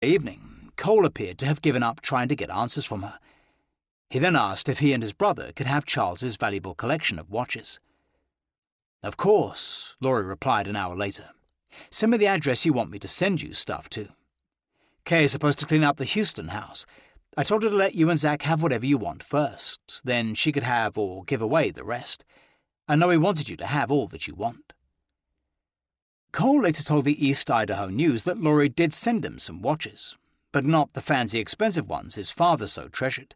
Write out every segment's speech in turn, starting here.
evening, Cole appeared to have given up trying to get answers from her. He then asked if he and his brother could have Charles's valuable collection of watches. "Of course," Lori replied an hour later. "Send me the address you want me to send you stuff to. Kay is supposed to clean up the Houston house. I told her to let you and Zach have whatever you want first, then she could have or give away the rest. I know he wanted you to have all that you want." Cole later told the East Idaho News that Lori did send him some watches, but not the fancy expensive ones his father so treasured.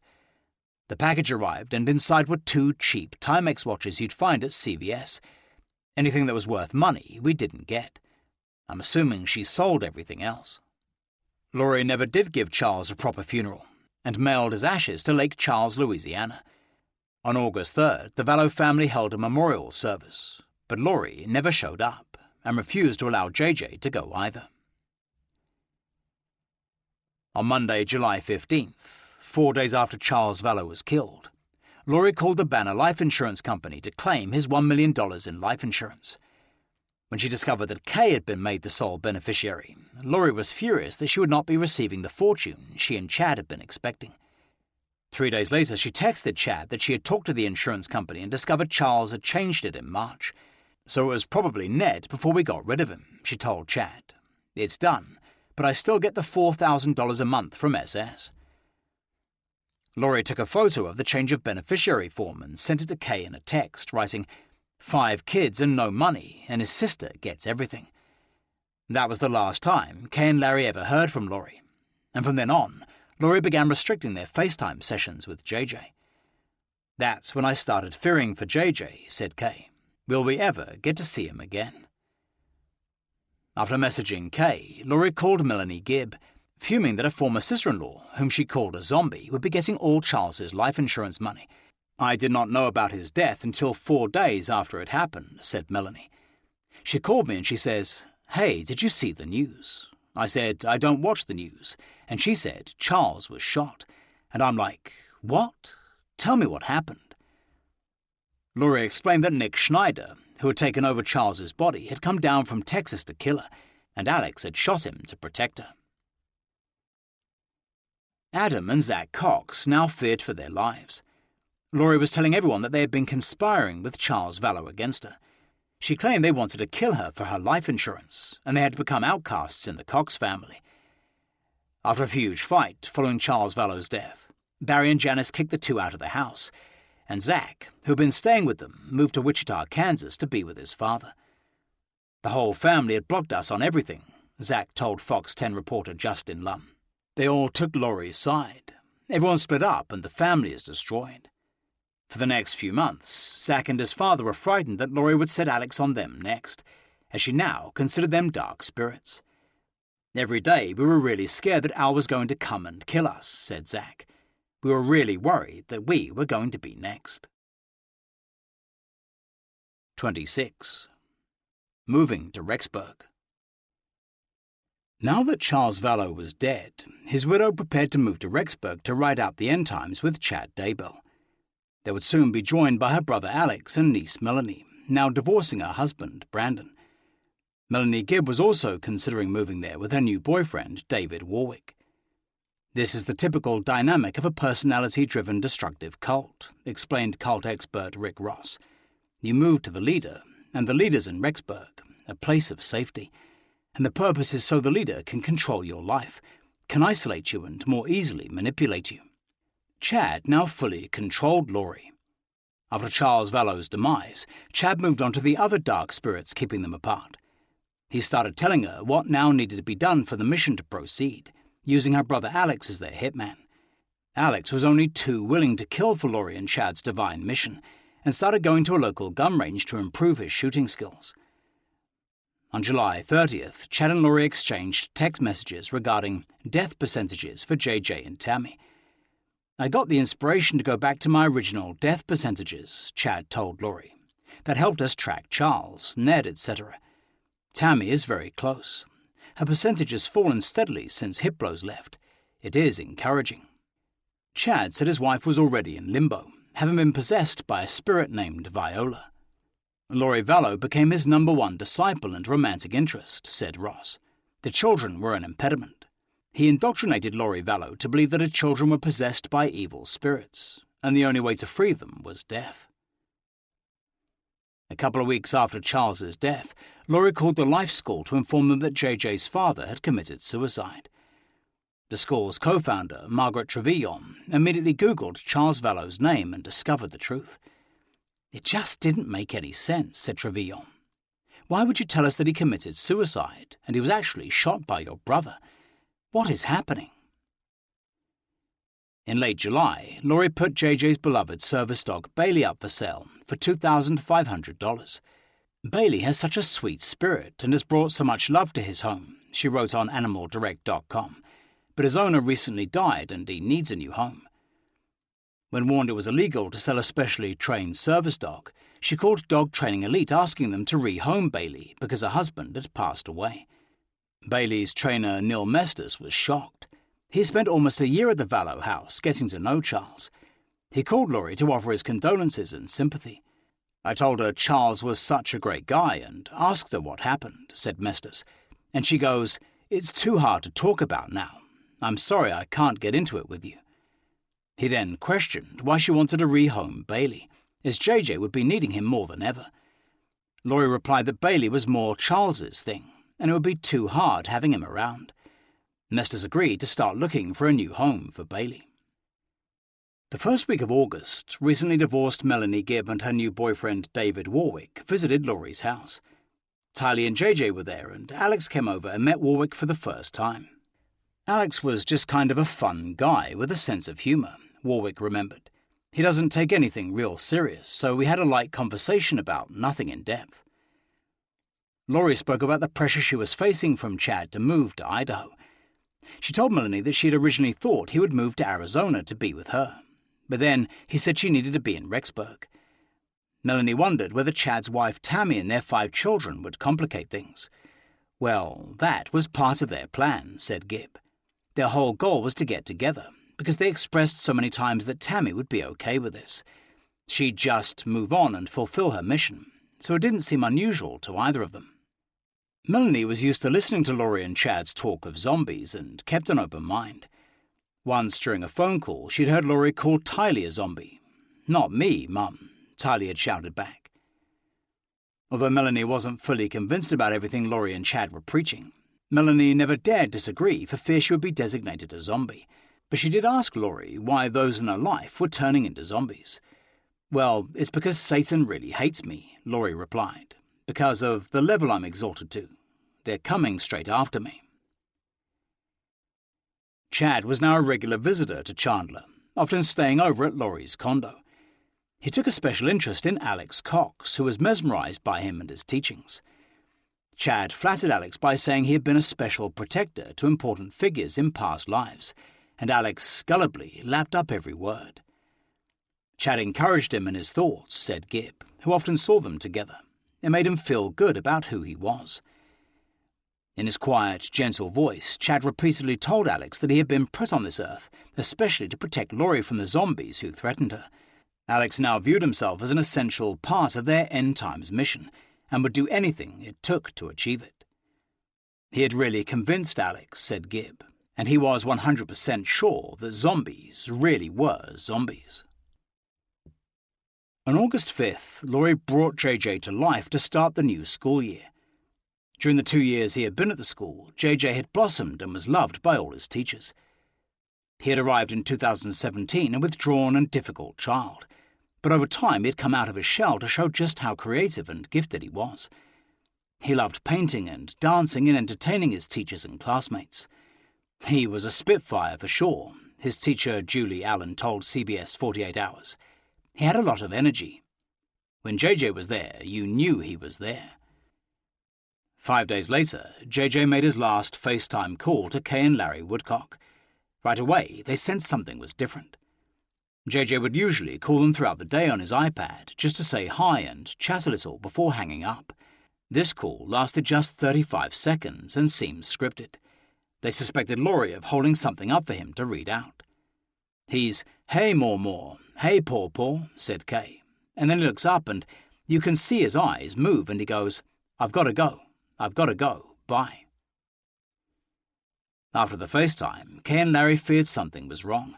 The package arrived, and inside were 2 cheap Timex watches you'd find at CVS. Anything that was worth money we didn't get. I'm assuming she sold everything else. Lori never did give Charles a proper funeral, and mailed his ashes to Lake Charles, Louisiana. On August 3rd, the Vallow family held a memorial service, but Lori never showed up and refused to allow JJ to go either. On Monday, July 15th, 4 days after Charles Vallow was killed, Lori called the Banner Life Insurance Company to claim his $1 million in life insurance. When she discovered that Kay had been made the sole beneficiary, Lori was furious that she would not be receiving the fortune she and Chad had been expecting. 3 days later, she texted Chad that she had talked to the insurance company and discovered Charles had changed it in March. "So it was probably Ned before we got rid of him," she told Chad. "It's done, but I still get the $4,000 a month from SS." Lori took a photo of the change of beneficiary form and sent it to Kay in a text, writing, "5 kids and no money, and his sister gets everything." That was the last time Kay and Larry ever heard from Lori, and from then on, Lori began restricting their FaceTime sessions with JJ. "That's when I started fearing for JJ," said Kay. "Will we ever get to see him again?" After messaging Kay, Lori called Melanie Gibb, fuming that her former sister-in-law, whom she called a zombie, would be getting all Charles's life insurance money. "I did not know about his death until 4 days after it happened," said Melanie. "She called me and she says, 'Hey, did you see the news?' I said, 'I don't watch the news,' and she said, 'Charles was shot.' And I'm like, 'What? Tell me what happened.'" Lori explained that Nick Schneider, who had taken over Charles's body, had come down from Texas to kill her, and Alex had shot him to protect her. Adam and Zach Cox now feared for their lives. Lori was telling everyone that they had been conspiring with Charles Vallow against her. She claimed they wanted to kill her for her life insurance, and they had become outcasts in the Cox family. After a huge fight following Charles Vallow's death, Barry and Janice kicked the 2 out of the house, and Zach, who had been staying with them, moved to Wichita, Kansas to be with his father. "The whole family had blocked us on everything," Zach told Fox 10 reporter Justin Lum. "They all took Lori's side. Everyone split up and the family is destroyed." For the next few months, Zach and his father were frightened that Lori would set Alex on them next, as she now considered them dark spirits. "Every day we were really scared that Al was going to come and kill us," said Zach. "We were really worried that we were going to be next." 26. Moving to Rexburg. Now that Charles Vallow was dead, his widow prepared to move to Rexburg to ride out the end times with Chad Daybell. They would soon be joined by her brother Alex and niece Melanie, now divorcing her husband, Brandon. Melanie Gibb was also considering moving there with her new boyfriend, David Warwick. "This is the typical dynamic of a personality-driven destructive cult," explained cult expert Rick Ross. "You move to the leader, and the leader's in Rexburg, a place of safety, and the purpose is so the leader can control your life, can isolate you and more easily manipulate you." Chad now fully controlled Lori. After Charles Vallow's demise, Chad moved on to the other dark spirits keeping them apart. He started telling her what now needed to be done for the mission to proceed, using her brother Alex as their hitman. Alex was only too willing to kill for Lori and Chad's divine mission, and started going to a local gun range to improve his shooting skills. On July 30th, Chad and Lori exchanged text messages regarding death percentages for JJ and Tammy. "I got the inspiration to go back to my original death percentages," Chad told Lori. "That helped us track Charles, Ned, etc. Tammy is very close. Her percentage has fallen steadily since Hiplo's left. It is encouraging." Chad said his wife was already in limbo, having been possessed by a spirit named Viola. Lori Vallow became his #1 disciple and romantic interest, said Ross. The children were an impediment. He indoctrinated Lori Vallow to believe that her children were possessed by evil spirits, and the only way to free them was death. A couple of weeks after Charles's death, Lori called the life school to inform them that JJ's father had committed suicide. The school's co-founder, Margaret Trevillon, immediately Googled Charles Vallow's name and discovered the truth. "It just didn't make any sense," said Trevillon. "Why would you tell us that he committed suicide and he was actually shot by your brother? What is happening?" In late July, Lori put JJ's beloved service dog Bailey up for sale for $2,500. "Bailey has such a sweet spirit and has brought so much love to his home," she wrote on animaldirect.com, "but his owner recently died and he needs a new home." When warned it was illegal to sell a specially trained service dog, she called Dog Training Elite asking them to rehome Bailey because her husband had passed away. Bailey's trainer Neil Mestis was shocked. He spent almost a year at the Vallow house getting to know Charles. He called Lori to offer his condolences and sympathy. "I told her Charles was such a great guy and asked her what happened," said Mestis, "and she goes, 'It's too hard to talk about now. I'm sorry I can't get into it with you.'" He then questioned why she wanted to rehome Bailey, as JJ would be needing him more than ever. Lori replied that Bailey was more Charles's thing, and it would be too hard having him around. Mestis agreed to start looking for a new home for Bailey. The first week of August, recently divorced Melanie Gibb and her new boyfriend David Warwick visited Lori's house. Tylee and JJ were there, and Alex came over and met Warwick for the first time. Alex was just kind of a fun guy with a sense of humor, Warwick remembered. He doesn't take anything real serious, so we had a light conversation about nothing in depth. Lori spoke about the pressure she was facing from Chad to move to Idaho. She told Melanie that she had originally thought he would move to Arizona to be with her, but then he said she needed to be in Rexburg. Melanie wondered whether Chad's wife Tammy and their 5 children would complicate things. "Well, that was part of their plan," said Gibb. "Their whole goal was to get together, because they expressed so many times that Tammy would be okay with this. She'd just move on and fulfill her mission, so it didn't seem unusual to either of them." Melanie was used to listening to Lori and Chad's talk of zombies and kept an open mind. Once during a phone call, she'd heard Lori call Tylee a zombie. "Not me, Mum," Tylee had shouted back. Although Melanie wasn't fully convinced about everything Lori and Chad were preaching, Melanie never dared disagree for fear she would be designated a zombie. But she did ask Lori why those in her life were turning into zombies. "Well, it's because Satan really hates me," Lori replied, "because of the level I'm exalted to. They're coming straight after me." Chad was now a regular visitor to Chandler, often staying over at Lori's condo. He took a special interest in Alex Cox, who was mesmerized by him and his teachings. Chad flattered Alex by saying he had been a special protector to important figures in past lives, and Alex gullibly lapped up every word. Chad encouraged him in his thoughts, said Gibb, who often saw them together. It made him feel good about who he was. In his quiet, gentle voice, Chad repeatedly told Alex that he had been put on this earth, especially to protect Lori from the zombies who threatened her. Alex now viewed himself as an essential part of their end-times mission, and would do anything it took to achieve it. He had really convinced Alex, said Gibb, and he was 100% sure that zombies really were zombies. On August 5th, Lori brought JJ to life to start the new school year. During the 2 years he had been at the school, JJ had blossomed and was loved by all his teachers. He had arrived in 2017 a withdrawn and difficult child, but over time he had come out of his shell to show just how creative and gifted he was. He loved painting and dancing and entertaining his teachers and classmates. He was a spitfire for sure, his teacher Julie Allen told CBS 48 Hours. He had a lot of energy. When JJ was there, you knew he was there. 5 days later, JJ made his last FaceTime call to Kay and Larry Woodcock. Right away, they sensed something was different. JJ would usually call them throughout the day on his iPad just to say hi and chat a little before hanging up. This call lasted just 35 seconds and seemed scripted. They suspected Lori of holding something up for him to read out. He's, "Hey, More, hey, Paw," said Kay, and then he looks up and you can see his eyes move and he goes, I've got to go, bye." After the FaceTime, Kay and Larry feared something was wrong.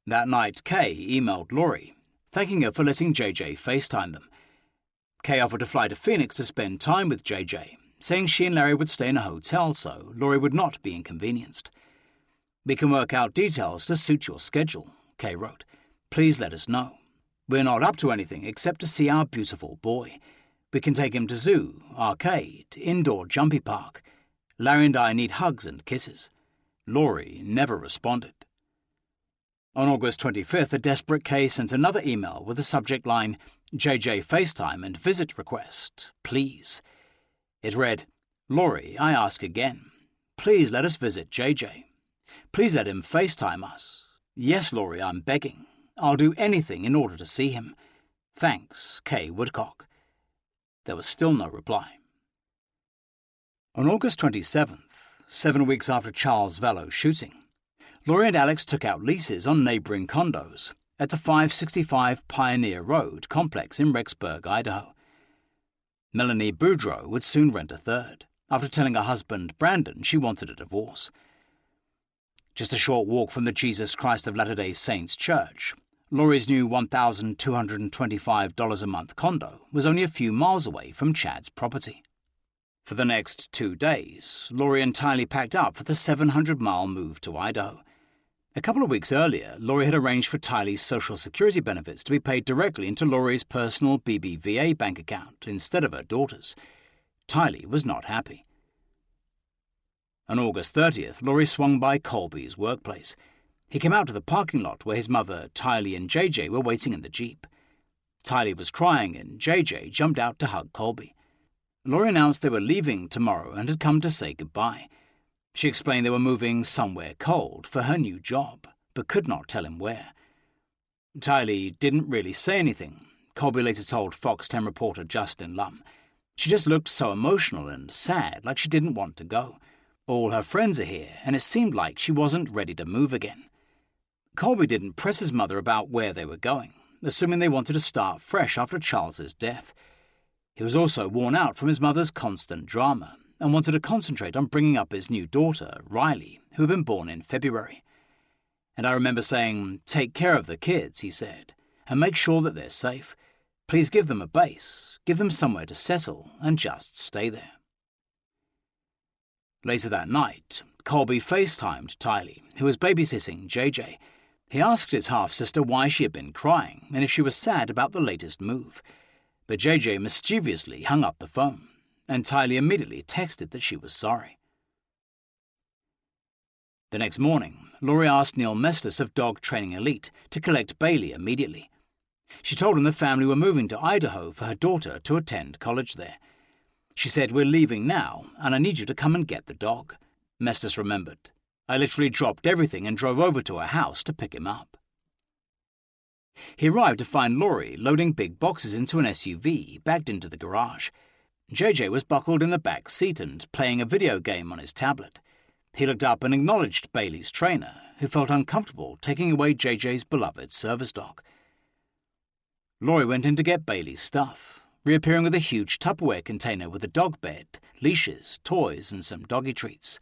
That night, Kay emailed Lori, thanking her for letting JJ FaceTime them. Kay offered to fly to Phoenix to spend time with JJ, saying she and Larry would stay in a hotel so Lori would not be inconvenienced. "We can work out details to suit your schedule," Kay wrote. "Please let us know. We're not up to anything except to see our beautiful boy. We can take him to zoo, arcade, indoor jumpy park. Larry and I need hugs and kisses." Lori never responded. On August 25th, a desperate Kay sent another email with the subject line, "JJ FaceTime and visit request, please." It read, "Lori, I ask again. Please let us visit JJ. Please let him FaceTime us. Yes, Lori, I'm begging. I'll do anything in order to see him. Thanks, Kay Woodcock." There was still no reply. On August 27th, 7 weeks after Charles Vallow's shooting, Lori and Alex took out leases on neighboring condos at the 565 Pioneer Road complex in Rexburg, Idaho. Melanie Boudreau would soon rent a third, after telling her husband, Brandon, she wanted a divorce. Just a short walk from the Jesus Christ of Latter-day Saints church, Lori's new $1,225 a month condo was only a few miles away from Chad's property. For the next 2 days, Lori and Tylee packed up for the 700-mile move to Idaho. A couple of weeks earlier, Lori had arranged for Tylee's Social Security benefits to be paid directly into Lori's personal BBVA bank account instead of her daughter's. Tylee was not happy. On August 30th, Lori swung by Colby's workplace. He came out to the parking lot where his mother, Tylee and JJ were waiting in the Jeep. Tylee was crying and JJ jumped out to hug Colby. Lori announced they were leaving tomorrow and had come to say goodbye. She explained they were moving somewhere cold for her new job, but could not tell him where. Tylee didn't really say anything, Colby later told Fox 10 reporter Justin Lum. She just looked so emotional and sad, like she didn't want to go. All her friends are here, and it seemed like she wasn't ready to move again. Colby didn't press his mother about where they were going, assuming they wanted to start fresh after Charles's death. He was also worn out from his mother's constant drama and wanted to concentrate on bringing up his new daughter, Riley, who had been born in February. "And I remember saying, 'Take care of the kids,' he said, 'and make sure that they're safe. Please give them a base, give them somewhere to settle, and just stay there.'" Later that night, Colby FaceTimed Tylee, who was babysitting JJ. He asked his half-sister why she had been crying and if she was sad about the latest move. But JJ mischievously hung up the phone, and Tylee immediately texted that she was sorry. The next morning, Lori asked Neil Mestis of Dog Training Elite to collect Bailey immediately. She told him the family were moving to Idaho for her daughter to attend college there. She said, "We're leaving now, and I need you to come and get the dog." Mestis remembered. "I literally dropped everything and drove over to her house to pick him up." He arrived to find Lori loading big boxes into an SUV backed into the garage. JJ was buckled in the back seat and playing a video game on his tablet. He looked up and acknowledged Bailey's trainer, who felt uncomfortable taking away JJ's beloved service dog. Lori went in to get Bailey's stuff, reappearing with a huge Tupperware container with a dog bed, leashes, toys, and some doggy treats.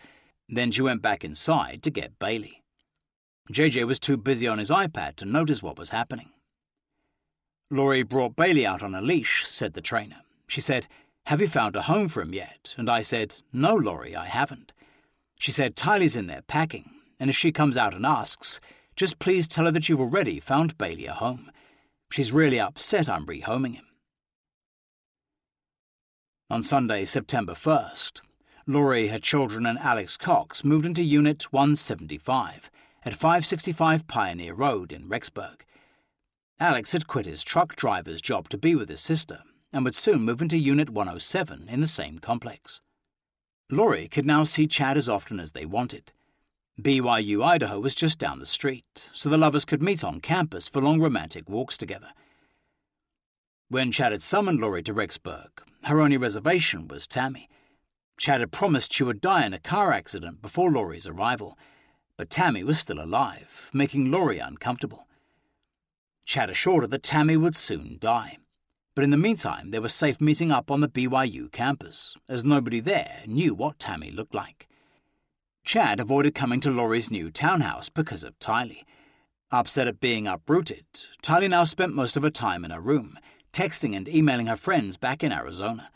Then she went back inside to get Bailey. JJ was too busy on his iPad to notice what was happening. "Lori brought Bailey out on a leash," said the trainer. She said, "Have you found a home for him yet?" And I said, "No, Lori, I haven't." She said, "Tylee's in there packing, and if she comes out and asks, just please tell her that you've already found Bailey a home. She's really upset I'm rehoming him." On Sunday, September 1st, Lori, her children, and Alex Cox moved into Unit 175 at 565 Pioneer Road in Rexburg. Alex had quit his truck driver's job to be with his sister and would soon move into Unit 107 in the same complex. Lori could now see Chad as often as they wanted. BYU Idaho was just down the street, so the lovers could meet on campus for long romantic walks together. When Chad had summoned Lori to Rexburg, her only reservation was Tammy. Chad had promised she would die in a car accident before Lori's arrival, but Tammy was still alive, making Lori uncomfortable. Chad assured her that Tammy would soon die, but in the meantime they were safe meeting up on the BYU campus, as nobody there knew what Tammy looked like. Chad avoided coming to Lori's new townhouse because of Tylee. Upset at being uprooted, Tylee now spent most of her time in her room, texting and emailing her friends back in Arizona.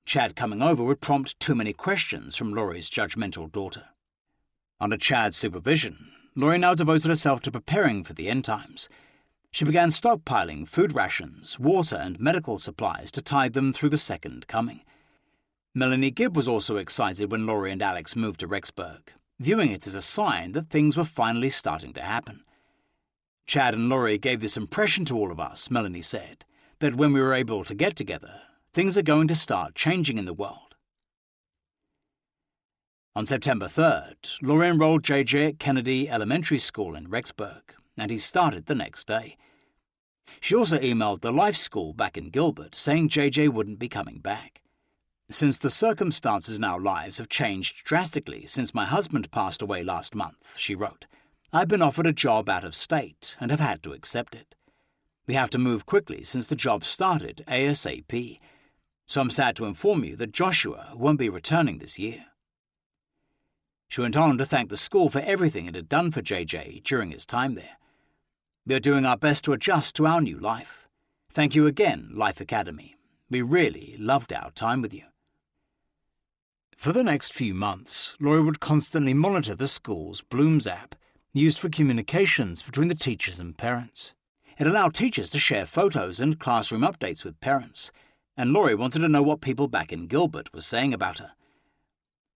Chad coming over would prompt too many questions from Lori's judgmental daughter. Under Chad's supervision, Lori now devoted herself to preparing for the end times. She began stockpiling food rations, water and medical supplies to tide them through the second coming. Melanie Gibb was also excited when Lori and Alex moved to Rexburg, viewing it as a sign that things were finally starting to happen. Chad and Lori gave this impression to all of us, Melanie said, that when we were able to get together, things are going to start changing in the world. On September 3rd, Lori enrolled JJ at Kennedy Elementary School in Rexburg, and he started the next day. She also emailed the Life School back in Gilbert saying JJ wouldn't be coming back. Since the circumstances in our lives have changed drastically since my husband passed away last month, she wrote, I've been offered a job out of state and have had to accept it. We have to move quickly since the job started ASAP, so I'm sad to inform you that Joshua won't be returning this year. She went on to thank the school for everything it had done for JJ during his time there. We are doing our best to adjust to our new life. Thank you again, Life Academy. We really loved our time with you. For the next few months, Lori would constantly monitor the school's Blooms app, used for communications between the teachers and parents. It allowed teachers to share photos and classroom updates with parents, and Lori wanted to know what people back in Gilbert were saying about her.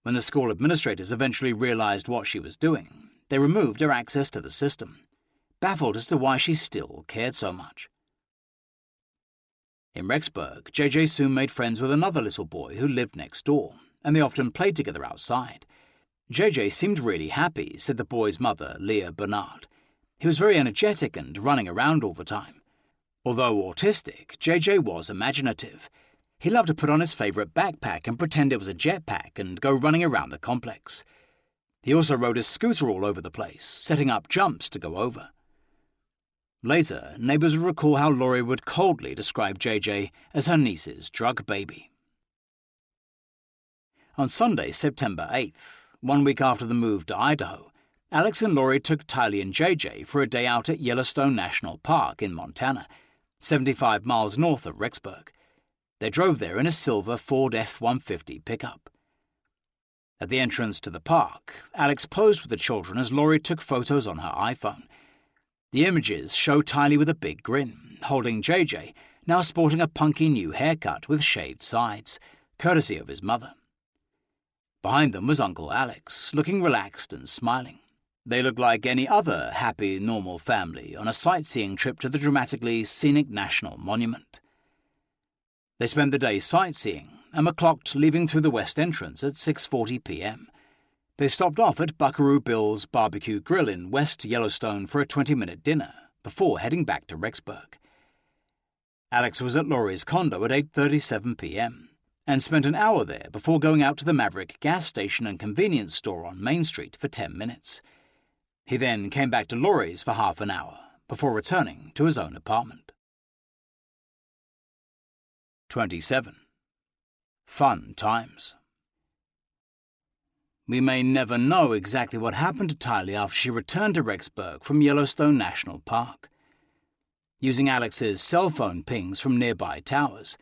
When the school administrators eventually realized what she was doing, they removed her access to the system, baffled as to why she still cared so much. In Rexburg, JJ soon made friends with another little boy who lived next door, and they often played together outside. JJ seemed really happy, said the boy's mother, Leah Bernard. He was very energetic and running around all the time. Although autistic, JJ was imaginative. He loved to put on his favourite backpack and pretend it was a jetpack and go running around the complex. He also rode his scooter all over the place, setting up jumps to go over. Later, neighbours would recall how Lori would coldly describe JJ as her niece's drug baby. On Sunday, September 8th, 1 week after the move to Idaho, Alex and Lori took Tylee and JJ for a day out at Yellowstone National Park in Montana, 75 miles north of Rexburg. They drove there in a silver Ford F-150 pickup. At the entrance to the park, Alex posed with the children as Lori took photos on her iPhone. The images show Tylee with a big grin, holding JJ, now sporting a punky new haircut with shaved sides, courtesy of his mother. Behind them was Uncle Alex, looking relaxed and smiling. They looked like any other happy, normal family on a sightseeing trip to the dramatically scenic National Monument. They spent the day sightseeing and were clocked leaving through the west entrance at 6:40 p.m. They stopped off at Buckaroo Bill's Barbecue Grill in West Yellowstone for a 20-minute dinner before heading back to Rexburg. Alex was at Lori's condo at 8:37 p.m. and spent an hour there before going out to the Maverick gas station and convenience store on Main Street for 10 minutes. He then came back to Lori's for half an hour before returning to his own apartment. 27. Fun times. We may never know exactly what happened to Tylee after she returned to Rexburg from Yellowstone National Park. Using Alex's cell phone pings from nearby towers,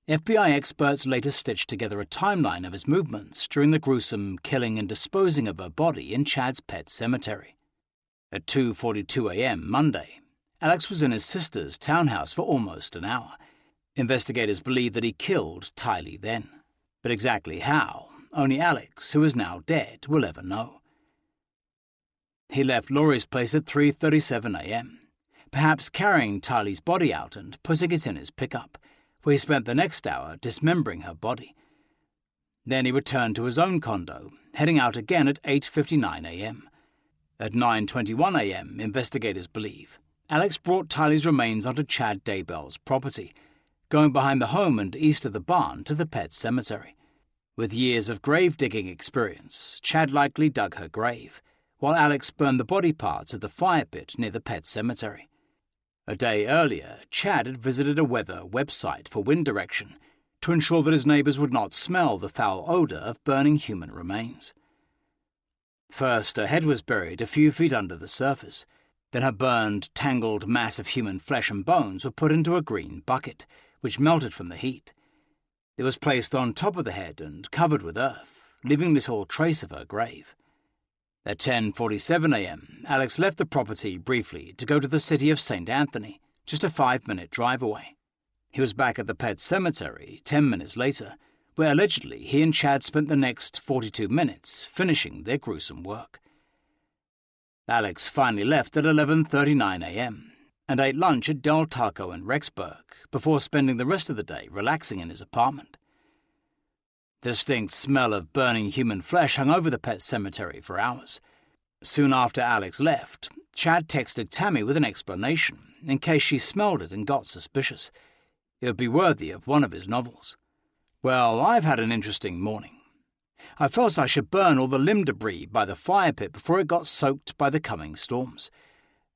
FBI experts later stitched together a timeline of his movements during the gruesome killing and disposing of her body in Chad's pet cemetery. At 2:42 a.m. Monday, Alex was in his sister's townhouse for almost an hour. Investigators believe that he killed Tylee then, but exactly how, only Alex, who is now dead, will ever know. He left Lori's place at 3:37 a.m., perhaps carrying Tylee's body out and putting it in his pickup, where he spent the next hour dismembering her body. Then he returned to his own condo, heading out again at 8:59 a.m. At 9:21 a.m., investigators believe, Alex brought Tylee's remains onto Chad Daybell's property, going behind the home and east of the barn to the pet cemetery. With years of grave-digging experience, Chad likely dug her grave, while Alex burned the body parts at the fire pit near the pet cemetery. A day earlier, Chad had visited a weather website for wind direction to ensure that his neighbors would not smell the foul odor of burning human remains. First, her head was buried a few feet under the surface. Then her burned, tangled mass of human flesh and bones were put into a green bucket, which melted from the heat. It was placed on top of the head and covered with earth, leaving little trace of her grave. At 10:47 a.m., Alex left the property briefly to go to the city of St. Anthony, just a 5-minute drive away. He was back at the pet cemetery 10 minutes later, where allegedly he and Chad spent the next 42 minutes finishing their gruesome work. Alex finally left at 11:39 a.m. and ate lunch at Del Taco in Rexburg before spending the rest of the day relaxing in his apartment. The distinct smell of burning human flesh hung over the pet cemetery for hours. Soon after Alex left, Chad texted Tammy with an explanation in case she smelled it and got suspicious. It would be worthy of one of his novels. "Well, I've had an interesting morning. I felt I should burn all the limb debris by the fire pit before it got soaked by the coming storms.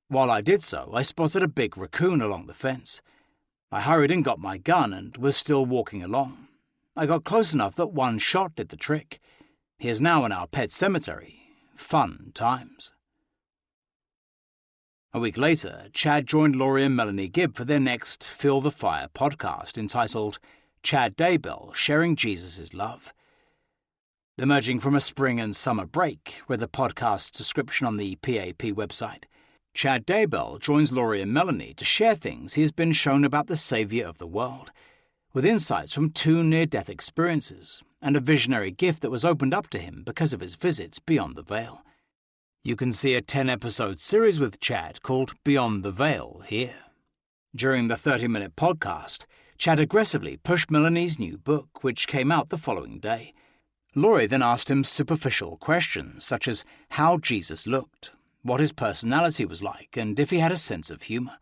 While I did so, I spotted a big raccoon along the fence. I hurried and got my gun and was still walking along. I got close enough that one shot did the trick. He is now in our pet cemetery. Fun times." A week later, Chad joined Lori and Melanie Gibb for their next Feel the Fire podcast entitled Chad Daybell Sharing Jesus' Love. Emerging from a spring and summer break, read the podcast's description on the PAP website, Chad Daybell joins Lori and Melanie to share things he has been shown about the Saviour of the world, with insights from 2 near-death experiences and a visionary gift that was opened up to him because of his visits beyond the veil. You can see a 10-episode series with Chad called Beyond the Veil here. During the 30-minute podcast, Chad aggressively pushed Melanie's new book, which came out the following day. Lori then asked him superficial questions such as how Jesus looked, what his personality was like, and if he had a sense of humor.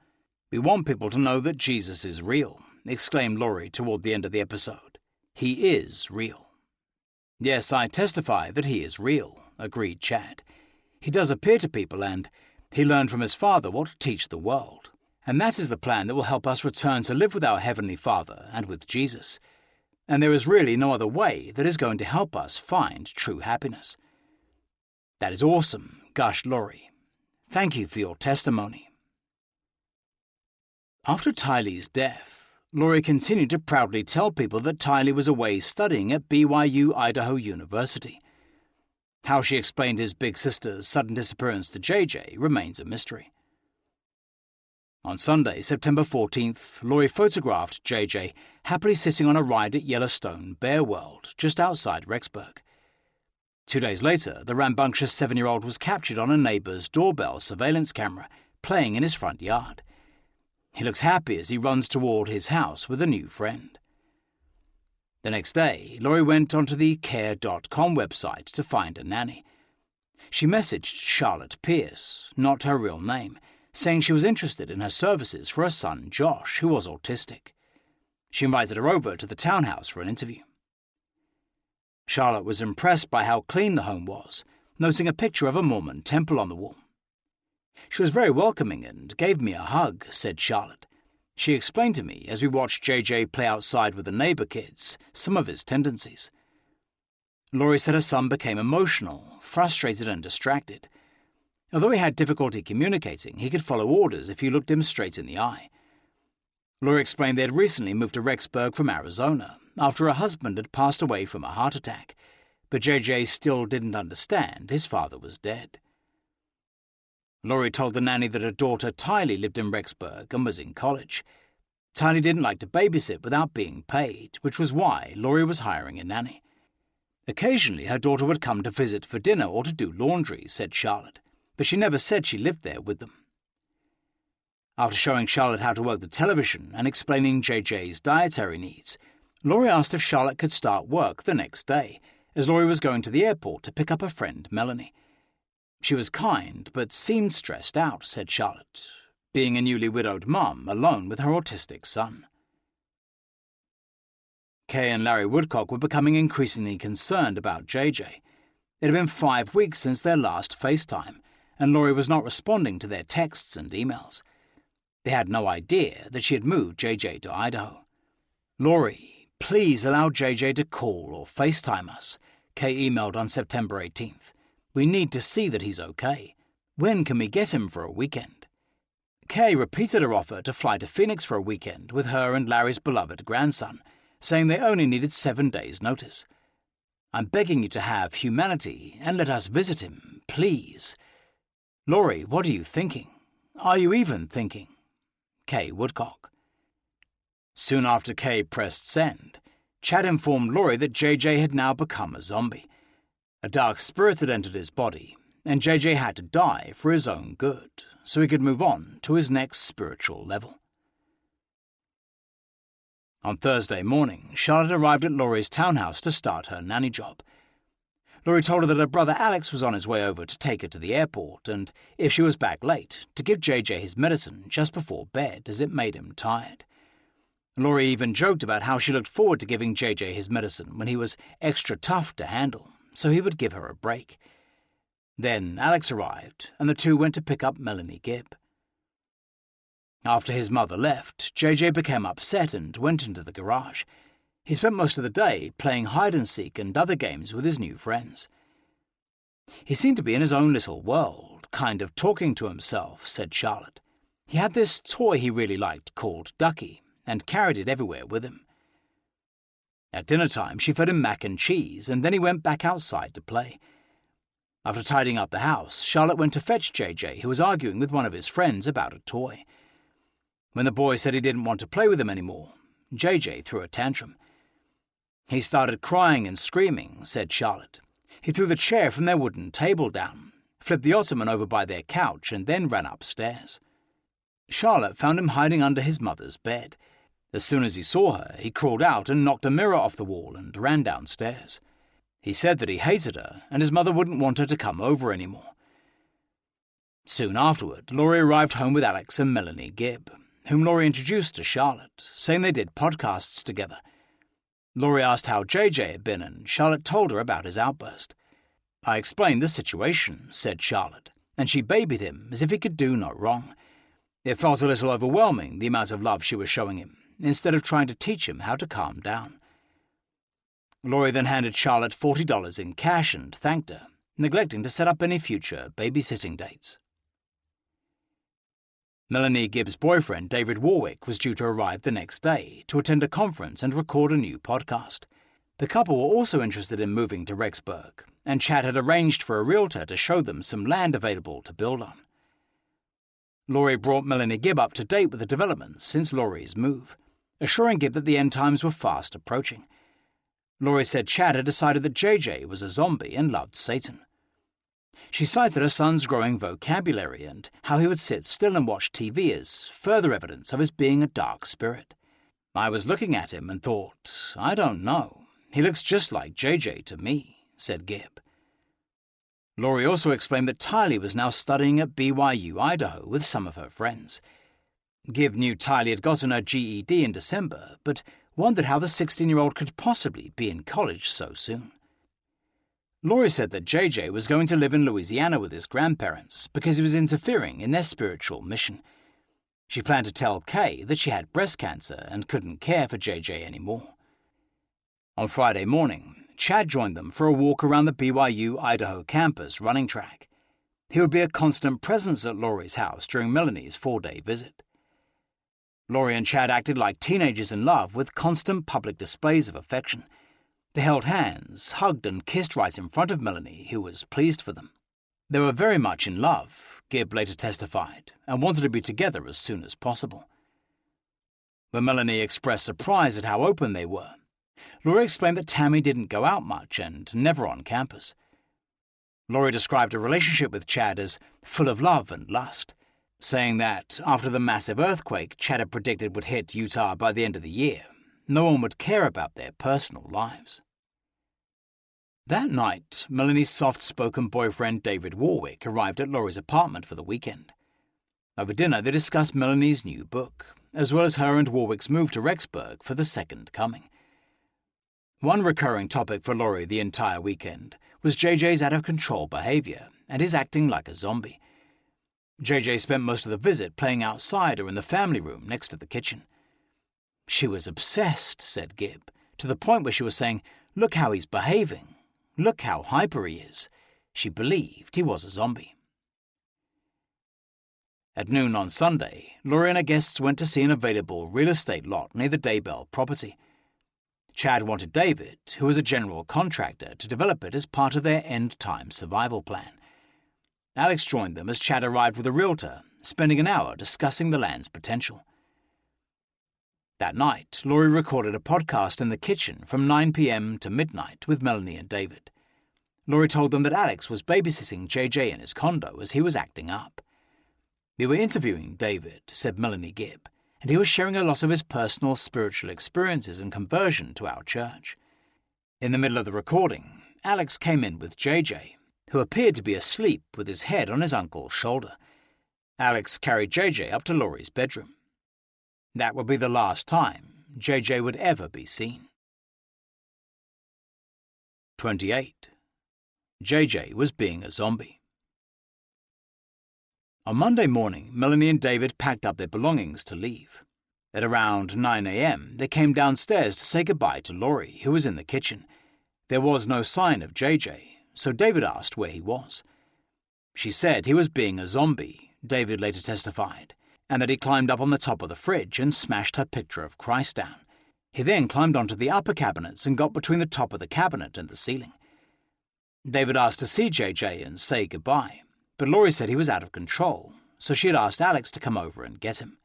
"We want people to know that Jesus is real," exclaimed Lori toward the end of the episode. "He is real." "Yes, I testify that he is real," agreed Chad. "He does appear to people, and he learned from his Father what to teach the world. And that is the plan that will help us return to live with our Heavenly Father and with Jesus. And there is really no other way that is going to help us find true happiness." "That is awesome," gushed Lori. "Thank you for your testimony." After Tylee's death, Lori continued to proudly tell people that Tylee was away studying at BYU Idaho University. How she explained his big sister's sudden disappearance to JJ remains a mystery. On Sunday, September 14th, Lori photographed JJ happily sitting on a ride at Yellowstone Bear World, just outside Rexburg. 2 days later, the rambunctious 7-year-old was captured on a neighbor's doorbell surveillance camera, playing in his front yard. He looks happy as he runs toward his house with a new friend. The next day, Lori went onto the care.com website to find a nanny. She messaged Charlotte Pierce, not her real name, saying she was interested in her services for her son Josh, who was autistic. She invited her over to the townhouse for an interview. Charlotte was impressed by how clean the home was, noting a picture of a Mormon temple on the wall. "She was very welcoming and gave me a hug," said Charlotte. She explained to me, as we watched JJ play outside with the neighbor kids, some of his tendencies. Lori said her son became emotional, frustrated and distracted. Although he had difficulty communicating, he could follow orders if you looked him straight in the eye. Lori explained they had recently moved to Rexburg from Arizona, after her husband had passed away from a heart attack, but JJ still didn't understand his father was dead. Lori told the nanny that her daughter Tylee lived in Rexburg and was in college. Tylee didn't like to babysit without being paid, which was why Lori was hiring a nanny. Occasionally her daughter would come to visit for dinner or to do laundry, said Charlotte, but she never said she lived there with them. After showing Charlotte how to work the television and explaining JJ's dietary needs, Lori asked if Charlotte could start work the next day, as Lori was going to the airport to pick up her friend Melanie. She was kind, but seemed stressed out, said Charlotte, being a newly widowed mum alone with her autistic son. Kay and Larry Woodcock were becoming increasingly concerned about JJ. It had been 5 weeks since their last FaceTime, and Lori was not responding to their texts and emails. They had no idea that she had moved JJ to Idaho. "Lori, please allow JJ to call or FaceTime us," Kay emailed on September 18th. We need to see that he's okay. When can we get him for a weekend?" Kay repeated her offer to fly to Phoenix for a weekend with her and Larry's beloved grandson, saying they only needed 7 days' notice. "I'm begging you to have humanity and let us visit him, please. Lori, what are you thinking? Are you even thinking?" Kay Woodcock. Soon after Kay pressed send, Chad informed Lori that JJ had now become a zombie. A dark spirit had entered his body, and JJ had to die for his own good, so he could move on to his next spiritual level. On Thursday morning, Charlotte arrived at Lori's townhouse to start her nanny job. Lori told her that her brother Alex was on his way over to take her to the airport, and if she was back late, to give JJ his medicine just before bed, as it made him tired. Lori even joked about how she looked forward to giving JJ his medicine when he was extra tough to handle, so he would give her a break. Then Alex arrived, and the two went to pick up Melanie Gibb. After his mother left, JJ became upset and went into the garage. He spent most of the day playing hide-and-seek and other games with his new friends. "He seemed to be in his own little world, kind of talking to himself," said Charlotte. "He had this toy he really liked called Ducky, and carried it everywhere with him." At dinner time, she fed him mac and cheese, and then he went back outside to play. After tidying up the house, Charlotte went to fetch JJ, who was arguing with one of his friends about a toy. When the boy said he didn't want to play with him anymore, JJ threw a tantrum. "He started crying and screaming," said Charlotte. "He threw the chair from their wooden table down, flipped the ottoman over by their couch, and then ran upstairs." Charlotte found him hiding under his mother's bed. As soon as he saw her, he crawled out and knocked a mirror off the wall and ran downstairs. He said that he hated her, and his mother wouldn't want her to come over anymore. Soon afterward, Lori arrived home with Alex and Melanie Gibb, whom Lori introduced to Charlotte, saying they did podcasts together. Lori asked how JJ had been, and Charlotte told her about his outburst. "I explained the situation," said Charlotte, "and she babied him as if he could do no wrong. It felt a little overwhelming, the amount of love she was showing him, instead of trying to teach him how to calm down." Lori then handed Charlotte $40 in cash and thanked her, neglecting to set up any future babysitting dates. Melanie Gibb's boyfriend, David Warwick, was due to arrive the next day to attend a conference and record a new podcast. The couple were also interested in moving to Rexburg, and Chad had arranged for a realtor to show them some land available to build on. Lori brought Melanie Gibb up to date with the developments since Lori's move, assuring Gibb that the end times were fast approaching. Lori said Chad had decided that JJ was a zombie and loved Satan. She cited her son's growing vocabulary and how he would sit still and watch TV as further evidence of his being a dark spirit. "I was looking at him and thought, I don't know, he looks just like JJ to me," said Gibb. Lori also explained that Tylee was now studying at BYU, Idaho, with some of her friends. Gibb knew Tylee had gotten her GED in December, but wondered how the 16-year-old could possibly be in college so soon. Lori said that JJ was going to live in Louisiana with his grandparents because he was interfering in their spiritual mission. She planned to tell Kay that she had breast cancer and couldn't care for JJ anymore. On Friday morning, Chad joined them for a walk around the BYU Idaho campus running track. He would be a constant presence at Lori's house during Melanie's 4-day visit. Lori and Chad acted like teenagers in love with constant public displays of affection. They held hands, hugged and kissed right in front of Melanie, who was pleased for them. They were very much in love, Gibb later testified, and wanted to be together as soon as possible. When Melanie expressed surprise at how open they were, Lori explained that Tammy didn't go out much and never on campus. Lori described her relationship with Chad as full of love and lust, saying that after the massive earthquake Chad had predicted would hit Utah by the end of the year, no one would care about their personal lives. That night, Melanie's soft-spoken boyfriend David Warwick arrived at Lori's apartment for the weekend. Over dinner, they discussed Melanie's new book, as well as her and Warwick's move to Rexburg for the second coming. One recurring topic for Lori the entire weekend was JJ's out-of-control behavior and his acting like a zombie. JJ spent most of the visit playing outside or in the family room next to the kitchen. "She was obsessed," said Gibb, to the point where she was saying, "Look how he's behaving. Look how hyper he is. She believed he was a zombie. At noon on Sunday, Lori and her guests went to see an available real estate lot near the Daybell property. Chad wanted David, who was a general contractor, to develop it as part of their end-time survival plan. Alex joined them as Chad arrived with a realtor, spending an hour discussing the land's potential. That night, Lori recorded a podcast in the kitchen from 9 p.m. to midnight with Melanie and David. Lori told them that Alex was babysitting JJ in his condo as he was acting up. "We were interviewing David," said Melanie Gibb, "and he was sharing a lot of his personal spiritual experiences and conversion to our church." In the middle of the recording, Alex came in with JJ, who appeared to be asleep with his head on his uncle's shoulder. Alex carried JJ up to Lori's bedroom. That would be the last time JJ would ever be seen. 28. JJ was being a zombie. On Monday morning, Melanie and David packed up their belongings to leave. At around 9 a.m., they came downstairs to say goodbye to Lori, who was in the kitchen. There was no sign of JJ, so David asked where he was. "She said he was being a zombie," David later testified, "and that he climbed up on the top of the fridge and smashed her picture of Christ down. He then climbed onto the upper cabinets and got between the top of the cabinet and the ceiling." David asked to see JJ and say goodbye, but Lori said he was out of control, so she had asked Alex to come over and get him.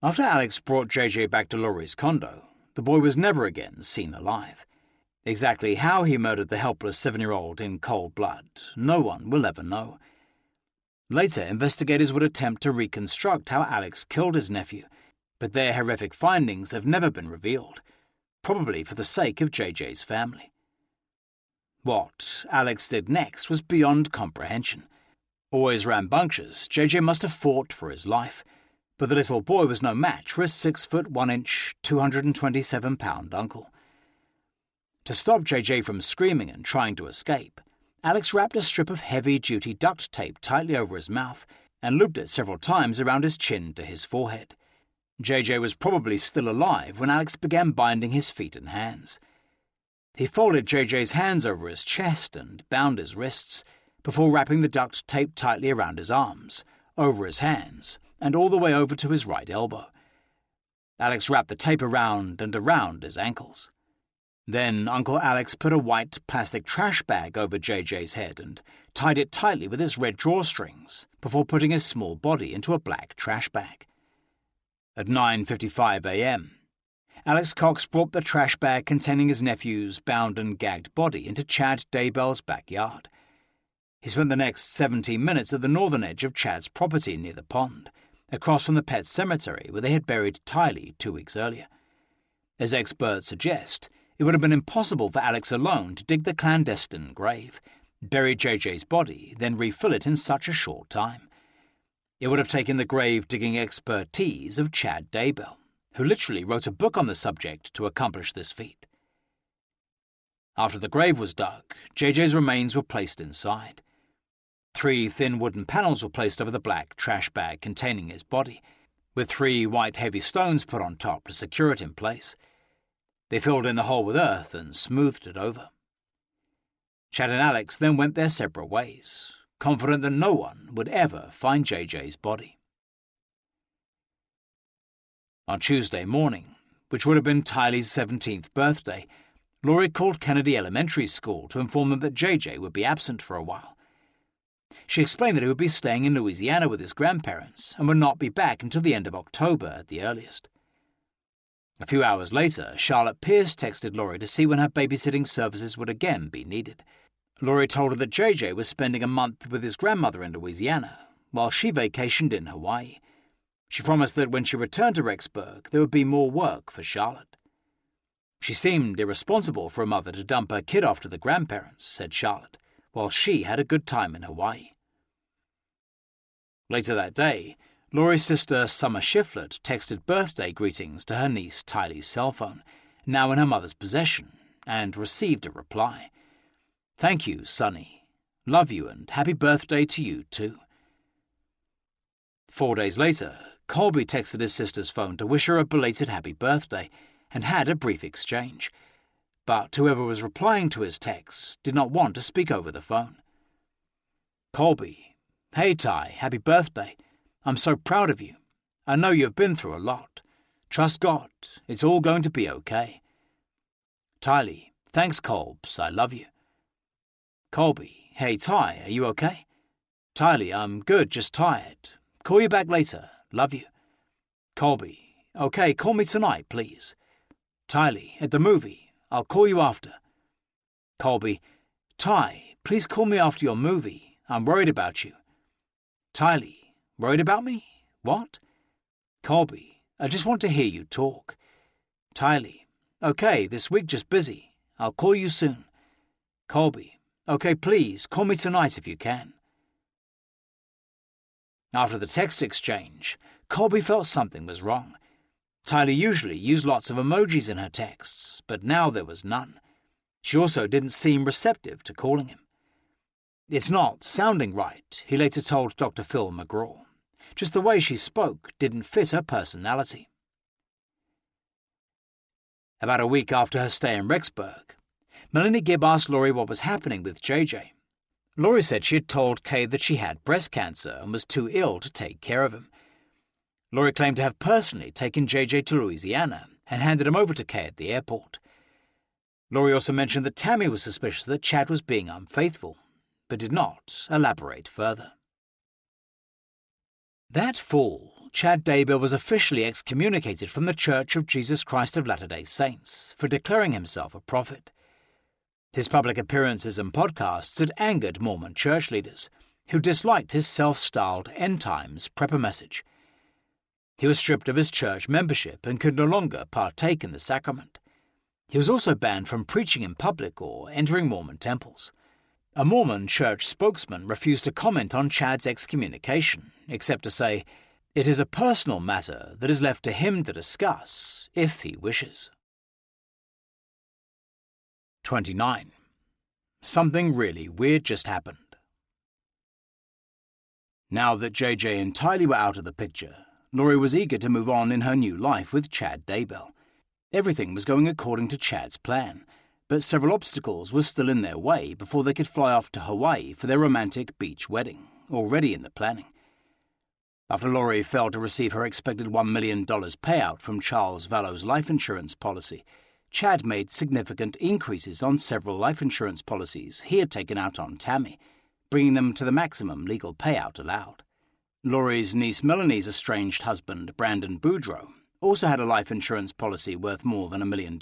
After Alex brought JJ back to Lori's condo, the boy was never again seen alive. Exactly how he murdered the helpless 7-year-old in cold blood, no one will ever know. Later, investigators would attempt to reconstruct how Alex killed his nephew, but their horrific findings have never been revealed, probably for the sake of JJ's family. What Alex did next was beyond comprehension. Always rambunctious, JJ must have fought for his life, but the little boy was no match for his 6'1", 227-pound uncle. To stop JJ from screaming and trying to escape, Alex wrapped a strip of heavy-duty duct tape tightly over his mouth and looped it several times around his chin to his forehead. JJ was probably still alive when Alex began binding his feet and hands. He folded JJ's hands over his chest and bound his wrists, before wrapping the duct tape tightly around his arms, over his hands, and all the way over to his right elbow. Alex wrapped the tape around and around his ankles. Then Uncle Alex put a white plastic trash bag over JJ's head and tied it tightly with his red drawstrings before putting his small body into a black trash bag. At 9:55 a.m., Alex Cox brought the trash bag containing his nephew's bound and gagged body into Chad Daybell's backyard. He spent the next 17 minutes at the northern edge of Chad's property near the pond, across from the pet cemetery where they had buried Tylee 2 weeks earlier. As experts suggest, it would have been impossible for Alex alone to dig the clandestine grave, bury JJ's body, then refill it in such a short time. It would have taken the grave-digging expertise of Chad Daybell, who literally wrote a book on the subject to accomplish this feat. After the grave was dug, JJ's remains were placed inside. 3 thin wooden panels were placed over the black trash bag containing his body, with 3 white heavy stones put on top to secure it in place. They filled in the hole with earth and smoothed it over. Chad and Alex then went their separate ways, confident that no one would ever find JJ's body. On Tuesday morning, which would have been Tylee's 17th birthday, Lori called Kennedy Elementary School to inform them that JJ would be absent for a while. She explained that he would be staying in Louisiana with his grandparents and would not be back until the end of October at the earliest. A few hours later, Charlotte Pierce texted Lori to see when her babysitting services would again be needed. Lori told her that JJ was spending a month with his grandmother in Louisiana, while she vacationed in Hawaii. She promised that when she returned to Rexburg, there would be more work for Charlotte. She seemed irresponsible for a mother to dump her kid off to the grandparents, said Charlotte, while she had a good time in Hawaii. Later that day, Lori's sister Summer Shiflett texted birthday greetings to her niece Tylee's cell phone, now in her mother's possession, and received a reply. "Thank you, Sonny. Love you and happy birthday to you, too." 4 days later, Colby texted his sister's phone to wish her a belated happy birthday, and had a brief exchange. But whoever was replying to his text did not want to speak over the phone. Colby, hey Ty, happy birthday. I'm so proud of you. I know you've been through a lot. Trust God, it's all going to be okay. Tylee, thanks Colbs, I love you. Colby, hey Ty, are you okay? Tylee, I'm good, just tired. Call you back later, love you. Colby, okay, call me tonight, please. Tylee, at the movie, I'll call you after. Colby, Ty, please call me after your movie. I'm worried about you. Tylee, worried about me? What? Colby, I just want to hear you talk. Tylee, okay, this week just busy. I'll call you soon. Colby, okay, please, call me tonight if you can. After the text exchange, Colby felt something was wrong. Tylee usually used lots of emojis in her texts, but now there was none. She also didn't seem receptive to calling him. It's not sounding right, he later told Dr. Phil McGraw. Just the way she spoke didn't fit her personality. About a week after her stay in Rexburg, Melanie Gibb asked Lori what was happening with JJ. Lori said she had told Kay that she had breast cancer and was too ill to take care of him. Lori claimed to have personally taken JJ to Louisiana and handed him over to Kay at the airport. Lori also mentioned that Tammy was suspicious that Chad was being unfaithful, but did not elaborate further. That fall, Chad Daybell was officially excommunicated from the Church of Jesus Christ of Latter-day Saints for declaring himself a prophet. His public appearances and podcasts had angered Mormon church leaders, who disliked his self-styled end-times prepper message. He was stripped of his church membership and could no longer partake in the sacrament. He was also banned from preaching in public or entering Mormon temples. A Mormon church spokesman refused to comment on Chad's excommunication, except to say, "It is a personal matter that is left to him to discuss, if he wishes." 29. Something really weird just happened. Now that JJ and Tylee were out of the picture, Lori was eager to move on in her new life with Chad Daybell. Everything was going according to Chad's plan, but several obstacles were still in their way before they could fly off to Hawaii for their romantic beach wedding, already in the planning. After Lori failed to receive her expected $1 million payout from Charles Vallow's life insurance policy, Chad made significant increases on several life insurance policies he had taken out on Tammy, bringing them to the maximum legal payout allowed. Lori's niece Melanie's estranged husband, Brandon Boudreaux, also had a life insurance policy worth more than $1 million.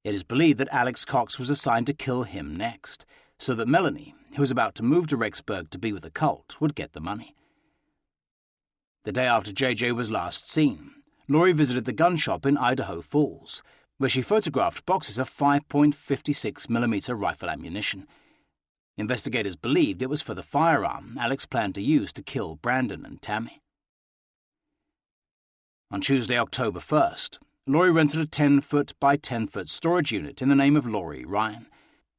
It is believed that Alex Cox was assigned to kill him next, so that Melanie, who was about to move to Rexburg to be with the cult, would get the money. The day after JJ was last seen, Lori visited the gun shop in Idaho Falls, where she photographed boxes of 5.56mm rifle ammunition. Investigators believed it was for the firearm Alex planned to use to kill Brandon and Tammy. On Tuesday, October 1st, Lori rented a 10-foot by 10-foot storage unit in the name of Lori Ryan.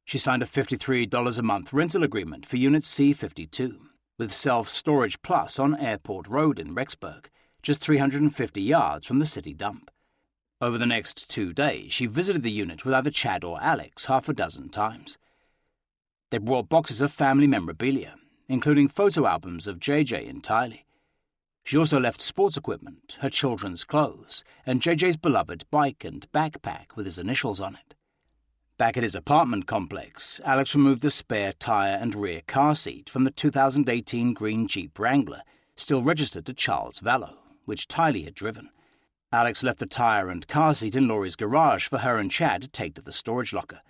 She signed a $53 a month rental agreement for Unit C-52, with Self-Storage Plus on Airport Road in Rexburg, just 350 yards from the city dump. Over the next 2 days, she visited the unit with either Chad or Alex half a dozen times. They brought boxes of family memorabilia, including photo albums of JJ and Tylee. She also left sports equipment, her children's clothes, and JJ's beloved bike and backpack with his initials on it. Back at his apartment complex, Alex removed the spare tire and rear car seat from the 2018 green Jeep Wrangler, still registered to Charles Vallow, which Tylee had driven. Alex left the tire and car seat in Lori's garage for her and Chad to take to the storage locker.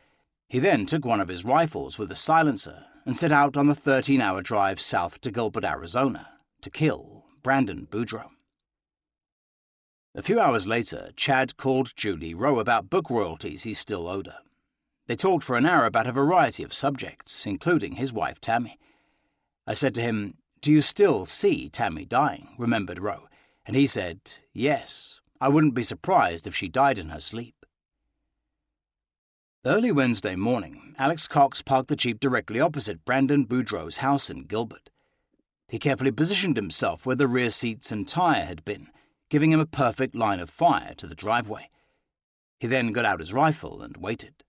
He then took one of his rifles with a silencer and set out on the 13-hour drive south to Gilbert, Arizona, to kill Brandon Boudreaux. A few hours later, Chad called Julie Rowe about book royalties he still owed her. They talked for an hour about a variety of subjects, including his wife Tammy. I said to him, "Do you still see Tammy dying?" remembered Rowe, and he said, "Yes. I wouldn't be surprised if she died in her sleep." Early Wednesday morning, Alex Cox parked the Jeep directly opposite Brandon Boudreaux's house in Gilbert. He carefully positioned himself where the rear seats and tire had been, giving him a perfect line of fire to the driveway. He then got out his rifle and waited.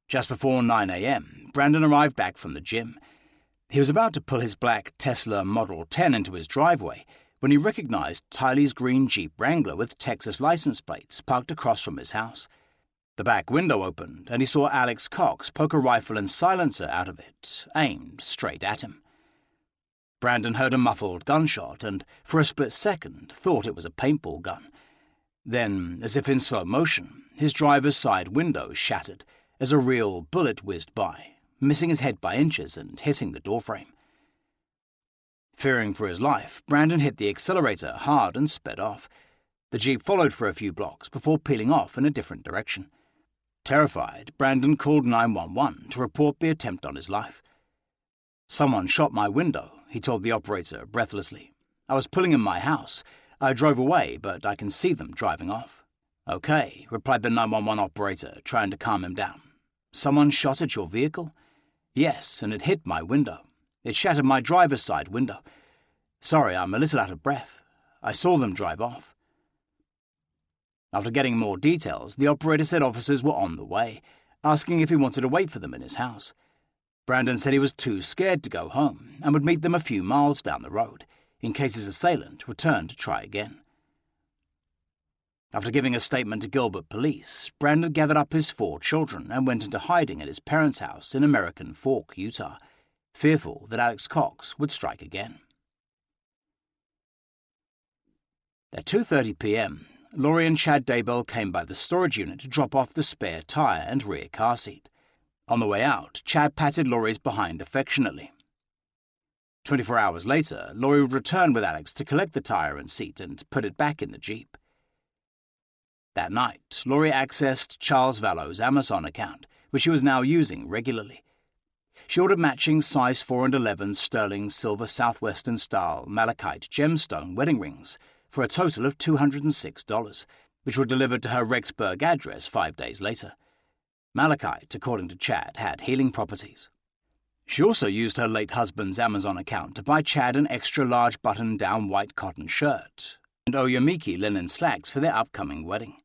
Just before 9 a.m., Brandon arrived back from the gym. He was about to pull his black Tesla Model 10 into his driveway when he recognized Tylee's green Jeep Wrangler with Texas license plates parked across from his house. The back window opened, and he saw Alex Cox poke a rifle and silencer out of it, aimed straight at him. Brandon heard a muffled gunshot and, for a split second, thought it was a paintball gun. Then, as if in slow motion, his driver's side window shattered as a real bullet whizzed by, missing his head by inches and hitting the doorframe. Fearing for his life, Brandon hit the accelerator hard and sped off. The Jeep followed for a few blocks before peeling off in a different direction. Terrified, Brandon called 911 to report the attempt on his life. "Someone shot my window," he told the operator breathlessly. "I was pulling in my house. I drove away, but I can see them driving off." "Okay," replied the 911 operator, trying to calm him down. "Someone shot at your vehicle?" "Yes, and it hit my window. It shattered my driver's side window. Sorry, I'm a little out of breath. I saw them drive off." After getting more details, the operator said officers were on the way, asking if he wanted to wait for them in his house. Brandon said he was too scared to go home and would meet them a few miles down the road, in case his assailant returned to try again. After giving a statement to Gilbert police, Brandon gathered up his 4 children and went into hiding at his parents' house in American Fork, Utah, fearful that Alex Cox would strike again. At 2:30 p.m., Lori and Chad Daybell came by the storage unit to drop off the spare tire and rear car seat. On the way out, Chad patted Lori's behind affectionately. 24 hours later, Lori would return with Alex to collect the tire and seat and put it back in the Jeep. That night, Lori accessed Charles Vallow's Amazon account, which she was now using regularly. She ordered matching size 4 and 11 sterling silver southwestern-style malachite gemstone wedding rings for a total of $206, which were delivered to her Rexburg address 5 days later. Malachite, according to Chad, had healing properties. She also used her late husband's Amazon account to buy Chad an extra-large button-down white cotton shirt and Oyamiki linen slacks for their upcoming wedding.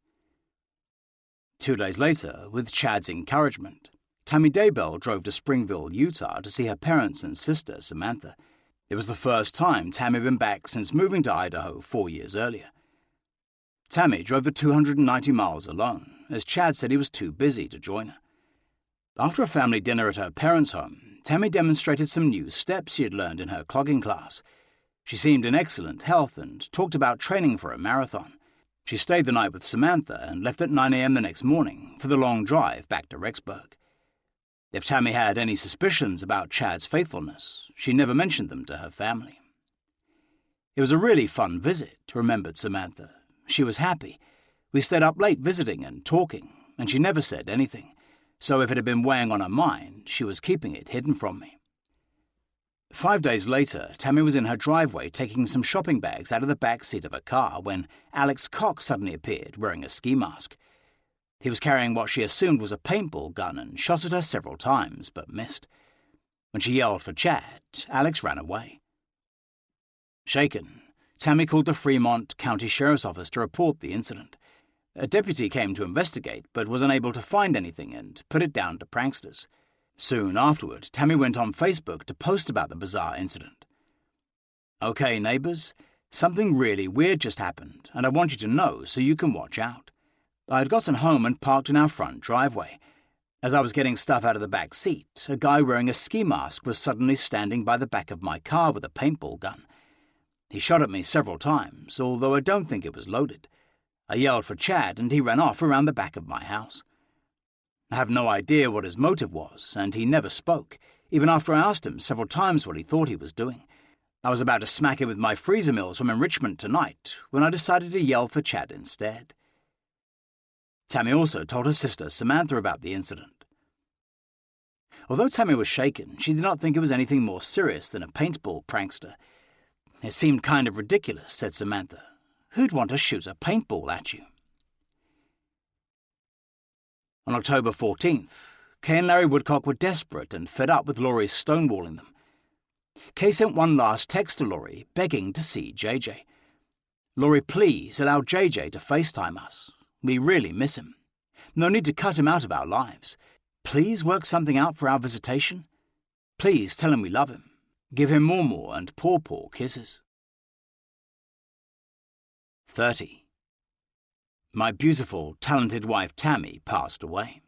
2 days later, with Chad's encouragement, Tammy Daybell drove to Springville, Utah to see her parents and sister, Samantha. It was the first time Tammy had been back since moving to Idaho 4 years earlier. Tammy drove the 290 miles alone, as Chad said he was too busy to join her. After a family dinner at her parents' home, Tammy demonstrated some new steps she had learned in her clogging class. She seemed in excellent health and talked about training for a marathon. She stayed the night with Samantha and left at 9 a.m. the next morning for the long drive back to Rexburg. If Tammy had any suspicions about Chad's faithfulness, she never mentioned them to her family. "It was a really fun visit," remembered Samantha. "She was happy. We stayed up late visiting and talking, and she never said anything, so if it had been weighing on her mind, she was keeping it hidden from me." 5 days later, Tammy was in her driveway taking some shopping bags out of the back seat of her car when Alex Cox suddenly appeared wearing a ski mask. He was carrying what she assumed was a paintball gun and shot at her several times, but missed. When she yelled for Chad, Alex ran away. Shaken, Tammy called the Fremont County Sheriff's Office to report the incident. A deputy came to investigate, but was unable to find anything and put it down to pranksters. Soon afterward, Tammy went on Facebook to post about the bizarre incident. "Okay, neighbors, something really weird just happened, and I want you to know so you can watch out. I had gotten home and parked in our front driveway. As I was getting stuff out of the back seat, a guy wearing a ski mask was suddenly standing by the back of my car with a paintball gun. He shot at me several times, although I don't think it was loaded. I yelled for Chad and he ran off around the back of my house. I have no idea what his motive was, and he never spoke, even after I asked him several times what he thought he was doing. I was about to smack him with my freezer mills from enrichment tonight when I decided to yell for Chad instead." Tammy also told her sister Samantha about the incident. Although Tammy was shaken, she did not think it was anything more serious than a paintball prankster. "It seemed kind of ridiculous," said Samantha. "Who'd want to shoot a paintball at you?" On October 14th, Kay and Larry Woodcock were desperate and fed up with Lori's stonewalling them. Kay sent one last text to Lori, begging to see JJ. "Lori, please allow JJ to FaceTime us. We really miss him. No need to cut him out of our lives. Please work something out for our visitation. Please tell him we love him. Give him more and paw kisses. 30. My beautiful, talented wife Tammy passed away.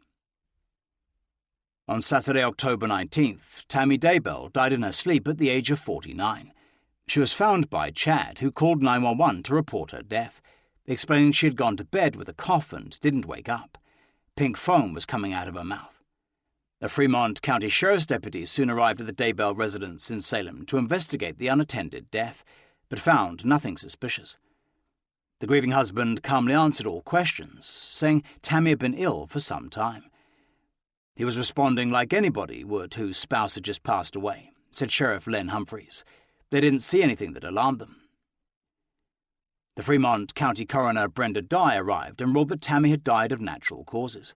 On Saturday, October 19th, Tammy Daybell died in her sleep at the age of 49. She was found by Chad, who called 911 to report her death, explaining she had gone to bed with a cough and didn't wake up. Pink foam was coming out of her mouth. The Fremont County Sheriff's deputies soon arrived at the Daybell residence in Salem to investigate the unattended death, but found nothing suspicious. The grieving husband calmly answered all questions, saying Tammy had been ill for some time. He was responding like anybody would whose spouse had just passed away, said Sheriff Len Humphreys. They didn't see anything that alarmed them. The Fremont County coroner Brenda Dye arrived and ruled that Tammy had died of natural causes.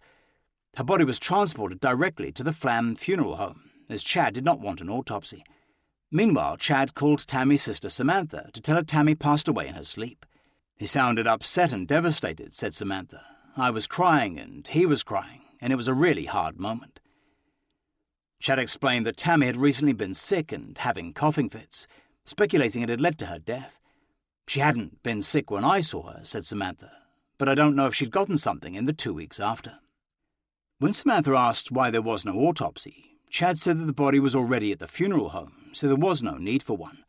Her body was transported directly to the Flam funeral home, as Chad did not want an autopsy. Meanwhile, Chad called Tammy's sister Samantha to tell her Tammy passed away in her sleep. He sounded upset and devastated, said Samantha. I was crying and he was crying, and it was a really hard moment. Chad explained that Tammy had recently been sick and having coughing fits, speculating it had led to her death. She hadn't been sick when I saw her, said Samantha, but I don't know if she'd gotten something in the 2 weeks after. When Samantha asked why there was no autopsy, Chad said that the body was already at the funeral home, so there was no need for one.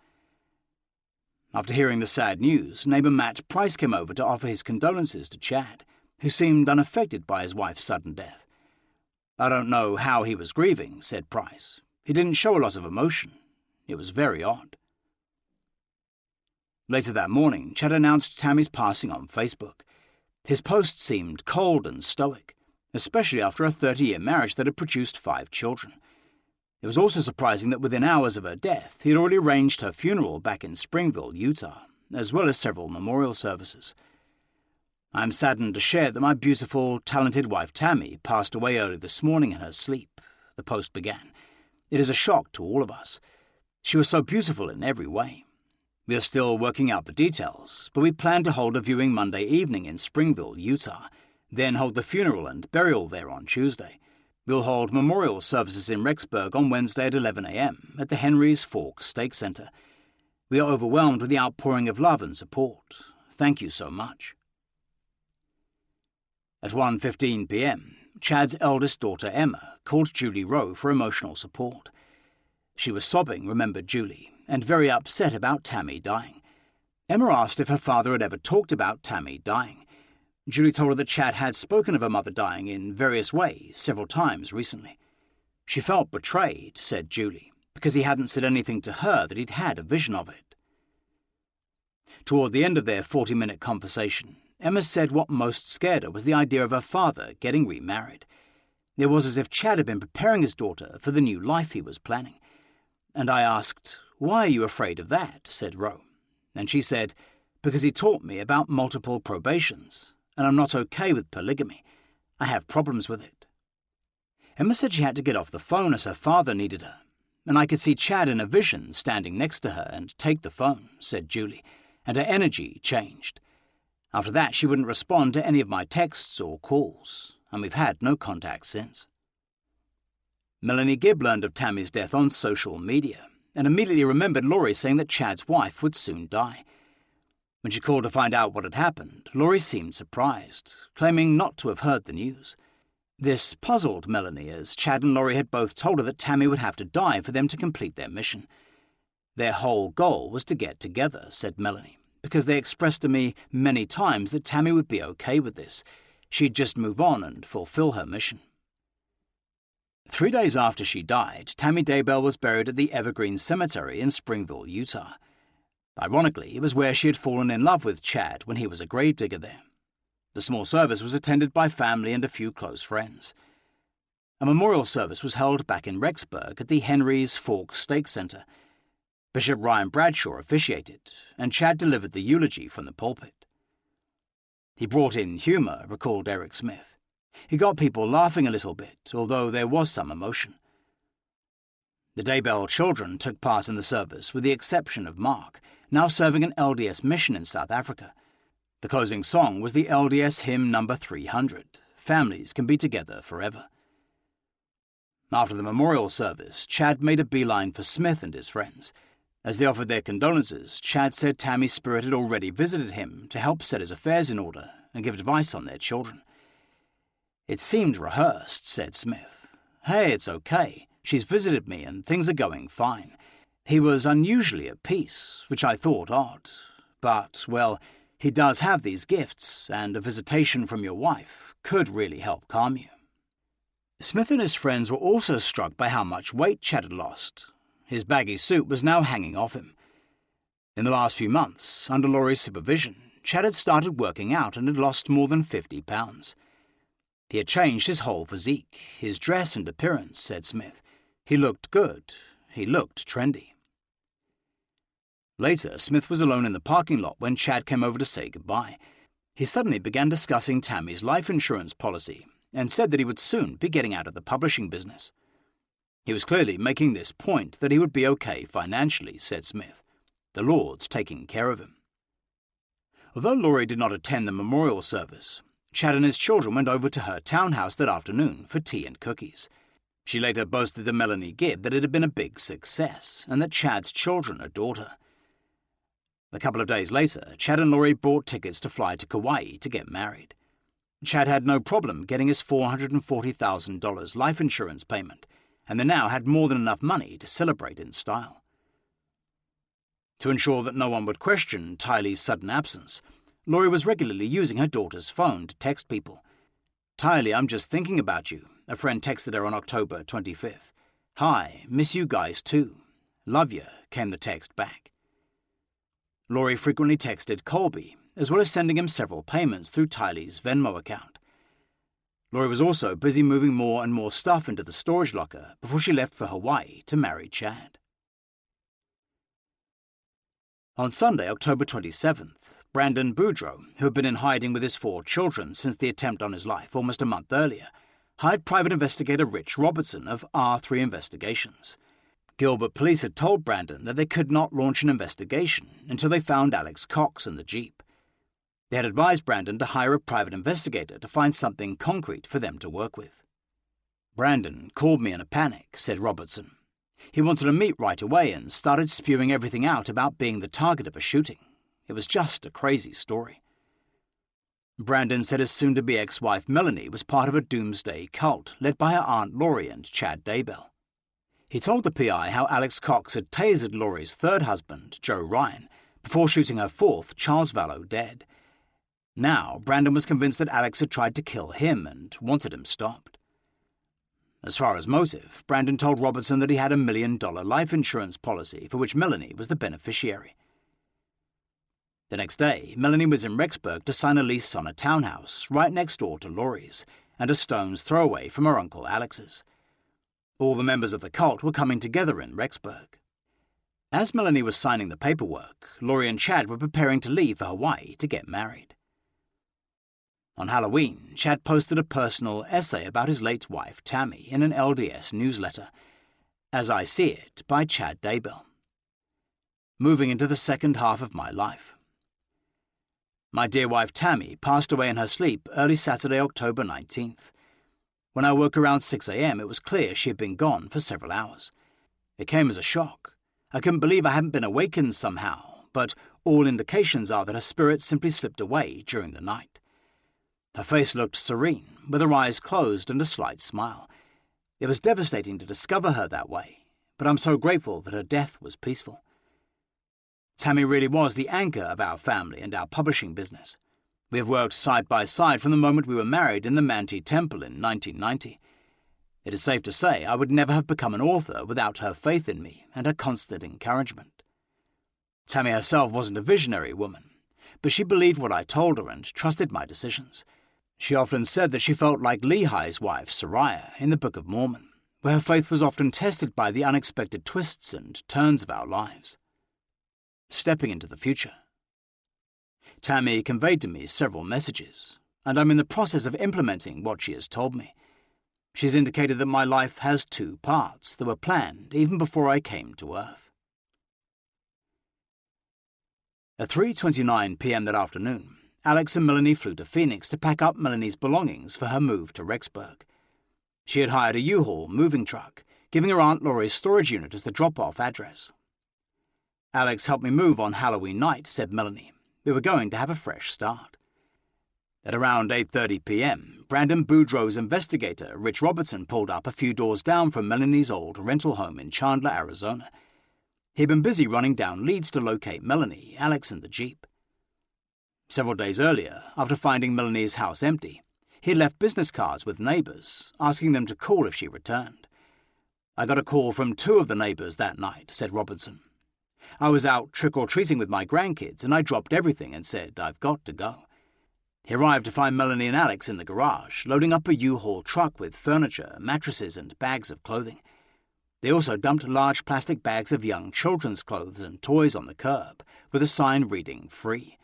After hearing the sad news, neighbor Matt Price came over to offer his condolences to Chad, who seemed unaffected by his wife's sudden death. I don't know how he was grieving, said Price. He didn't show a lot of emotion. It was very odd. Later that morning, Chad announced Tammy's passing on Facebook. His post seemed cold and stoic, especially after a 30-year marriage that had produced 5 children. It was also surprising that within hours of her death, he had already arranged her funeral back in Springville, Utah, as well as several memorial services. I am saddened to share that my beautiful, talented wife Tammy passed away early this morning in her sleep, the post began. It is a shock to all of us. She was so beautiful in every way. We are still working out the details, but we plan to hold a viewing Monday evening in Springville, Utah, then hold the funeral and burial there on Tuesday. We'll hold memorial services in Rexburg on Wednesday at 11 a.m. at the Henry's Fork Stake Center. We are overwhelmed with the outpouring of love and support. Thank you so much. At 1:15 p.m., Chad's eldest daughter, Emma, called Julie Rowe for emotional support. She was sobbing, remembered Julie, and very upset about Tammy dying. Emma asked if her father had ever talked about Tammy dying. Julie told her that Chad had spoken of her mother dying in various ways several times recently. She felt betrayed, said Julie, because he hadn't said anything to her that he'd had a vision of it. Toward the end of their 40-minute conversation, Emma said what most scared her was the idea of her father getting remarried. It was as if Chad had been preparing his daughter for the new life he was planning. And I asked, "Why are you afraid of that?" said Rowe. And she said, "Because he taught me about multiple probations, and I'm not okay with polygamy. I have problems with it." Emma said she had to get off the phone as her father needed her, and I could see Chad in a vision standing next to her and take the phone, said Julie, and her energy changed. After that, she wouldn't respond to any of my texts or calls, and we've had no contact since. Melanie Gibb learned of Tammy's death on social media, and immediately remembered Lori saying that Chad's wife would soon die. When she called to find out what had happened, Lori seemed surprised, claiming not to have heard the news. This puzzled Melanie, as Chad and Lori had both told her that Tammy would have to die for them to complete their mission. Their whole goal was to get together, said Melanie, because they expressed to me many times that Tammy would be okay with this. She'd just move on and fulfill her mission. 3 days after she died, Tammy Daybell was buried at the Evergreen Cemetery in Springville, Utah. Ironically, it was where she had fallen in love with Chad when he was a gravedigger there. The small service was attended by family and a few close friends. A memorial service was held back in Rexburg at the Henry's Fork Stake Center. Bishop Ryan Bradshaw officiated, and Chad delivered the eulogy from the pulpit. He brought in humor, recalled Eric Smith. He got people laughing a little bit, although there was some emotion. The Daybell children took part in the service, with the exception of Mark, now serving an LDS mission in South Africa. The closing song was the LDS hymn number 300, Families Can Be Together Forever. After the memorial service, Chad made a beeline for Smith and his friends. As they offered their condolences, Chad said Tammy's spirit had already visited him to help set his affairs in order and give advice on their children. "It seemed rehearsed," said Smith. "Hey, it's okay. She's visited me and things are going fine." He was unusually at peace, which I thought odd. But, well, he does have these gifts, and a visitation from your wife could really help calm you. Smith and his friends were also struck by how much weight Chad had lost. His baggy suit was now hanging off him. In the last few months, under Lori's supervision, Chad had started working out and had lost more than 50 pounds. He had changed his whole physique, his dress and appearance, said Smith. He looked good. He looked trendy. Later, Smith was alone in the parking lot when Chad came over to say goodbye. He suddenly began discussing Tammy's life insurance policy and said that he would soon be getting out of the publishing business. He was clearly making this point that he would be okay financially, said Smith. The Lord's taking care of him. Although Lori did not attend the memorial service, Chad and his children went over to her townhouse that afternoon for tea and cookies. She later boasted to Melanie Gibb that it had been a big success and that Chad's children adored her. A couple of days later, Chad and Lori bought tickets to fly to Kauai to get married. Chad had no problem getting his $440,000 life insurance payment, and they now had more than enough money to celebrate in style. To ensure that no one would question Tylee's sudden absence, Lori was regularly using her daughter's phone to text people. "Tylee, I'm just thinking about you," a friend texted her on October 25th. "Hi, miss you guys too. Love you," came the text back. Lori frequently texted Colby, as well as sending him several payments through Tylee's Venmo account. Lori was also busy moving more and more stuff into the storage locker before she left for Hawaii to marry Chad. On Sunday, October 27th, Brandon Boudreaux, who had been in hiding with his 4 children since the attempt on his life almost a month earlier, hired private investigator Rich Robertson of R3 Investigations. Gilbert police had told Brandon that they could not launch an investigation until they found Alex Cox and the Jeep. They had advised Brandon to hire a private investigator to find something concrete for them to work with. "Brandon called me in a panic," said Robertson. "He wanted to meet right away and started spewing everything out about being the target of a shooting. It was just a crazy story." Brandon said his soon-to-be ex-wife Melanie was part of a doomsday cult led by her Aunt Lori and Chad Daybell. He told the PI how Alex Cox had tasered Lori's 3rd husband, Joe Ryan, before shooting her 4th, Charles Vallow, dead. Now, Brandon was convinced that Alex had tried to kill him and wanted him stopped. As far as motive, Brandon told Robertson that he had $1 million life insurance policy for which Melanie was the beneficiary. The next day, Melanie was in Rexburg to sign a lease on a townhouse right next door to Lori's and a stone's throw away from her uncle Alex's. All the members of the cult were coming together in Rexburg. As Melanie was signing the paperwork, Lori and Chad were preparing to leave for Hawaii to get married. On Halloween, Chad posted a personal essay about his late wife, Tammy, in an LDS newsletter, As I See It, by Chad Daybell. Moving into the second half of my life. My dear wife Tammy passed away in her sleep early Saturday, October 19th. When I woke around 6 a.m., it was clear she had been gone for several hours. It came as a shock. I couldn't believe I hadn't been awakened somehow, but all indications are that her spirit simply slipped away during the night. Her face looked serene, with her eyes closed and a slight smile. It was devastating to discover her that way, but I'm so grateful that her death was peaceful. Tammy really was the anchor of our family and our publishing business. We have worked side by side from the moment we were married in the Manti Temple in 1990. It is safe to say I would never have become an author without her faith in me and her constant encouragement. Tammy herself wasn't a visionary woman, but she believed what I told her and trusted my decisions. She often said that she felt like Lehi's wife, Sariah, in the Book of Mormon, where her faith was often tested by the unexpected twists and turns of our lives. Stepping into the future. Tammy conveyed to me several messages, and I'm in the process of implementing what she has told me. She's indicated that my life has 2 parts that were planned even before I came to Earth. At 3:29 p.m. that afternoon, Alex and Melanie flew to Phoenix to pack up Melanie's belongings for her move to Rexburg. She had hired a U-Haul moving truck, giving her Aunt Laurie's storage unit as the drop-off address. "Alex helped me move on Halloween night," said Melanie. "We were going to have a fresh start." At around 8:30 p.m., Brandon Boudreaux's investigator, Rich Robertson, pulled up a few doors down from Melanie's old rental home in Chandler, Arizona. He'd been busy running down leads to locate Melanie, Alex, and the Jeep. Several days earlier, after finding Melanie's house empty, he had left business cards with neighbors, asking them to call if she returned. "I got a call from 2 of the neighbors that night," said Robertson. "I was out trick-or-treating with my grandkids, and I dropped everything and said, 'I've got to go.' He arrived to find Melanie and Alex in the garage, loading up a U-Haul truck with furniture, mattresses, and bags of clothing. They also dumped large plastic bags of young children's clothes and toys on the curb, with a sign reading 'Free.'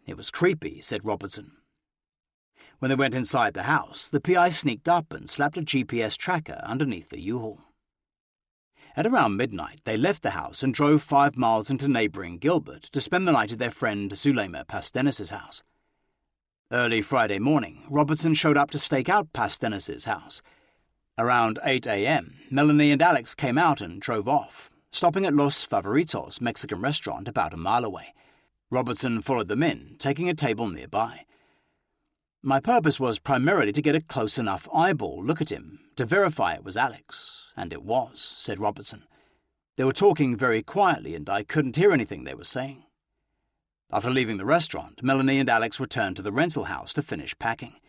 It was creepy," said Robertson. When they went inside the house, the PI sneaked up and slapped a GPS tracker underneath the U-Haul. At around midnight, they left the house and drove 5 miles into neighboring Gilbert to spend the night at their friend Zulema Pastenis's house. Early Friday morning, Robertson showed up to stake out Pastenis's house. Around 8 a.m., Melanie and Alex came out and drove off, stopping at Los Favoritos Mexican restaurant about a mile away. Robertson followed them in, taking a table nearby. "My purpose was primarily to get a close enough eyeball look at him to verify it was Alex, and it was," said Robertson. "They were talking very quietly, and I couldn't hear anything they were saying." After leaving the restaurant, Melanie and Alex returned to the rental house to finish packing.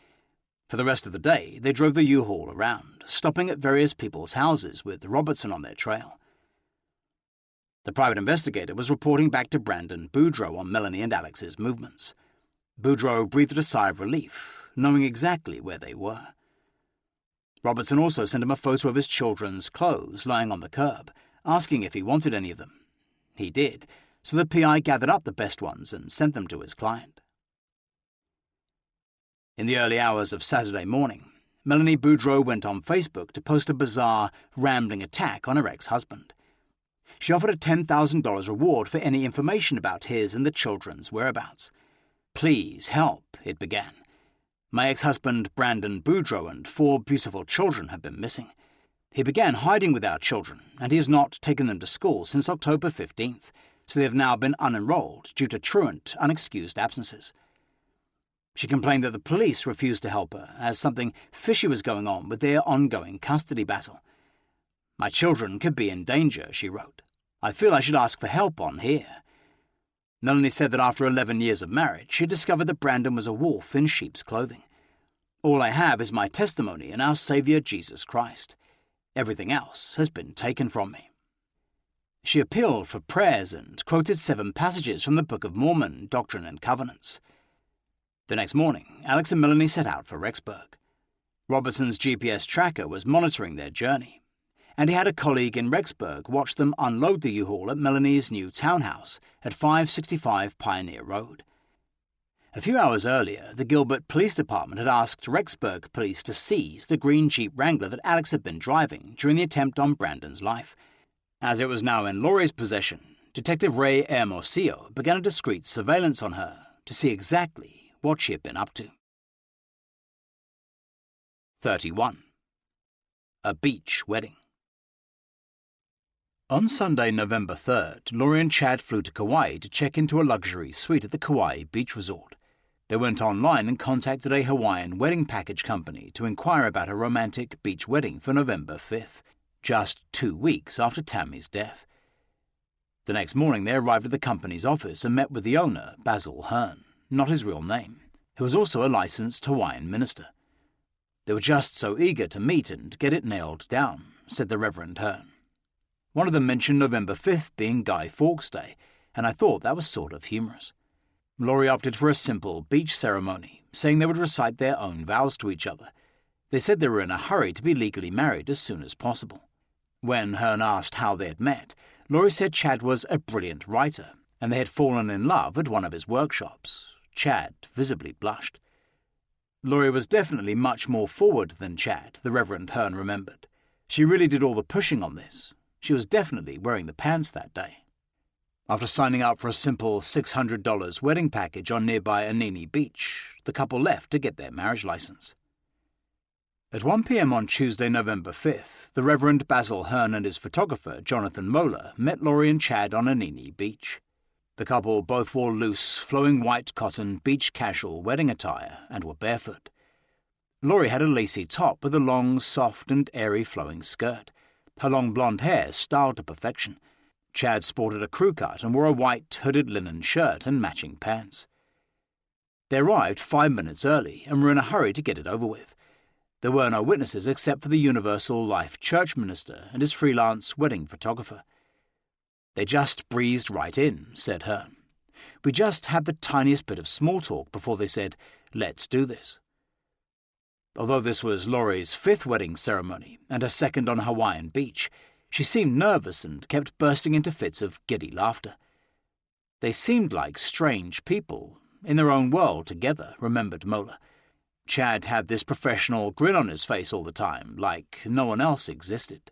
For the rest of the day, they drove the U-Haul around, stopping at various people's houses with Robertson on their trail. The private investigator was reporting back to Brandon Boudreaux on Melanie and Alex's movements. Boudreaux breathed a sigh of relief, knowing exactly where they were. Robertson also sent him a photo of his children's clothes lying on the curb, asking if he wanted any of them. He did, so the PI gathered up the best ones and sent them to his client. In the early hours of Saturday morning, Melanie Boudreaux went on Facebook to post a bizarre, rambling attack on her ex-husband. She offered a $10,000 reward for any information about his and the children's whereabouts. "Please help," it began. "My ex-husband Brandon Boudreaux and 4 beautiful children have been missing. He began hiding with our children, and he has not taken them to school since October 15th, so they have now been unenrolled due to truant, unexcused absences." She complained that the police refused to help her, as something fishy was going on with their ongoing custody battle. "My children could be in danger," she wrote. "I feel I should ask for help on here." Melanie said that after 11 years of marriage, she had discovered that Brandon was a wolf in sheep's clothing. "All I have is my testimony and our Saviour Jesus Christ. Everything else has been taken from me." She appealed for prayers and quoted 7 passages from the Book of Mormon, Doctrine and Covenants. The next morning, Alex and Melanie set out for Rexburg. Robertson's GPS tracker was monitoring their journey, and he had a colleague in Rexburg watch them unload the U-Haul at Melanie's new townhouse at 565 Pioneer Road. A few hours earlier, the Gilbert Police Department had asked Rexburg police to seize the green Jeep Wrangler that Alex had been driving during the attempt on Brandon's life. As it was now in Lori's possession, Detective Ray Hermosillo began a discreet surveillance on her to see exactly what she had been up to. 31. A beach wedding. On Sunday, November 3rd, Lori and Chad flew to Kauai to check into a luxury suite at the Kauai Beach Resort. They went online and contacted a Hawaiian wedding package company to inquire about a romantic beach wedding for November 5th, just 2 weeks after Tammy's death. The next morning they arrived at the company's office and met with the owner, Basil Hearn, not his real name, who was also a licensed Hawaiian minister. "They were just so eager to meet and get it nailed down," said the Reverend Hearn. "One of them mentioned November 5th being Guy Fawkes Day, and I thought that was sort of humorous." Lori opted for a simple beach ceremony, saying they would recite their own vows to each other. They said they were in a hurry to be legally married as soon as possible. When Hearn asked how they had met, Lori said Chad was a brilliant writer, and they had fallen in love at one of his workshops. Chad visibly blushed. Lori was definitely much more forward than Chad, the Reverend Hearn remembered. She really did all the pushing on this. She was definitely wearing the pants that day. After signing up for a simple $600 wedding package on nearby Anini Beach, the couple left to get their marriage license. At 1 p.m. on Tuesday, November 5th, the Reverend Basil Hearn and his photographer, Jonathan Moeller, met Lori and Chad on Anini Beach. The couple both wore loose, flowing white cotton, beach casual wedding attire and were barefoot. Lori had a lacy top with a long, soft and airy flowing skirt, her long blonde hair styled to perfection. Chad sported a crew cut and wore a white, hooded linen shirt and matching pants. They arrived 5 minutes early and were in a hurry to get it over with. There were no witnesses except for the Universal Life Church minister and his freelance wedding photographer. "They just breezed right in," said Hearn. "We just had the tiniest bit of small talk before they said, 'Let's do this.'" Although this was Lori's 5th wedding ceremony and her 2nd on a Hawaiian beach, she seemed nervous and kept bursting into fits of giddy laughter. They seemed like strange people, in their own world together, remembered Moeller. Chad had this professional grin on his face all the time, like no one else existed.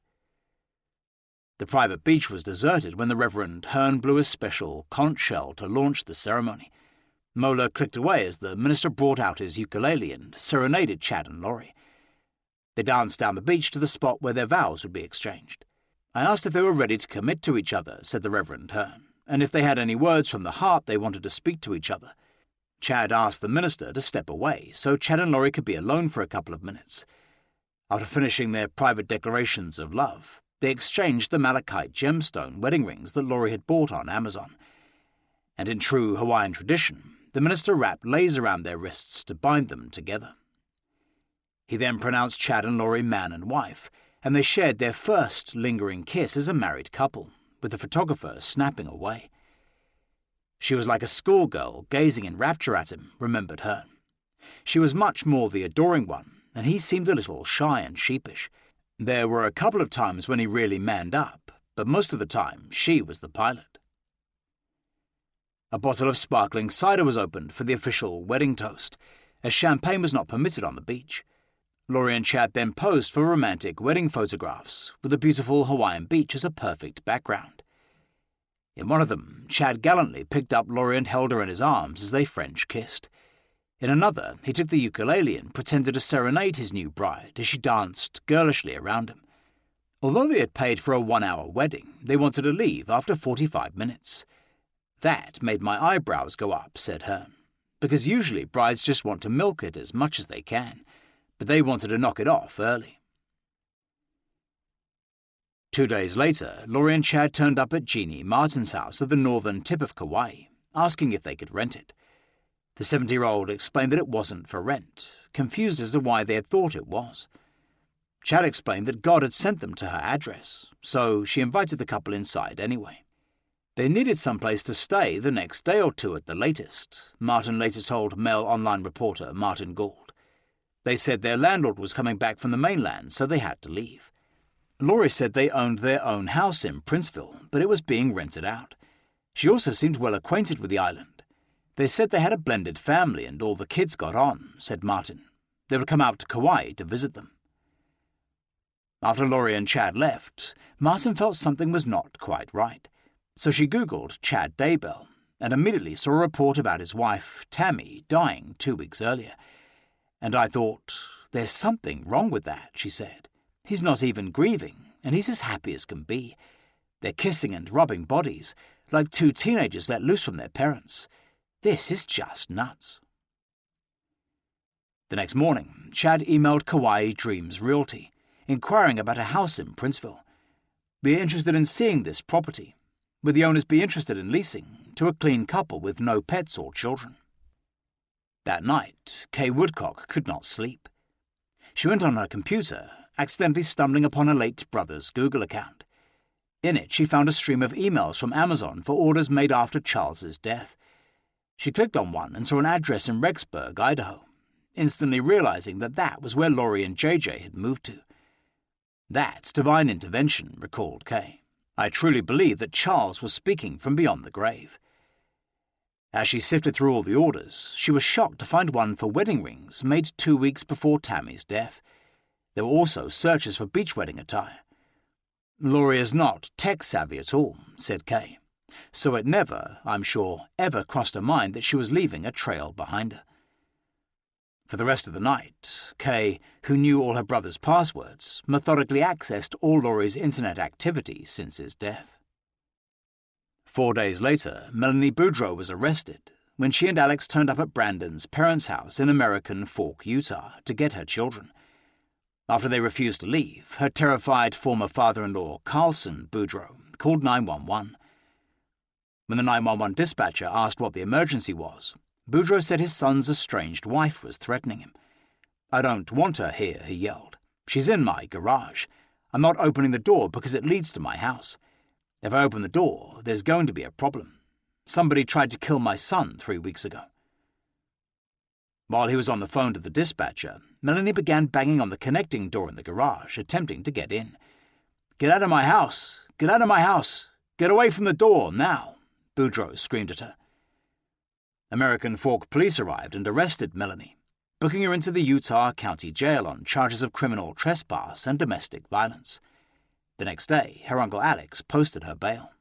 The private beach was deserted when the Reverend Hearn blew his special conch shell to launch the ceremony. Moeller clicked away as the minister brought out his ukulele and serenaded Chad and Lori. They danced down the beach to the spot where their vows would be exchanged. "I asked if they were ready to commit to each other," said the Reverend Hearn, "and if they had any words from the heart they wanted to speak to each other." Chad asked the minister to step away, so Chad and Lori could be alone for a couple of minutes. After finishing their private declarations of love, they exchanged the malachite gemstone wedding rings that Lori had bought on Amazon. And in true Hawaiian tradition, the minister wrapped leis around their wrists to bind them together. He then pronounced Chad and Lori man and wife, and they shared their first lingering kiss as a married couple, with the photographer snapping away. She was like a schoolgirl gazing in rapture at him, remembered Hearn. She was much more the adoring one, and he seemed a little shy and sheepish. There were a couple of times when he really manned up, but most of the time she was the pilot. A bottle of sparkling cider was opened for the official wedding toast, as champagne was not permitted on the beach. Lori and Chad then posed for romantic wedding photographs, with the beautiful Hawaiian beach as a perfect background. In one of them, Chad gallantly picked up Lori and held her in his arms as they French kissed. In another, he took the ukulele and pretended to serenade his new bride as she danced girlishly around him. Although they had paid for a 1-hour wedding, they wanted to leave after 45 minutes. "That made my eyebrows go up," said Hearn, "because usually brides just want to milk it as much as they can, but they wanted to knock it off early." 2 days later, Lori and Chad turned up at Jeannie Martin's house at the northern tip of Kauai, asking if they could rent it. The 70-year-old explained that it wasn't for rent, confused as to why they had thought it was. Chad explained that God had sent them to her address, so she invited the couple inside anyway. They needed someplace to stay the next day or two at the latest, Martin later told Mail Online reporter Martin Gould. They said their landlord was coming back from the mainland, so they had to leave. Lori said they owned their own house in Princeville, but it was being rented out. She also seemed well acquainted with the island. They said they had a blended family and all the kids got on, said Martin. They would come out to Kauai to visit them. After Lori and Chad left, Martin felt something was not quite right, so she Googled Chad Daybell and immediately saw a report about his wife, Tammy, dying 2 weeks earlier. "And I thought, there's something wrong with that," she said. "He's not even grieving, and he's as happy as can be. They're kissing and rubbing bodies, like 2 teenagers let loose from their parents. This is just nuts." The next morning, Chad emailed Kauai Dreams Realty, inquiring about a house in Princeville. "We're interested in seeing this property. Would the owners be interested in leasing to a clean couple with no pets or children?" That night, Kay Woodcock could not sleep. She went on her computer, accidentally stumbling upon her late brother's Google account. In it, she found a stream of emails from Amazon for orders made after Charles's death. She clicked on one and saw an address in Rexburg, Idaho, instantly realizing that that was where Lori and JJ had moved to. "That's divine intervention," recalled Kay. "I truly believe that Charles was speaking from beyond the grave." As she sifted through all the orders, she was shocked to find one for wedding rings made 2 weeks before Tammy's death. There were also searches for beach wedding attire. "Lori is not tech-savvy at all," said Kay, "so it never, I'm sure, ever crossed her mind that she was leaving a trail behind her." For the rest of the night, Kay, who knew all her brother's passwords, methodically accessed all Lori's internet activity since his death. 4 days later, Melanie Boudreaux was arrested when she and Alex turned up at Brandon's parents' house in American Fork, Utah, to get her children. After they refused to leave, her terrified former father-in-law, Carlson Boudreaux, called 911. When the 911 dispatcher asked what the emergency was, Boudreaux said his son's estranged wife was threatening him. "I don't want her here," he yelled. "She's in my garage. I'm not opening the door because it leads to my house. If I open the door, there's going to be a problem. Somebody tried to kill my son 3 weeks ago." While he was on the phone to the dispatcher, Melanie began banging on the connecting door in the garage, attempting to get in. "Get out of my house! Get out of my house! Get away from the door, now!" Boudreaux screamed at her. American Fork police arrived and arrested Melanie, booking her into the Utah County Jail on charges of criminal trespass and domestic violence. The next day, her uncle Alex posted her bail.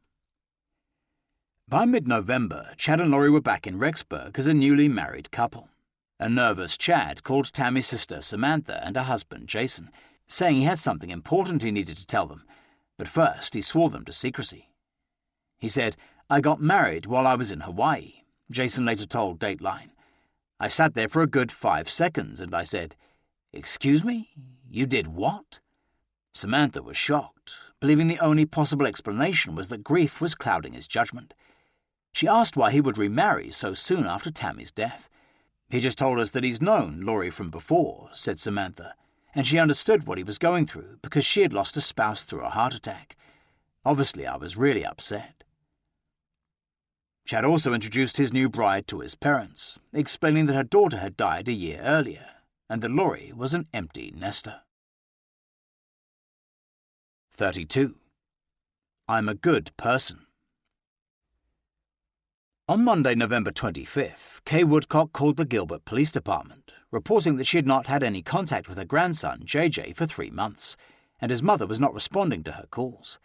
By mid-November, Chad and Lori were back in Rexburg as a newly married couple. A nervous Chad called Tammy's sister Samantha and her husband Jason, saying he had something important he needed to tell them, but first he swore them to secrecy. He said, "I got married while I was in Hawaii," Jason later told Dateline. "I sat there for a good 5 seconds and I said, 'Excuse me? You did what?' Samantha was shocked, believing the only possible explanation was that grief was clouding his judgment. She asked why he would remarry so soon after Tammy's death. "He just told us that he's known Lori from before," said Samantha, and she understood what he was going through because she had lost a spouse through a heart attack. "Obviously, I was really upset." Chad also introduced his new bride to his parents, explaining that her daughter had died a year earlier, and that Lori was an empty nester. 32. I'm a good person. On Monday, November 25th, Kay Woodcock called the Gilbert Police Department, reporting that she had not had any contact with her grandson, JJ, for 3 months, and his mother was not responding to her calls.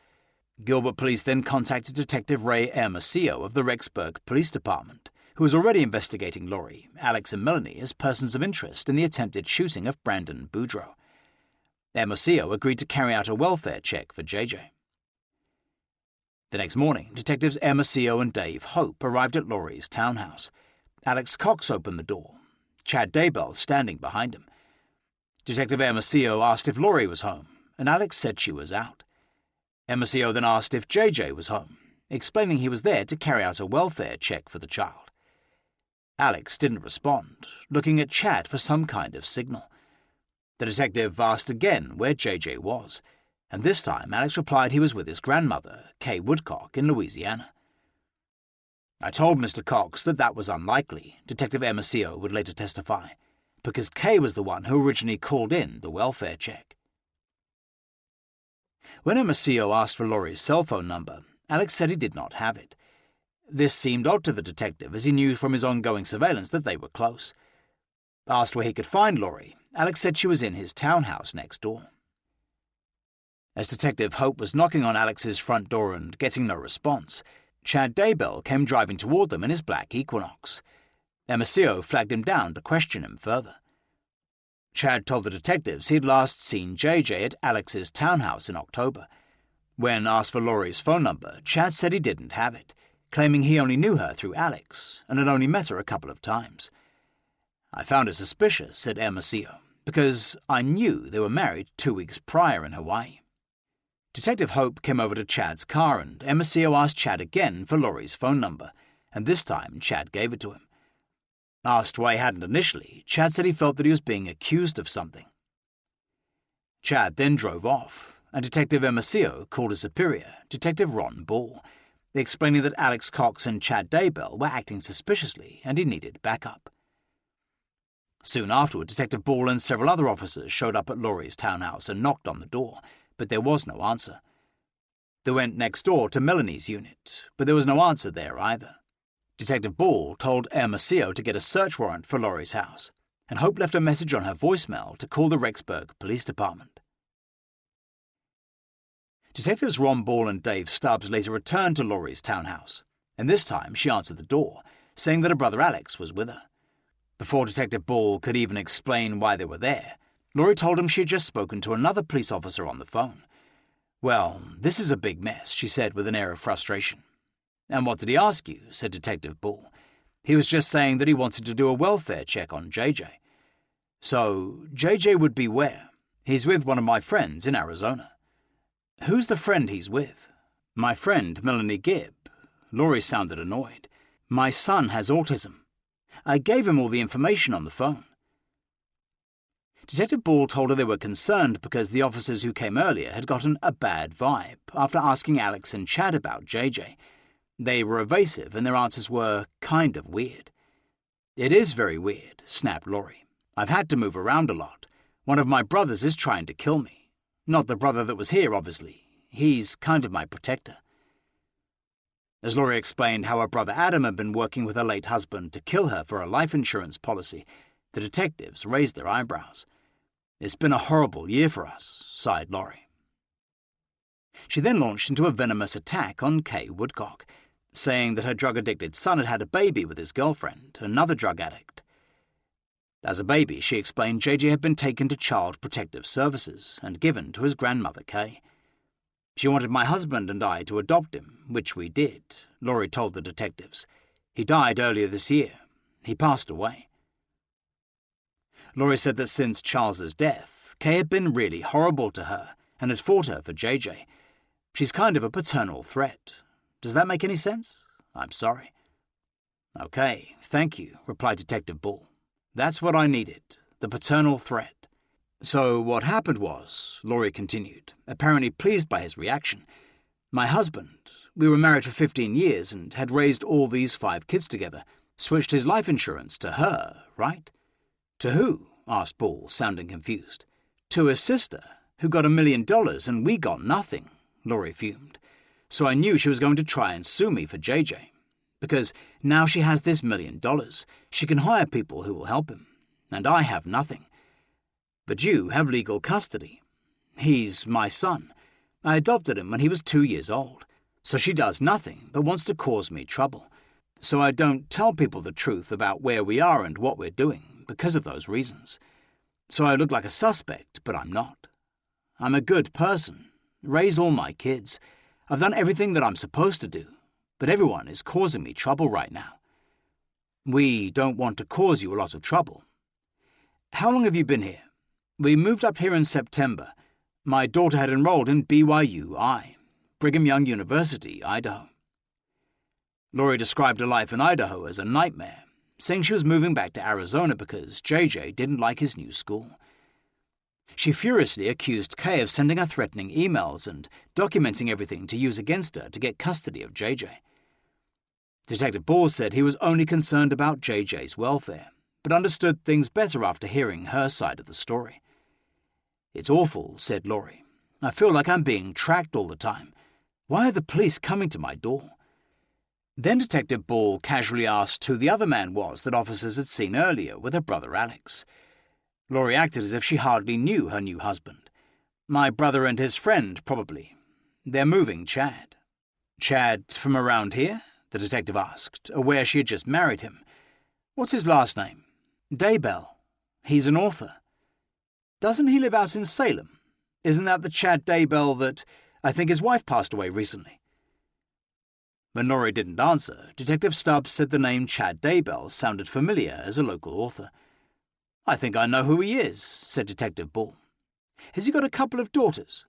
Gilbert Police then contacted Detective Ray Hermosillo of the Rexburg Police Department, who was already investigating Lori, Alex and Melanie as persons of interest in the attempted shooting of Brandon Boudreaux. Hermosillo agreed to carry out a welfare check for JJ. The next morning, Detectives Hermosillo and Dave Hope arrived at Lori's townhouse. Alex Cox opened the door, Chad Daybell standing behind him. Detective Hermosillo asked if Lori was home, and Alex said she was out. Hermosillo then asked if JJ was home, explaining he was there to carry out a welfare check for the child. Alex didn't respond, looking at Chad for some kind of signal. The detective asked again where JJ was, and this time Alex replied he was with his grandmother, Kay Woodcock, in Louisiana. "I told Mr. Cox that was unlikely," Detective Hermosillo would later testify, because Kay was the one who originally called in the welfare check. When Hermosillo asked for Lori's cell phone number, Alex said he did not have it. This seemed odd to the detective, as he knew from his ongoing surveillance that they were close. Asked where he could find Lori, Alex said she was in his townhouse next door. As Detective Hope was knocking on Alex's front door and getting no response, Chad Daybell came driving toward them in his black Equinox. Hermosillo flagged him down to question him further. Chad told the detectives he had last seen JJ at Alex's townhouse in October. When asked for Lori's phone number, Chad said he didn't have it, claiming he only knew her through Alex and had only met her a couple of times. "I found it suspicious," said Hermosillo, "because I knew they were married 2 weeks prior in Hawaii." Detective Hope came over to Chad's car and Hermosillo asked Chad again for Lori's phone number, and this time Chad gave it to him. Asked why he hadn't initially, Chad said he felt that he was being accused of something. Chad then drove off, and Detective Hermosillo called his superior, Detective Ron Ball, explaining that Alex Cox and Chad Daybell were acting suspiciously and he needed backup. Soon afterward, Detective Ball and several other officers showed up at Lori's townhouse and knocked on the door, but there was no answer. They went next door to Melanie's unit, but there was no answer there either. Detective Ball told Hermosillo to get a search warrant for Lori's house, and Hope left a message on her voicemail to call the Rexburg Police Department. Detectives Ron Ball and Dave Stubbs later returned to Lori's townhouse, and this time she answered the door, saying that her brother Alex was with her. Before Detective Ball could even explain why they were there, Lori told him she had just spoken to another police officer on the phone. "Well, this is a big mess," she said with an air of frustration. "And what did he ask you?" said Detective Ball. "He was just saying that he wanted to do a welfare check on JJ. "So, JJ would be where?" "He's with one of my friends in Arizona." "Who's the friend he's with?" "My friend, Melanie Gibb." Lori sounded annoyed. "My son has autism. I gave him all the information on the phone." Detective Ball told her they were concerned because the officers who came earlier had gotten a bad vibe after asking Alex and Chad about JJ. They were evasive and their answers were kind of weird. "It is very weird," snapped Lori. "I've had to move around a lot. One of my brothers is trying to kill me. Not the brother that was here, obviously. He's kind of my protector." As Lori explained how her brother Adam had been working with her late husband to kill her for a life insurance policy, the detectives raised their eyebrows. "It's been a horrible year for us," sighed Lori. She then launched into a venomous attack on Kay Woodcock, saying that her drug-addicted son had had a baby with his girlfriend, another drug addict. As a baby, she explained JJ had been taken to Child Protective Services and given to his grandmother, Kay. "She wanted my husband and I to adopt him, which we did," Lori told the detectives. "He died earlier this year. He passed away." Lori said that since Charles's death, Kay had been really horrible to her and had fought her for JJ. "She's kind of a paternal threat. Does that make any sense? I'm sorry." "Okay, thank you," replied Detective Ball. "That's what I needed, the paternal threat." "So what happened was," Lori continued, apparently pleased by his reaction, "my husband, we were married for 15 years and had raised all these 5 kids together, switched his life insurance to her, right?" "To who?" asked Ball, sounding confused. "To his sister, who got $1 million and we got nothing," Lori fumed. "So I knew she was going to try and sue me for JJ. Because now she has this $1 million, she can hire people who will help him, and I have nothing. But you have legal custody. He's my son. I adopted him when he was 2 years old, so she does nothing but wants to cause me trouble. So I don't tell people the truth about where we are and what we're doing because of those reasons. So I look like a suspect, but I'm not. I'm a good person. Raise all my kids. I've done everything that I'm supposed to do, but everyone is causing me trouble right now. We don't want to cause you a lot of trouble. How long have you been here?" "We moved up here in September. My daughter had enrolled in BYU-I, Brigham Young University, Idaho." Lori described her life in Idaho as a nightmare, saying she was moving back to Arizona because JJ didn't like his new school. She furiously accused Kay of sending her threatening emails and documenting everything to use against her to get custody of JJ. Detective Ball said he was only concerned about JJ's welfare, but understood things better after hearing her side of the story. "It's awful," said Lori. "I feel like I'm being tracked all the time. Why are the police coming to my door?" Then Detective Ball casually asked who the other man was that officers had seen earlier with her brother Alex. Lori acted as if she hardly knew her new husband. "My brother and his friend, probably. They're moving Chad." "Chad from around here?" the detective asked, aware she had just married him. "What's his last name?" "Daybell. He's an author." "Doesn't he live out in Salem? Isn't that the Chad Daybell that I think his wife passed away recently?" When Lori didn't answer, Detective Stubbs said the name Chad Daybell sounded familiar as a local author. "I think I know who he is," said Detective Ball. "Has he got a couple of daughters?"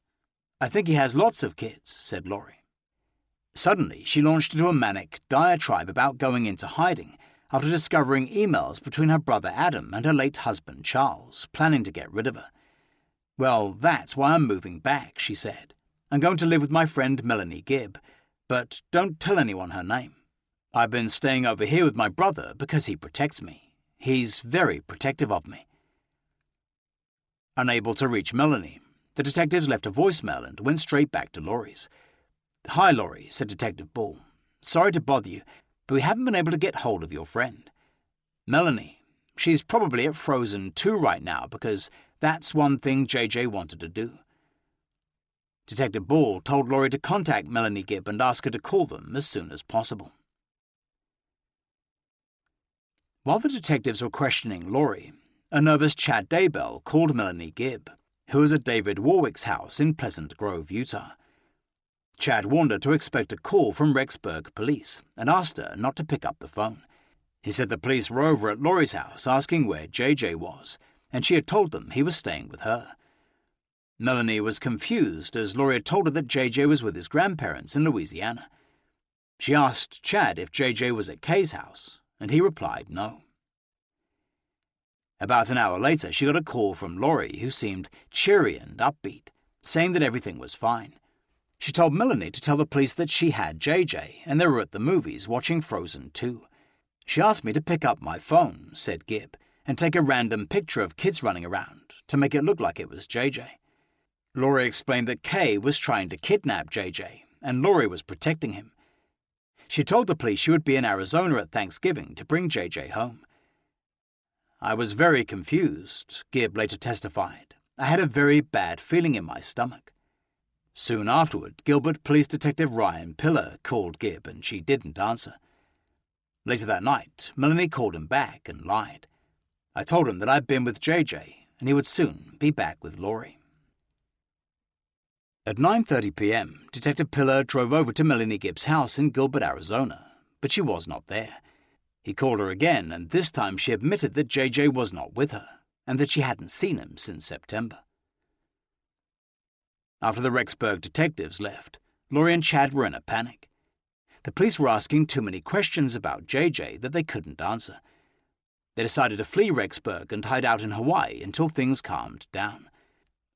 "I think he has lots of kids," said Lori. Suddenly, she launched into a manic diatribe about going into hiding after discovering emails between her brother Adam and her late husband Charles, planning to get rid of her. "Well, that's why I'm moving back," she said. "I'm going to live with my friend Melanie Gibb, but don't tell anyone her name. I've been staying over here with my brother because he protects me. He's very protective of me." Unable to reach Melanie, the detectives left a voicemail and went straight back to Lori's. "Hi, Lori," said Detective Ball. "Sorry to bother you, but we haven't been able to get hold of your friend. Melanie, she's probably at Frozen 2 right now because that's one thing JJ wanted to do." Detective Ball told Lori to contact Melanie Gibb and ask her to call them as soon as possible. While the detectives were questioning Lori, a nervous Chad Daybell called Melanie Gibb, who was at David Warwick's house in Pleasant Grove, Utah. Chad warned her to expect a call from Rexburg police and asked her not to pick up the phone. He said the police were over at Lori's house asking where JJ was, and she had told them he was staying with her. Melanie was confused as Lori had told her that JJ was with his grandparents in Louisiana. She asked Chad if JJ was at Kay's house, and he replied no. About an hour later, she got a call from Lori, who seemed cheery and upbeat, saying that everything was fine. She told Melanie to tell the police that she had JJ, and they were at the movies watching Frozen 2. She asked me to pick up my phone, said Gibb, and take a random picture of kids running around to make it look like it was JJ. Lori explained that Kay was trying to kidnap JJ, and Lori was protecting him. She told the police she would be in Arizona at Thanksgiving to bring JJ home. I was very confused, Gibb later testified. I had a very bad feeling in my stomach. Soon afterward, Gilbert Police Detective Ryan Piller called Gibb, and she didn't answer. Later that night, Melanie called him back and lied. I told him that I'd been with JJ, and he would soon be back with Lori. At 9:30 p.m., Detective Piller drove over to Melanie Gibb's house in Gilbert, Arizona, but she was not there. He called her again, and this time she admitted that JJ was not with her, and that she hadn't seen him since September. After the Rexburg detectives left, Lori and Chad were in a panic. The police were asking too many questions about JJ that they couldn't answer. They decided to flee Rexburg and hide out in Hawaii until things calmed down.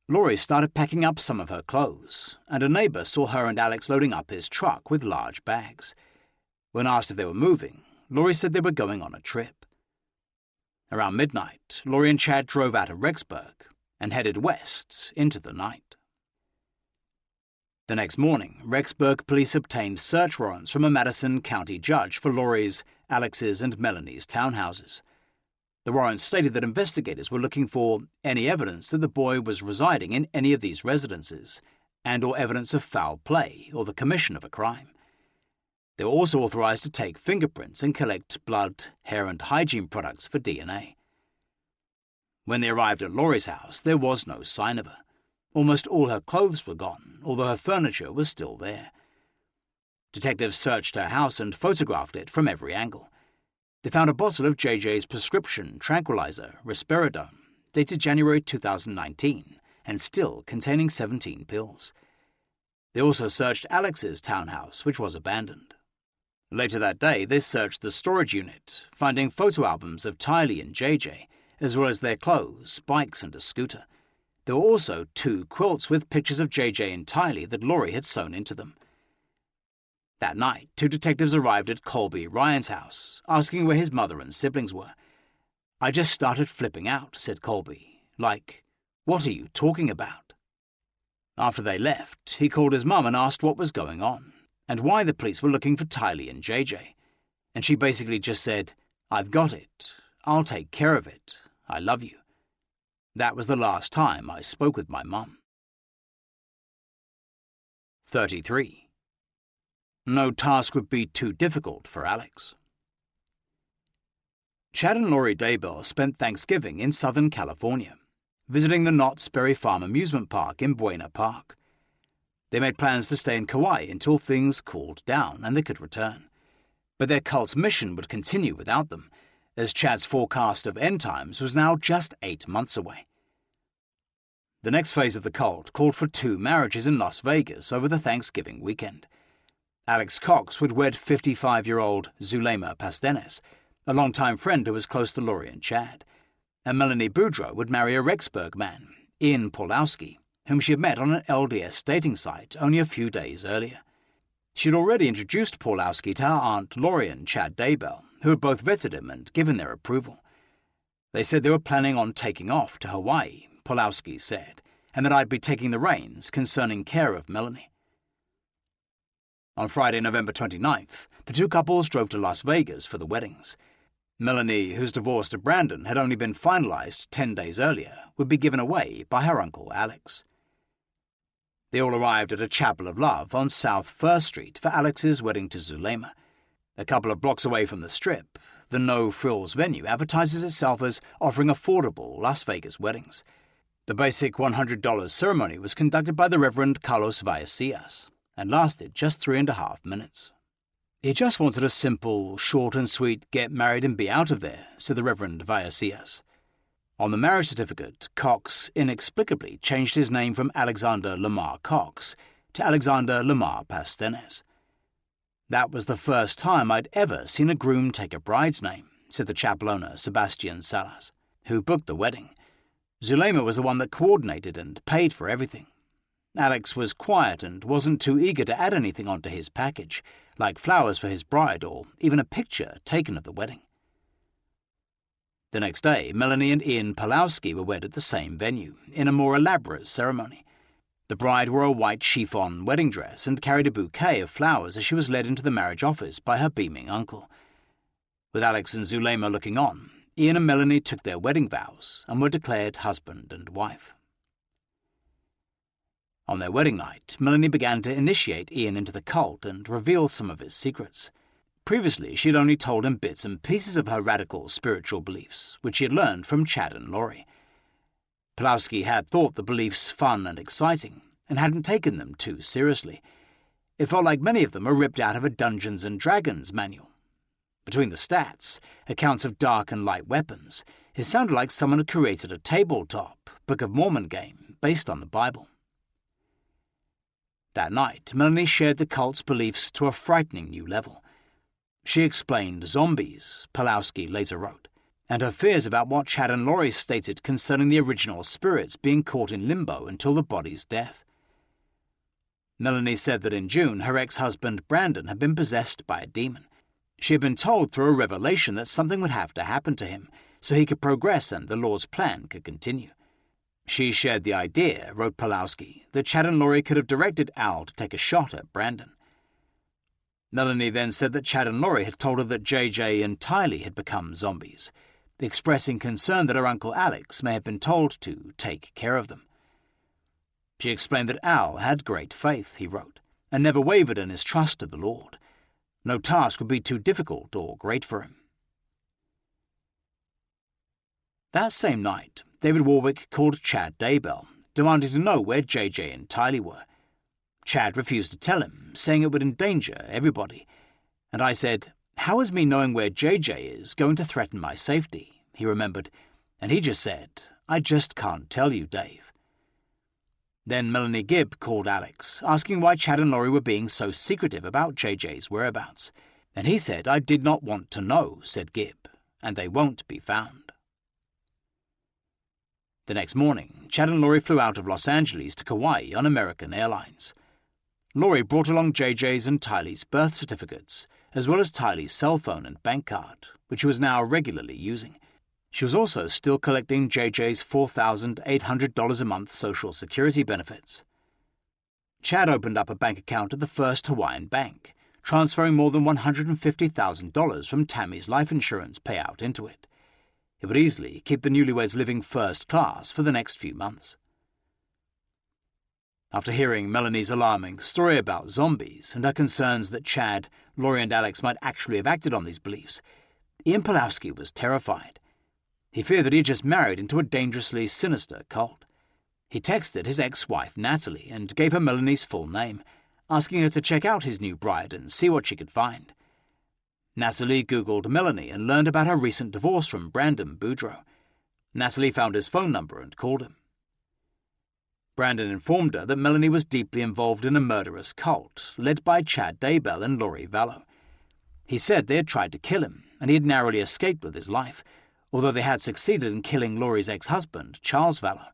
Lori started packing up some of her clothes, and a neighbor saw her and Alex loading up his truck with large bags. When asked if they were moving, Lori said they were going on a trip. Around midnight, Lori and Chad drove out of Rexburg and headed west into the night. The next morning, Rexburg police obtained search warrants from a Madison County judge for Lori's, Alex's, and Melanie's townhouses. The warrants stated that investigators were looking for any evidence that the boy was residing in any of these residences and/or evidence of foul play or the commission of a crime. They were also authorized to take fingerprints and collect blood, hair, and hygiene products for DNA. When they arrived at Lori's house, there was no sign of her. Almost all her clothes were gone, although her furniture was still there. Detectives searched her house and photographed it from every angle. They found a bottle of JJ's prescription tranquilizer, risperidone, dated January 2019, and still containing 17 pills. They also searched Alex's townhouse, which was abandoned. Later that day, they searched the storage unit, finding photo albums of Tylee and JJ, as well as their clothes, bikes, and a scooter. There were also 2 quilts with pictures of JJ and Tylee that Lori had sewn into them. That night, 2 detectives arrived at Colby Ryan's house, asking where his mother and siblings were. "I just started flipping out," said Colby. "Like, what are you talking about?" After they left, he called his mum and asked what was going on, and why the police were looking for Tylee and JJ. And she basically just said, "I've got it. I'll take care of it. I love you." That was the last time I spoke with my mum. 33. No task would be too difficult for Alex. Chad and Lori Daybell spent Thanksgiving in Southern California, visiting the Knott's Berry Farm amusement park in Buena Park. They made plans to stay in Kauai until things cooled down and they could return. But their cult's mission would continue without them, as Chad's forecast of end times was now just 8 months away. The next phase of the cult called for 2 marriages in Las Vegas over the Thanksgiving weekend. Alex Cox would wed 55-year-old Zulema Pastenes, a longtime friend who was close to Lori and Chad, and Melanie Boudreau would marry a Rexburg man, Ian Paulowski, whom she had met on an LDS dating site only a few days earlier. She had already introduced Paulowski to her aunt Lori and Chad Daybell, who had both vetted him and given their approval. They said they were planning on taking off to Hawaii, Paulowski said, and that I'd be taking the reins concerning care of Melanie. On Friday, November 29th, the 2 couples drove to Las Vegas for the weddings. Melanie, whose divorce to Brandon had only been finalized 10 days earlier, would be given away by her uncle Alex. They all arrived at a Chapel of Love on South First Street for Alex's wedding to Zulema. A couple of blocks away from the Strip, the no-frills venue advertises itself as offering affordable Las Vegas weddings. The basic $100 ceremony was conducted by the Reverend Carlos Vallecillas and lasted just 3.5 minutes. "He just wanted a simple, short and sweet get married and be out of there," said the Reverend Vallecillas. On the marriage certificate, Cox inexplicably changed his name from Alexander Lamar Cox to Alexander Lamar Pastenes. "That was the first time I'd ever seen a groom take a bride's name," said the chapel owner Sebastian Salas, who booked the wedding. "Zulema was the one that coordinated and paid for everything. Alex was quiet and wasn't too eager to add anything onto his package, like flowers for his bride or even a picture taken of the wedding." The next day, Melanie and Ian Pulowski were wed at the same venue, in a more elaborate ceremony. The bride wore a white chiffon wedding dress and carried a bouquet of flowers as she was led into the marriage office by her beaming uncle. With Alex and Zulema looking on, Ian and Melanie took their wedding vows and were declared husband and wife. On their wedding night, Melanie began to initiate Ian into the cult and reveal some of his secrets. Previously, she had only told him bits and pieces of her radical spiritual beliefs, which she had learned from Chad and Lori. Pulowski had thought the beliefs fun and exciting, and hadn't taken them too seriously. It felt like many of them were ripped out of a Dungeons and Dragons manual. Between the stats, accounts of dark and light weapons, it sounded like someone had created a tabletop Book of Mormon game based on the Bible. That night, Melanie shared the cult's beliefs to a frightening new level. She explained zombies, Pulowski later wrote, and her fears about what Chad and Lori stated concerning the original spirits being caught in limbo until the body's death. Melanie said that in June her ex-husband Brandon had been possessed by a demon. She had been told through a revelation that something would have to happen to him so he could progress and the Lord's plan could continue. She shared the idea, wrote Pulowski, that Chad and Lori could have directed Al to take a shot at Brandon. Melanie then said that Chad and Lori had told her that JJ and Tylee had become zombies, expressing concern that her uncle Alex may have been told to take care of them. She explained that Al had great faith, he wrote, and never wavered in his trust of the Lord. No task would be too difficult or great for him. That same night, David Warwick called Chad Daybell, demanding to know where JJ and Tylee were. Chad refused to tell him, saying it would endanger everybody, and I said, "How is me knowing where JJ is going to threaten my safety?" he remembered, and he just said, "I just can't tell you, Dave." Then Melanie Gibb called Alex, asking why Chad and Lori were being so secretive about JJ's whereabouts, and he said, "I did not want to know," said Gibb, "and they won't be found." The next morning, Chad and Lori flew out of Los Angeles to Kauai on American Airlines. Lori brought along JJ's and Tylee's birth certificates, as well as Tylee's cell phone and bank card, which she was now regularly using. She was also still collecting JJ's $4,800 a month Social Security benefits. Chad opened up a bank account at the First Hawaiian Bank, transferring more than $150,000 from Tammy's life insurance payout into it. It would easily keep the newlyweds living first class for the next few months. After hearing Melanie's alarming story about zombies and her concerns that Chad, Lori and Alex might actually have acted on these beliefs, Ian Pulowski was terrified. He feared that he had just married into a dangerously sinister cult. He texted his ex-wife Natalie and gave her Melanie's full name, asking her to check out his new bride and see what she could find. Natalie Googled Melanie and learned about her recent divorce from Brandon Boudreaux. Natalie found his phone number and called him. Brandon informed her that Melanie was deeply involved in a murderous cult led by Chad Daybell and Lori Vallow. He said they had tried to kill him, and he had narrowly escaped with his life, although they had succeeded in killing Lori's ex-husband, Charles Vallow.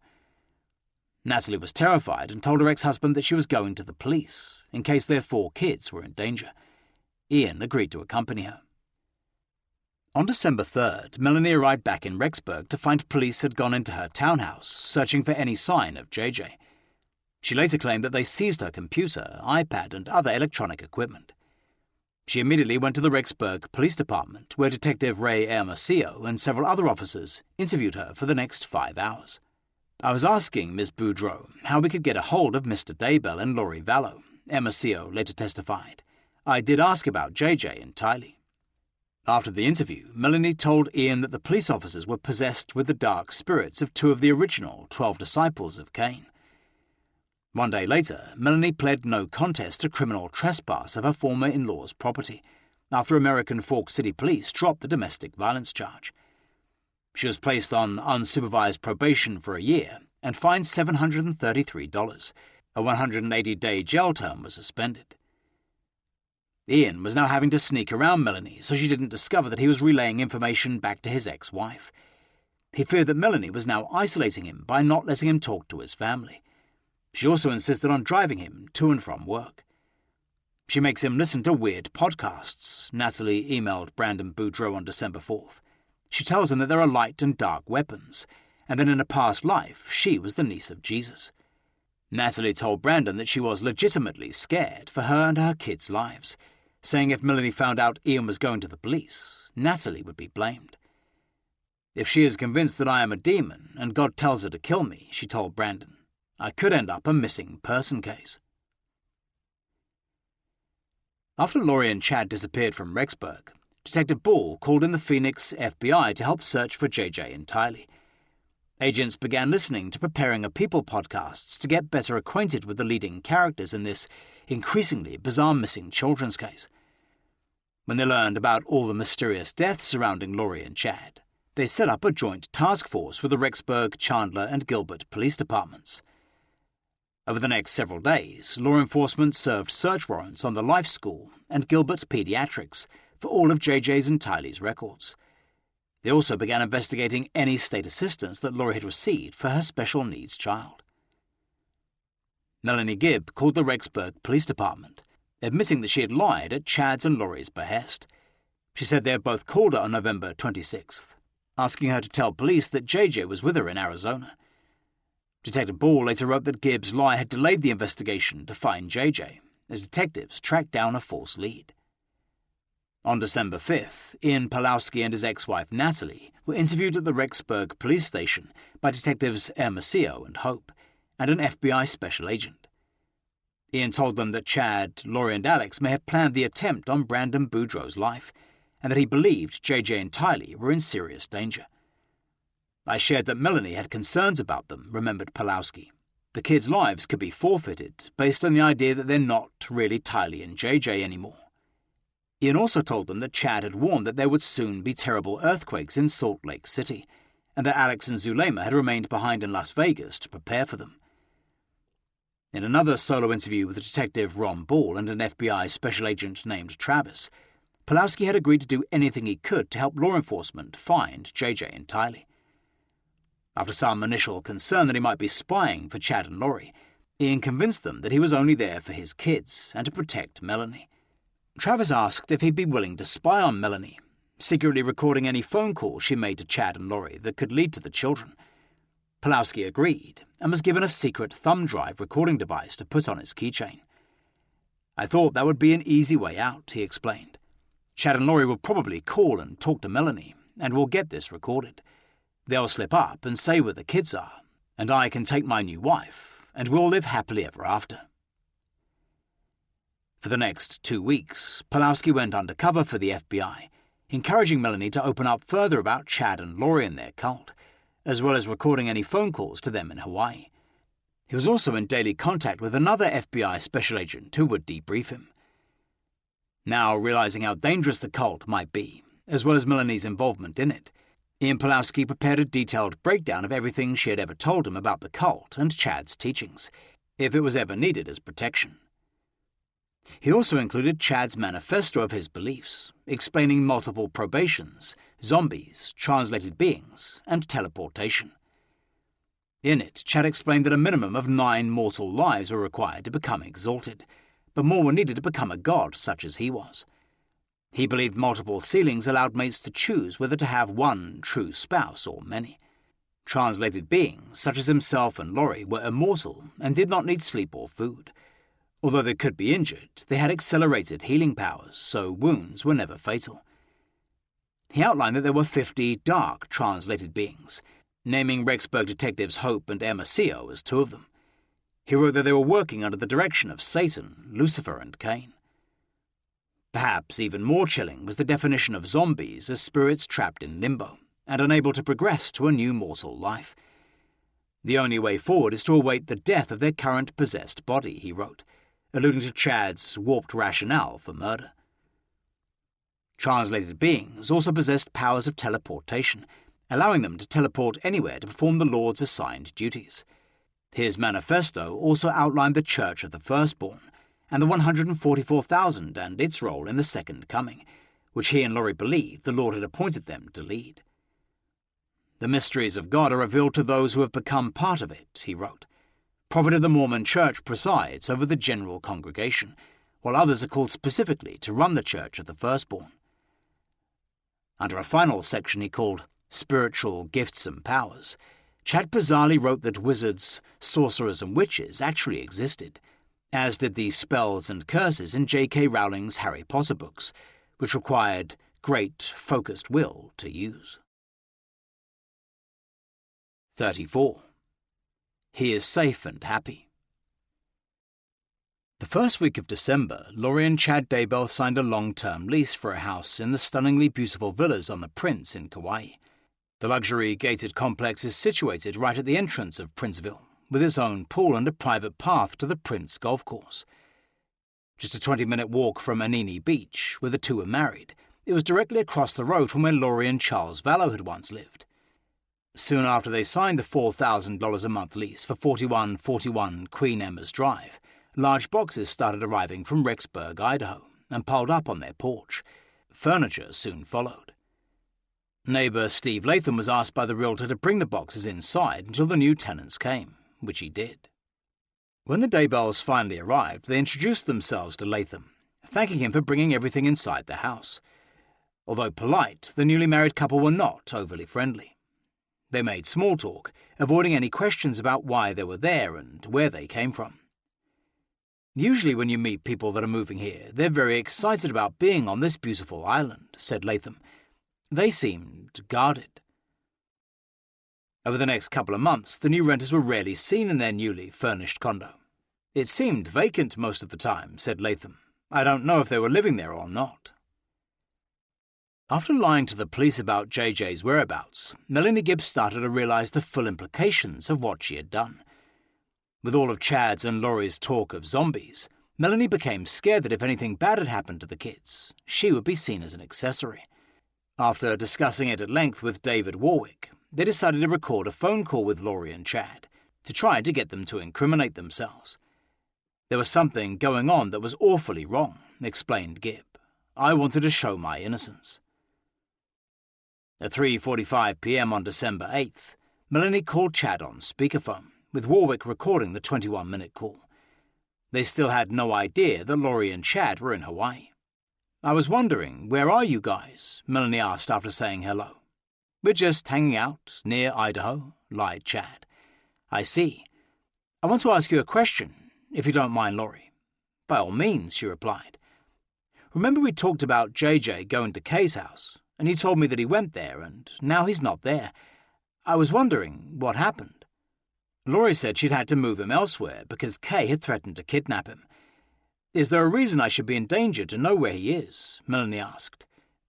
Natalie was terrified and told her ex-husband that she was going to the police, in case their 4 kids were in danger. Ian agreed to accompany her. On December 3rd, Melanie arrived back in Rexburg to find police had gone into her townhouse, searching for any sign of JJ. She later claimed that they seized her computer, iPad, and other electronic equipment. She immediately went to the Rexburg Police Department, where Detective Ray Hermosillo and several other officers interviewed her for the next 5 hours. "I was asking Ms. Boudreaux how we could get a hold of Mr. Daybell and Lori Vallow," Hermosillo later testified. "I did ask about JJ and Tylee." After the interview, Melanie told Ian that the police officers were possessed with the dark spirits of 2 of the original 12 disciples of Cain. 1 day later, Melanie pled no contest to criminal trespass of her former in-law's property, after American Fork City Police dropped the domestic violence charge. She was placed on unsupervised probation for a year and fined $733. A 180-day jail term was suspended. Ian was now having to sneak around Melanie so she didn't discover that he was relaying information back to his ex-wife. He feared that Melanie was now isolating him by not letting him talk to his family. She also insisted on driving him to and from work. She makes him listen to weird podcasts, Natalie emailed Brandon Boudreau on December 4th. She tells him that there are light and dark weapons, and that in a past life she was the niece of Jesus. Natalie told Brandon that she was legitimately scared for her and her kids' lives, saying if Melanie found out Ian was going to the police, Natalie would be blamed. If she is convinced that I am a demon and God tells her to kill me, she told Brandon, I could end up a missing person case. After Lori and Chad disappeared from Rexburg, Detective Ball called in the Phoenix FBI to help search for JJ and Tylee. Agents began listening to Preparing a People podcasts to get better acquainted with the leading characters in this increasingly bizarre missing children's case. When they learned about all the mysterious deaths surrounding Lori and Chad, they set up a joint task force with the Rexburg, Chandler, and Gilbert police departments. Over the next several days, law enforcement served search warrants on the Life School and Gilbert Pediatrics for all of JJ's and Tylee's records. They also began investigating any state assistance that Lori had received for her special needs child. Melanie Gibb called the Rexburg Police Department, admitting that she had lied at Chad's and Lori's behest. She said they had both called her on November 26th, asking her to tell police that JJ was with her in Arizona. Detective Ball later wrote that Gibb's lie had delayed the investigation to find JJ, as detectives tracked down a false lead. On December 5th, Ian Pawlowski and his ex-wife Natalie were interviewed at the Rexburg police station by detectives Hermosillo and Hope, and an FBI special agent. Ian told them that Chad, Lori and Alex may have planned the attempt on Brandon Boudreau's life, and that he believed JJ and Tylee were in serious danger. I shared that Melanie had concerns about them, remembered Pawlowski. The kids' lives could be forfeited based on the idea that they're not really Tylee and JJ anymore. Ian also told them that Chad had warned that there would soon be terrible earthquakes in Salt Lake City, and that Alex and Zulema had remained behind in Las Vegas to prepare for them. In another solo interview with Detective Ron Ball and an FBI special agent named Travis, Pawlowski had agreed to do anything he could to help law enforcement find JJ and Tylee. After some initial concern that he might be spying for Chad and Lori, Ian convinced them that he was only there for his kids and to protect Melanie. Travis asked if he'd be willing to spy on Melanie, secretly recording any phone calls she made to Chad and Lori that could lead to the children. Pawlowski agreed and was given a secret thumb drive recording device to put on his keychain. I thought that would be an easy way out, he explained. Chad and Lori will probably call and talk to Melanie, and we'll get this recorded. They'll slip up and say where the kids are, and I can take my new wife, and we'll live happily ever after. For the next 2 weeks, Pawlowski went undercover for the FBI, encouraging Melanie to open up further about Chad and Lori and their cult, as well as recording any phone calls to them in Hawaii. He was also in daily contact with another FBI special agent who would debrief him. Now realizing how dangerous the cult might be, as well as Melanie's involvement in it, Ian Pawlowski prepared a detailed breakdown of everything she had ever told him about the cult and Chad's teachings, if it was ever needed as protection. He also included Chad's manifesto of his beliefs, explaining multiple probations, zombies, translated beings, and teleportation. In it, Chad explained that a minimum of 9 mortal lives were required to become exalted, but more were needed to become a god such as he was. He believed multiple sealings allowed mates to choose whether to have one true spouse or many. Translated beings, such as himself and Lori, were immortal and did not need sleep or food. Although they could be injured, they had accelerated healing powers, so wounds were never fatal. He outlined that there were 50 dark translated beings, naming Rexburg detectives Hope and Hermosillo as 2 of them. He wrote that they were working under the direction of Satan, Lucifer, and Cain. Perhaps even more chilling was the definition of zombies as spirits trapped in limbo and unable to progress to a new mortal life. The only way forward is to await the death of their current possessed body, he wrote, alluding to Chad's warped rationale for murder. Translated beings also possessed powers of teleportation, allowing them to teleport anywhere to perform the Lord's assigned duties. His manifesto also outlined the Church of the Firstborn and the 144,000 and its role in the Second Coming, which he and Lori believed the Lord had appointed them to lead. The mysteries of God are revealed to those who have become part of it, he wrote. Prophet of the Mormon Church presides over the general congregation, while others are called specifically to run the Church of the Firstborn. Under a final section he called Spiritual Gifts and Powers, Chad bizarrely wrote that wizards, sorcerers and witches actually existed, as did the spells and curses in J.K. Rowling's Harry Potter books, which required great, focused will to use. 34. He is safe and happy. The first week of December, Lori and Chad Daybell signed a long-term lease for a house in the stunningly beautiful villas on the Prince in Kauai. The luxury gated complex is situated right at the entrance of Princeville, with its own pool and a private path to the Prince golf course. Just a 20-minute walk from Anini Beach, where the two were married, it was directly across the road from where Lori and Charles Vallow had once lived. Soon after they signed the $4,000 a month lease for 4141 Queen Emma's Drive, large boxes started arriving from Rexburg, Idaho, and piled up on their porch. Furniture soon followed. Neighbor Steve Latham was asked by the realtor to bring the boxes inside until the new tenants came, which he did. When the Daybells finally arrived, they introduced themselves to Latham, thanking him for bringing everything inside the house. Although polite, the newly married couple were not overly friendly. They made small talk, avoiding any questions about why they were there and where they came from. Usually when you meet people that are moving here, they're very excited about being on this beautiful island, said Latham. They seemed guarded. Over the next couple of months, the new renters were rarely seen in their newly furnished condo. It seemed vacant most of the time, said Latham. I don't know if they were living there or not. After lying to the police about JJ's whereabouts, Melanie Gibbs started to realize the full implications of what she had done. With all of Chad's and Lori's talk of zombies, Melanie became scared that if anything bad had happened to the kids, she would be seen as an accessory. After discussing it at length with David Warwick, they decided to record a phone call with Lori and Chad to try to get them to incriminate themselves. There was something going on that was awfully wrong, explained Gibb. I wanted to show my innocence. At 3:45 p.m. on December 8th, Melanie called Chad on speakerphone, with Warwick recording the 21-minute call. They still had no idea that Lori and Chad were in Hawaii. I was wondering, where are you guys? Melanie asked after saying hello. We're just hanging out near Idaho, lied Chad. I see. I want to ask you a question, if you don't mind, Lori. By all means, she replied. Remember we talked about JJ going to Kay's house, and he told me that he went there, and now he's not there. I was wondering what happened. Lori said she'd had to move him elsewhere because Kay had threatened to kidnap him. Is there a reason I should be in danger to know where he is? Melanie asked.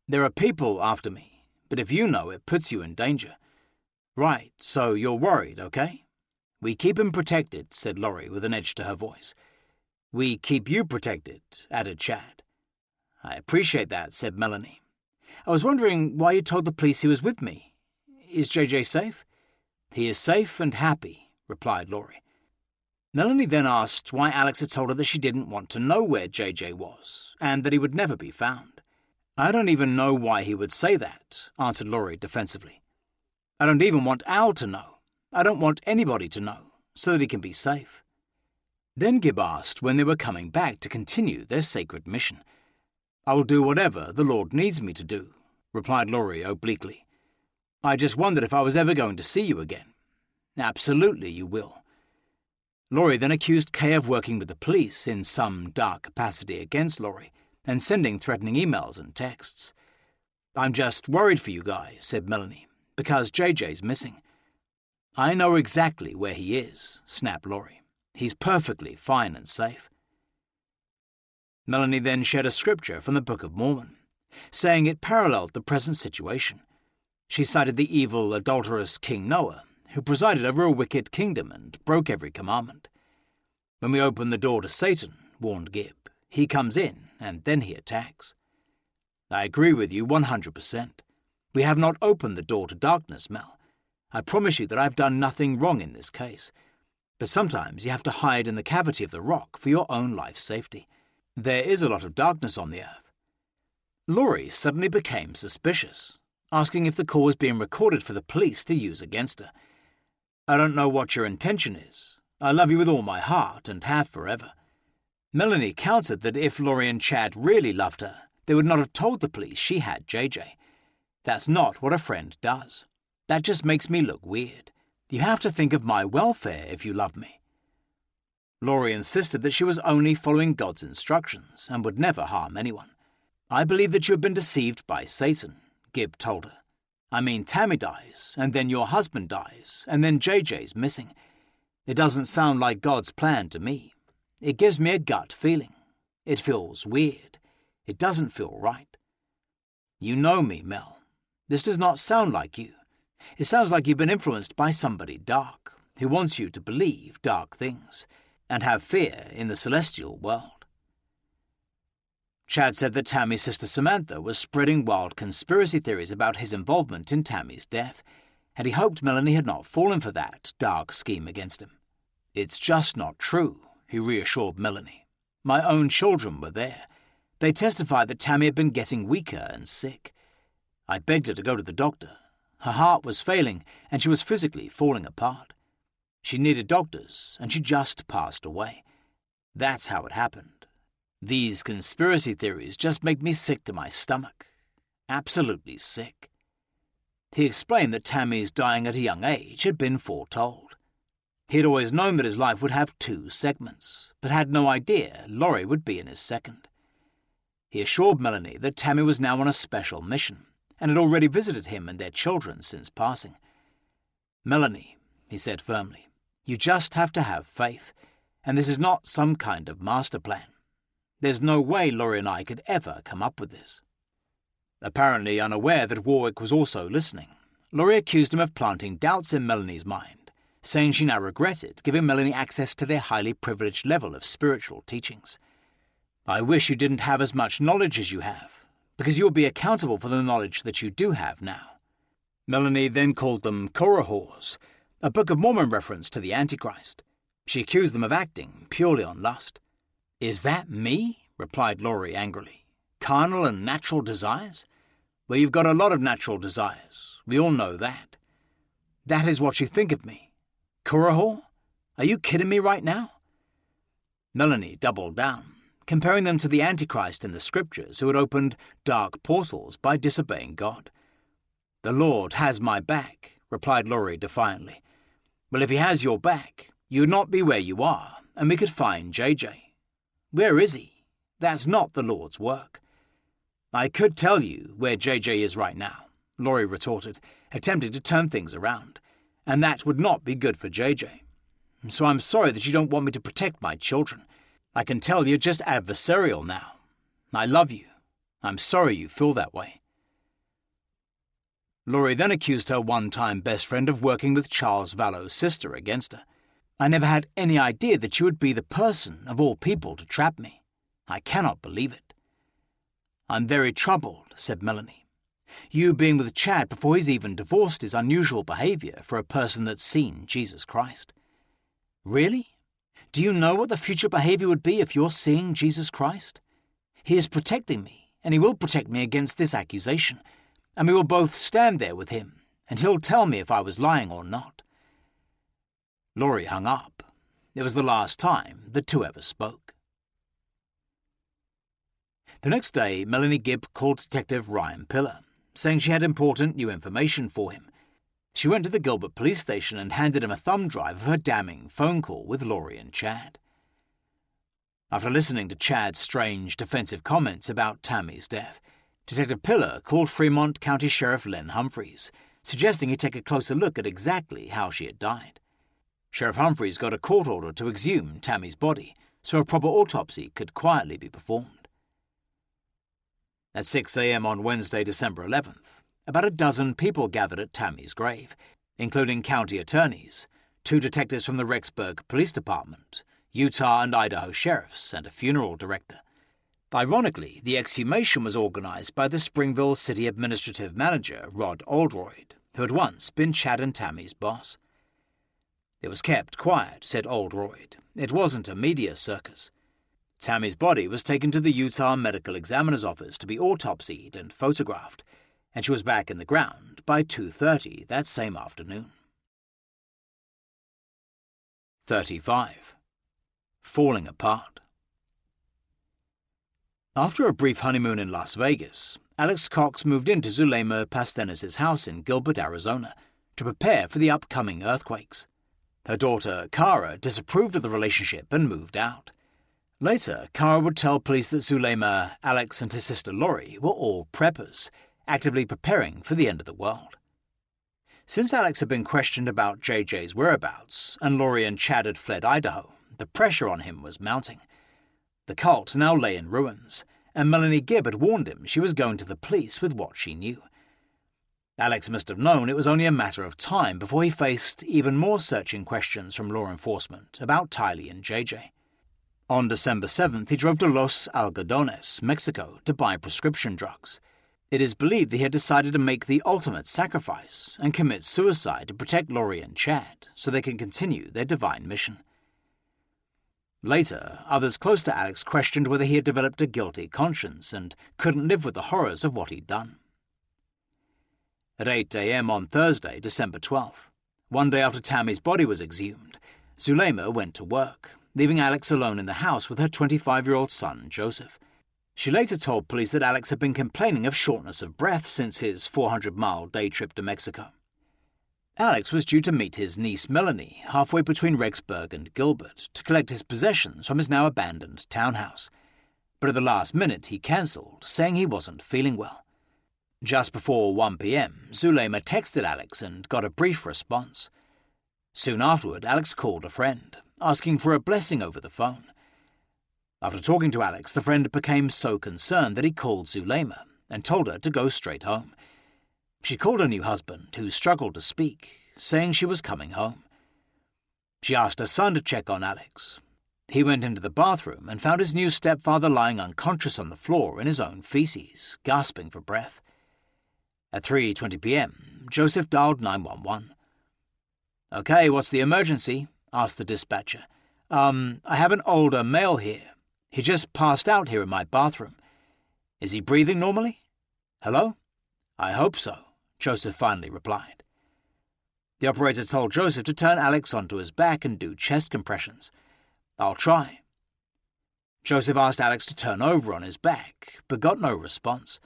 There are people after me, but if you know, it puts you in danger. Right, so you're worried, okay? We keep him protected, said Lori with an edge to her voice. We keep you protected, added Chad. I appreciate that, said Melanie. I was wondering why you told the police he was with me. Is JJ safe? He is safe and happy, replied Lori. Melanie then asked why Alex had told her that she didn't want to know where JJ was, and that he would never be found. I don't even know why he would say that, answered Lori defensively. I don't even want Al to know. I don't want anybody to know, so that he can be safe. Then Gibb asked when they were coming back to continue their sacred mission. I will do whatever the Lord needs me to do, replied Lori obliquely. I just wondered if I was ever going to see you again. Absolutely you will. Lori then accused Kay of working with the police in some dark capacity against Lori and sending threatening emails and texts. I'm just worried for you guys, said Melanie, because JJ's missing. I know exactly where he is, snapped Lori. He's perfectly fine and safe. Melanie then shared a scripture from the Book of Mormon, saying it paralleled the present situation. She cited the evil, adulterous King Noah, who presided over a wicked kingdom and broke every commandment. When we open the door to Satan, warned Gibb, he comes in, and then he attacks. I agree with you 100%. We have not opened the door to darkness, Mel. I promise you that I've done nothing wrong in this case. But sometimes you have to hide in the cavity of the rock for your own life's safety. There is a lot of darkness on the earth. Lori suddenly became suspicious, asking if the call was being recorded for the police to use against her. I don't know what your intention is. I love you with all my heart and have forever. Melanie countered that if Lori and Chad really loved her, they would not have told the police she had JJ. That's not what a friend does. That just makes me look weird. You have to think of my welfare if you love me. Lori insisted that she was only following God's instructions and would never harm anyone. I believe that you have been deceived by Satan, Gibb told her. I mean, Tammy dies, and then your husband dies, and then JJ's missing. It doesn't sound like God's plan to me. It gives me a gut feeling. It feels weird. It doesn't feel right. You know me, Mel. This does not sound like you. It sounds like you've been influenced by somebody dark, who wants you to believe dark things, and have fear in the celestial world. Chad said that Tammy's sister Samantha was spreading wild conspiracy theories about his involvement in Tammy's death, and he hoped Melanie had not fallen for that dark scheme against him. It's just not true, he reassured Melanie. My own children were there. They testified that Tammy had been getting weaker and sick. I begged her to go to the doctor. Her heart was failing, and she was physically falling apart. She needed doctors, and she just passed away. That's how it happened. These conspiracy theories just make me sick to my stomach. Absolutely sick. He explained that Tammy's dying at a young age had been foretold. He had always known that his life would have 2 segments, but had no idea Lori would be in his second. He assured Melanie that Tammy was now on a special mission, and had already visited him and their children since passing. Melanie, he said firmly, you just have to have faith, and this is not some kind of master plan. There's no way Lori and I could ever come up with this. Apparently unaware that Warwick was also listening, Lori accused him of planting doubts in Melanie's mind, saying she now regretted giving Melanie access to their highly privileged level of spiritual teachings. I wish you didn't have as much knowledge as you have, because you'll be accountable for the knowledge that you do have now. Melanie then called them Korahors, a Book of Mormon reference to the Antichrist. She accused them of acting purely on lust. Is that me? Replied Lori angrily. Carnal and natural desires? Well, you've got a lot of natural desires. We all know that. That is what you think of me. Korahor? Are you kidding me right now? Melanie doubled down, comparing them to the Antichrist in the Scriptures who had opened dark portals by disobeying God. The Lord has my back, replied Lori defiantly. Well, if he has your back, you would not be where you are, and we could find JJ. Where is he? That's not the Lord's work. I could tell you where JJ is right now, Lori retorted, attempting to turn things around, and that would not be good for JJ. So I'm sorry that you don't want me to protect my children. I can tell you're just adversarial now. I love you. I'm sorry you feel that way. Lori then accused her one-time best friend of working with Charles Vallow's sister against her. I never had any idea that you would be the person, of all people, to trap me. I cannot believe it. I'm very troubled, said Melanie. You being with Chad before he's even divorced is unusual behavior for a person that's seen Jesus Christ. Really? Do you know what the future behavior would be if you're seeing Jesus Christ? He is protecting me, and he will protect me against this accusation, and we will both stand there with him, and he'll tell me if I was lying or not. Lori hung up. It was the last time the two ever spoke. The next day, Melanie Gibb called Detective Ryan Pillar, saying she had important new information for him. She went to the Gilbert police station and handed him a thumb drive of her damning phone call with Lori and Chad. After listening to Chad's strange defensive comments about Tammy's death, Detective Pillar called Fremont County Sheriff Len Humphreys, suggesting he take a closer look at exactly how she had died. Sheriff Humphreys got a court order to exhume Tammy's body so a proper autopsy could quietly be performed. At 6 a.m. on Wednesday, December 11th, about a dozen people gathered at Tammy's grave, including county attorneys, 2 detectives from the Rexburg Police Department, Utah and Idaho sheriffs, and a funeral director. Ironically, the exhumation was organized by the Springville City Administrative Manager, Rod Oldroyd, who had once been Chad and Tammy's boss. It was kept quiet, said Oldroyd. It wasn't a media circus. Tammy's body was taken to the Utah Medical Examiner's office to be autopsied and photographed, and she was back in the ground by 2:30 that same afternoon. 35. Falling apart. After a brief honeymoon in Las Vegas, Alex Cox moved into Zulema Pastenes' house in Gilbert, Arizona, to prepare for the upcoming earthquakes. Her daughter, Kara, disapproved of the relationship and moved out. Later, Kara would tell police that Zulema, Alex, and his sister Lori were all preppers, actively preparing for the end of the world. Since Alex had been questioned about JJ's whereabouts, and Lori and Chad had fled Idaho, the pressure on him was mounting. The cult now lay in ruins, and Melanie Gibb had warned him she was going to the police with what she knew. Alex must have known it was only a matter of time before he faced even more searching questions from law enforcement about Tylee and JJ. On December 7th, he drove to Los Algodones, Mexico, to buy prescription drugs. It is believed that he had decided to make the ultimate sacrifice and commit suicide to protect Lori and Chad so they can continue their divine mission. Later, others close to Alex questioned whether he had developed a guilty conscience and couldn't live with the horrors of what he'd done. At 8 a.m. on Thursday, December 12th, one day after Tammy's body was exhumed, Zulema went to work, leaving Alex alone in the house with her 25-year-old son, Joseph. She later told police that Alex had been complaining of shortness of breath since his 400-mile day trip to Mexico. Alex was due to meet his niece Melanie halfway between Rexburg and Gilbert to collect his possessions from his now abandoned townhouse, but at the last minute he cancelled, saying he wasn't feeling well. Just before 1 p.m., Zulema texted Alex and got a brief response. Soon afterward, Alex called a friend, asking for a blessing over the phone. After talking to Alex, the friend became so concerned that he called Zulema and told her to go straight home. She called her new husband, who struggled to speak, saying she was coming home. She asked her son to check on Alex. He went into the bathroom and found his new stepfather lying unconscious on the floor in his own feces, gasping for breath. At 3:20 p.m., Joseph dialed 911. "Okay, what's the emergency?" asked the dispatcher. I have an older male here. He just passed out here in my bathroom. Is he breathing normally? Hello? I hope so, Joseph finally replied. The operator told Joseph to turn Alex onto his back and do chest compressions. I'll try. Joseph asked Alex to turn over on his back, but got no response.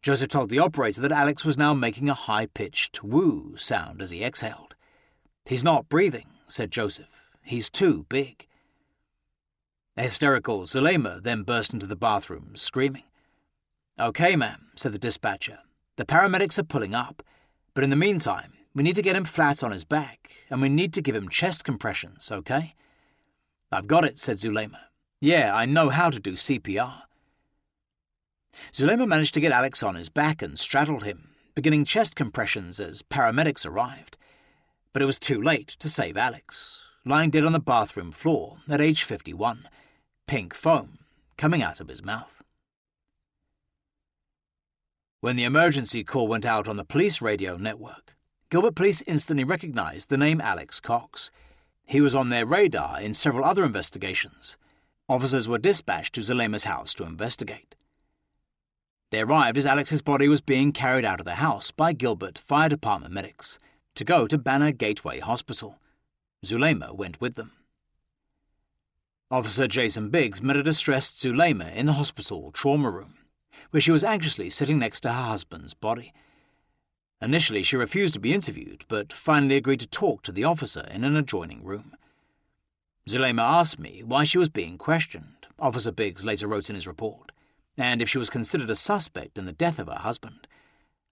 Joseph told the operator that Alex was now making a high-pitched woo sound as he exhaled. He's not breathing, said Joseph. He's too big. A hysterical Zulema then burst into the bathroom, screaming. Okay, ma'am, said the dispatcher. The paramedics are pulling up, but in the meantime, we need to get him flat on his back, and we need to give him chest compressions, okay? I've got it, said Zulema. Yeah, I know how to do CPR. Zulema managed to get Alex on his back and straddled him, beginning chest compressions as paramedics arrived. But it was too late to save Alex, lying dead on the bathroom floor at age 51, pink foam coming out of his mouth. When the emergency call went out on the police radio network, Gilbert police instantly recognized the name Alex Cox. He was on their radar in several other investigations. Officers were dispatched to Zulema's house to investigate. They arrived as Alex's body was being carried out of the house by Gilbert Fire Department medics to go to Banner Gateway Hospital. Zulema went with them. Officer Jason Biggs met a distressed Zulema in the hospital trauma room, where she was anxiously sitting next to her husband's body. Initially, she refused to be interviewed, but finally agreed to talk to the officer in an adjoining room. Zulema asked me why she was being questioned, Officer Biggs later wrote in his report, and if she was considered a suspect in the death of her husband.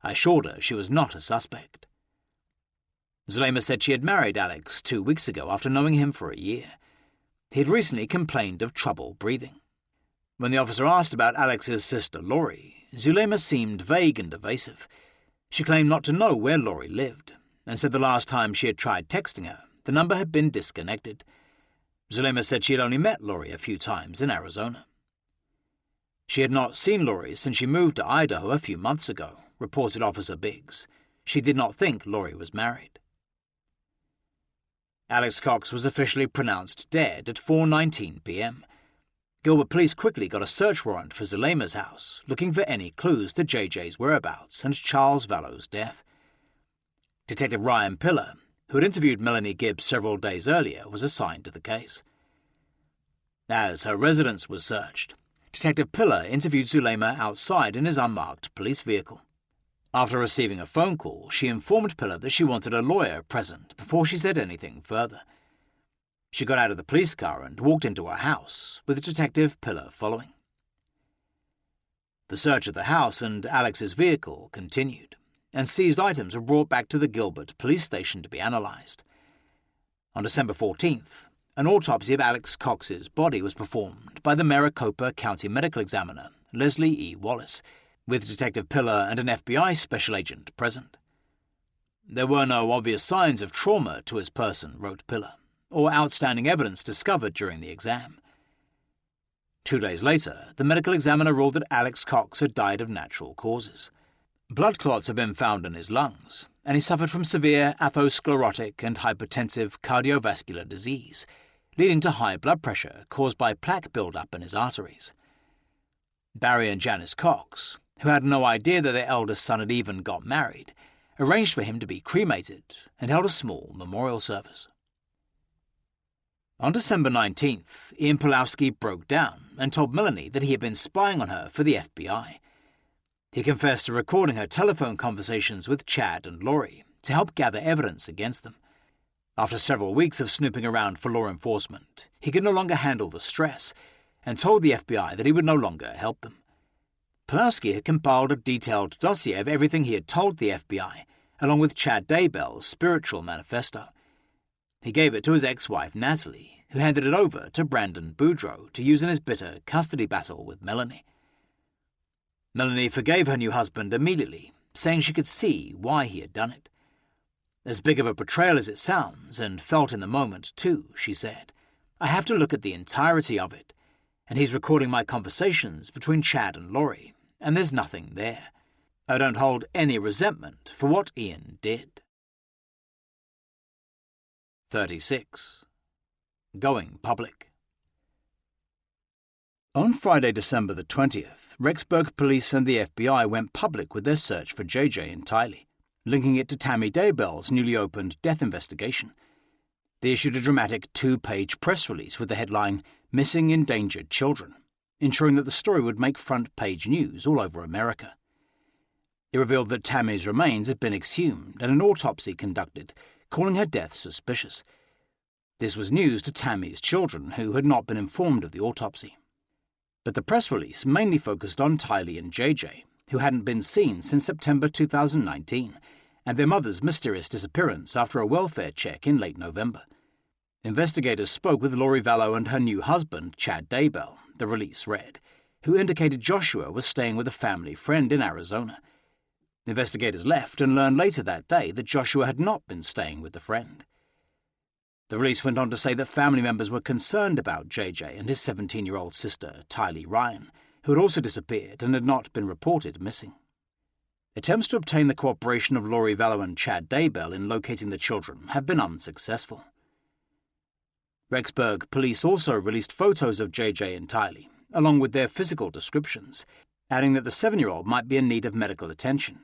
I assured her she was not a suspect. Zulema said she had married Alex 2 weeks ago after knowing him for a year. He had recently complained of trouble breathing. When the officer asked about Alex's sister Lori, Zulema seemed vague and evasive. She claimed not to know where Lori lived, and said the last time she had tried texting her, the number had been disconnected. Zulema said she had only met Lori a few times in Arizona. She had not seen Lori since she moved to Idaho a few months ago, reported Officer Biggs. She did not think Lori was married. Alex Cox was officially pronounced dead at 4:19 p.m. Gilbert police quickly got a search warrant for Zulema's house, looking for any clues to JJ's whereabouts and Charles Vallow's death. Detective Ryan Pillar, who had interviewed Melanie Gibbs several days earlier, was assigned to the case. As her residence was searched, Detective Pillar interviewed Zulema outside in his unmarked police vehicle. After receiving a phone call, she informed Pillar that she wanted a lawyer present before she said anything further. She got out of the police car and walked into her house, with Detective Pillar following. The search of the house and Alex's vehicle continued, and seized items were brought back to the Gilbert police station to be analysed. On December 14th, an autopsy of Alex Cox's body was performed by the Maricopa County Medical Examiner, Leslie E. Wallace, with Detective Pillar and an FBI special agent present. There were no obvious signs of trauma to his person, wrote Pillar, or outstanding evidence discovered during the exam. 2 days later, the medical examiner ruled that Alex Cox had died of natural causes. Blood clots had been found in his lungs, and he suffered from severe atherosclerotic and hypertensive cardiovascular disease, leading to high blood pressure caused by plaque buildup in his arteries. Barry and Janice Cox, who had no idea that their eldest son had even got married, arranged for him to be cremated and held a small memorial service. On December 19th, Ian Pulowski broke down and told Melanie that he had been spying on her for the FBI. He confessed to recording her telephone conversations with Chad and Lori to help gather evidence against them. After several weeks of snooping around for law enforcement, he could no longer handle the stress and told the FBI that he would no longer help them. Pulowski had compiled a detailed dossier of everything he had told the FBI, along with Chad Daybell's spiritual manifesto. He gave it to his ex-wife Natalie, who handed it over to Brandon Boudreaux to use in his bitter custody battle with Melanie. Melanie forgave her new husband immediately, saying she could see why he had done it. As big of a betrayal as it sounds, and felt in the moment too, she said, I have to look at the entirety of it, and he's recording my conversations between Chad and Lori, and there's nothing there. I don't hold any resentment for what Ian did. 36. Going public. On Friday, December the 20th, Rexburg Police and the FBI went public with their search for JJ and Tylee, linking it to Tammy Daybell's newly opened death investigation. They issued a dramatic 2-page press release with the headline, Missing Endangered Children, ensuring that the story would make front-page news all over America. It revealed that Tammy's remains had been exhumed and an autopsy conducted, calling her death suspicious. This was news to Tammy's children, who had not been informed of the autopsy. But the press release mainly focused on Tylee and JJ, who hadn't been seen since September 2019, and their mother's mysterious disappearance after a welfare check in late November. Investigators spoke with Lori Vallow and her new husband, Chad Daybell, the release read, who indicated Joshua was staying with a family friend in Arizona. Investigators left and learned later that day that Joshua had not been staying with the friend. The release went on to say that family members were concerned about JJ and his 17-year-old sister, Tylee Ryan, who had also disappeared and had not been reported missing. Attempts to obtain the cooperation of Lori Vallow and Chad Daybell in locating the children have been unsuccessful. Rexburg police also released photos of JJ and Tylee, along with their physical descriptions, adding that the 7-year-old might be in need of medical attention.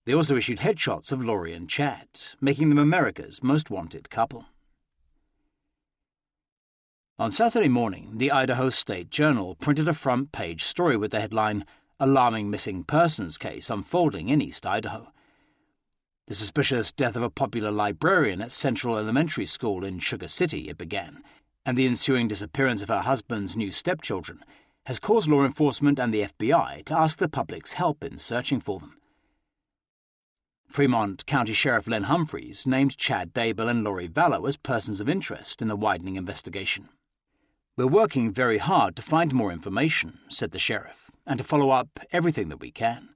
They also issued headshots of Lori and Chad, making them America's most wanted couple. On Saturday morning, the Idaho State Journal printed a front-page story with the headline, Alarming Missing Persons Case Unfolding in East Idaho. The suspicious death of a popular librarian at Central Elementary School in Sugar City, it began, and the ensuing disappearance of her husband's new stepchildren has caused law enforcement and the FBI to ask the public's help in searching for them. Fremont County Sheriff Len Humphreys named Chad Daybell and Lori Vallow as persons of interest in the widening investigation. "We're working very hard to find more information," said the sheriff, "and to follow up everything that we can."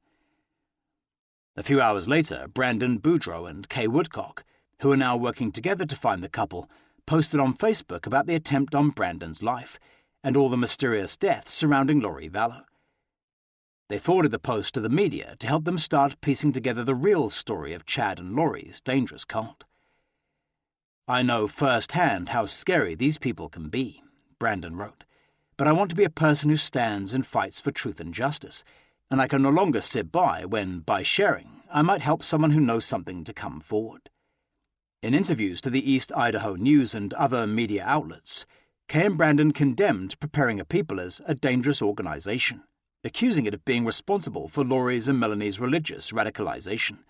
A few hours later, Brandon Boudreaux and Kay Woodcock, who are now working together to find the couple, posted on Facebook about the attempt on Brandon's life and all the mysterious deaths surrounding Lori Vallow. They forwarded the post to the media to help them start piecing together the real story of Chad and Lori's dangerous cult. "I know firsthand how scary these people can be," Brandon wrote, "but I want to be a person who stands and fights for truth and justice, and I can no longer sit by when, by sharing, I might help someone who knows something to come forward." In interviews to the East Idaho News and other media outlets, Kay and Brandon condemned Preparing a People as a dangerous organization, accusing it of being responsible for Lori's and Melanie's religious radicalization.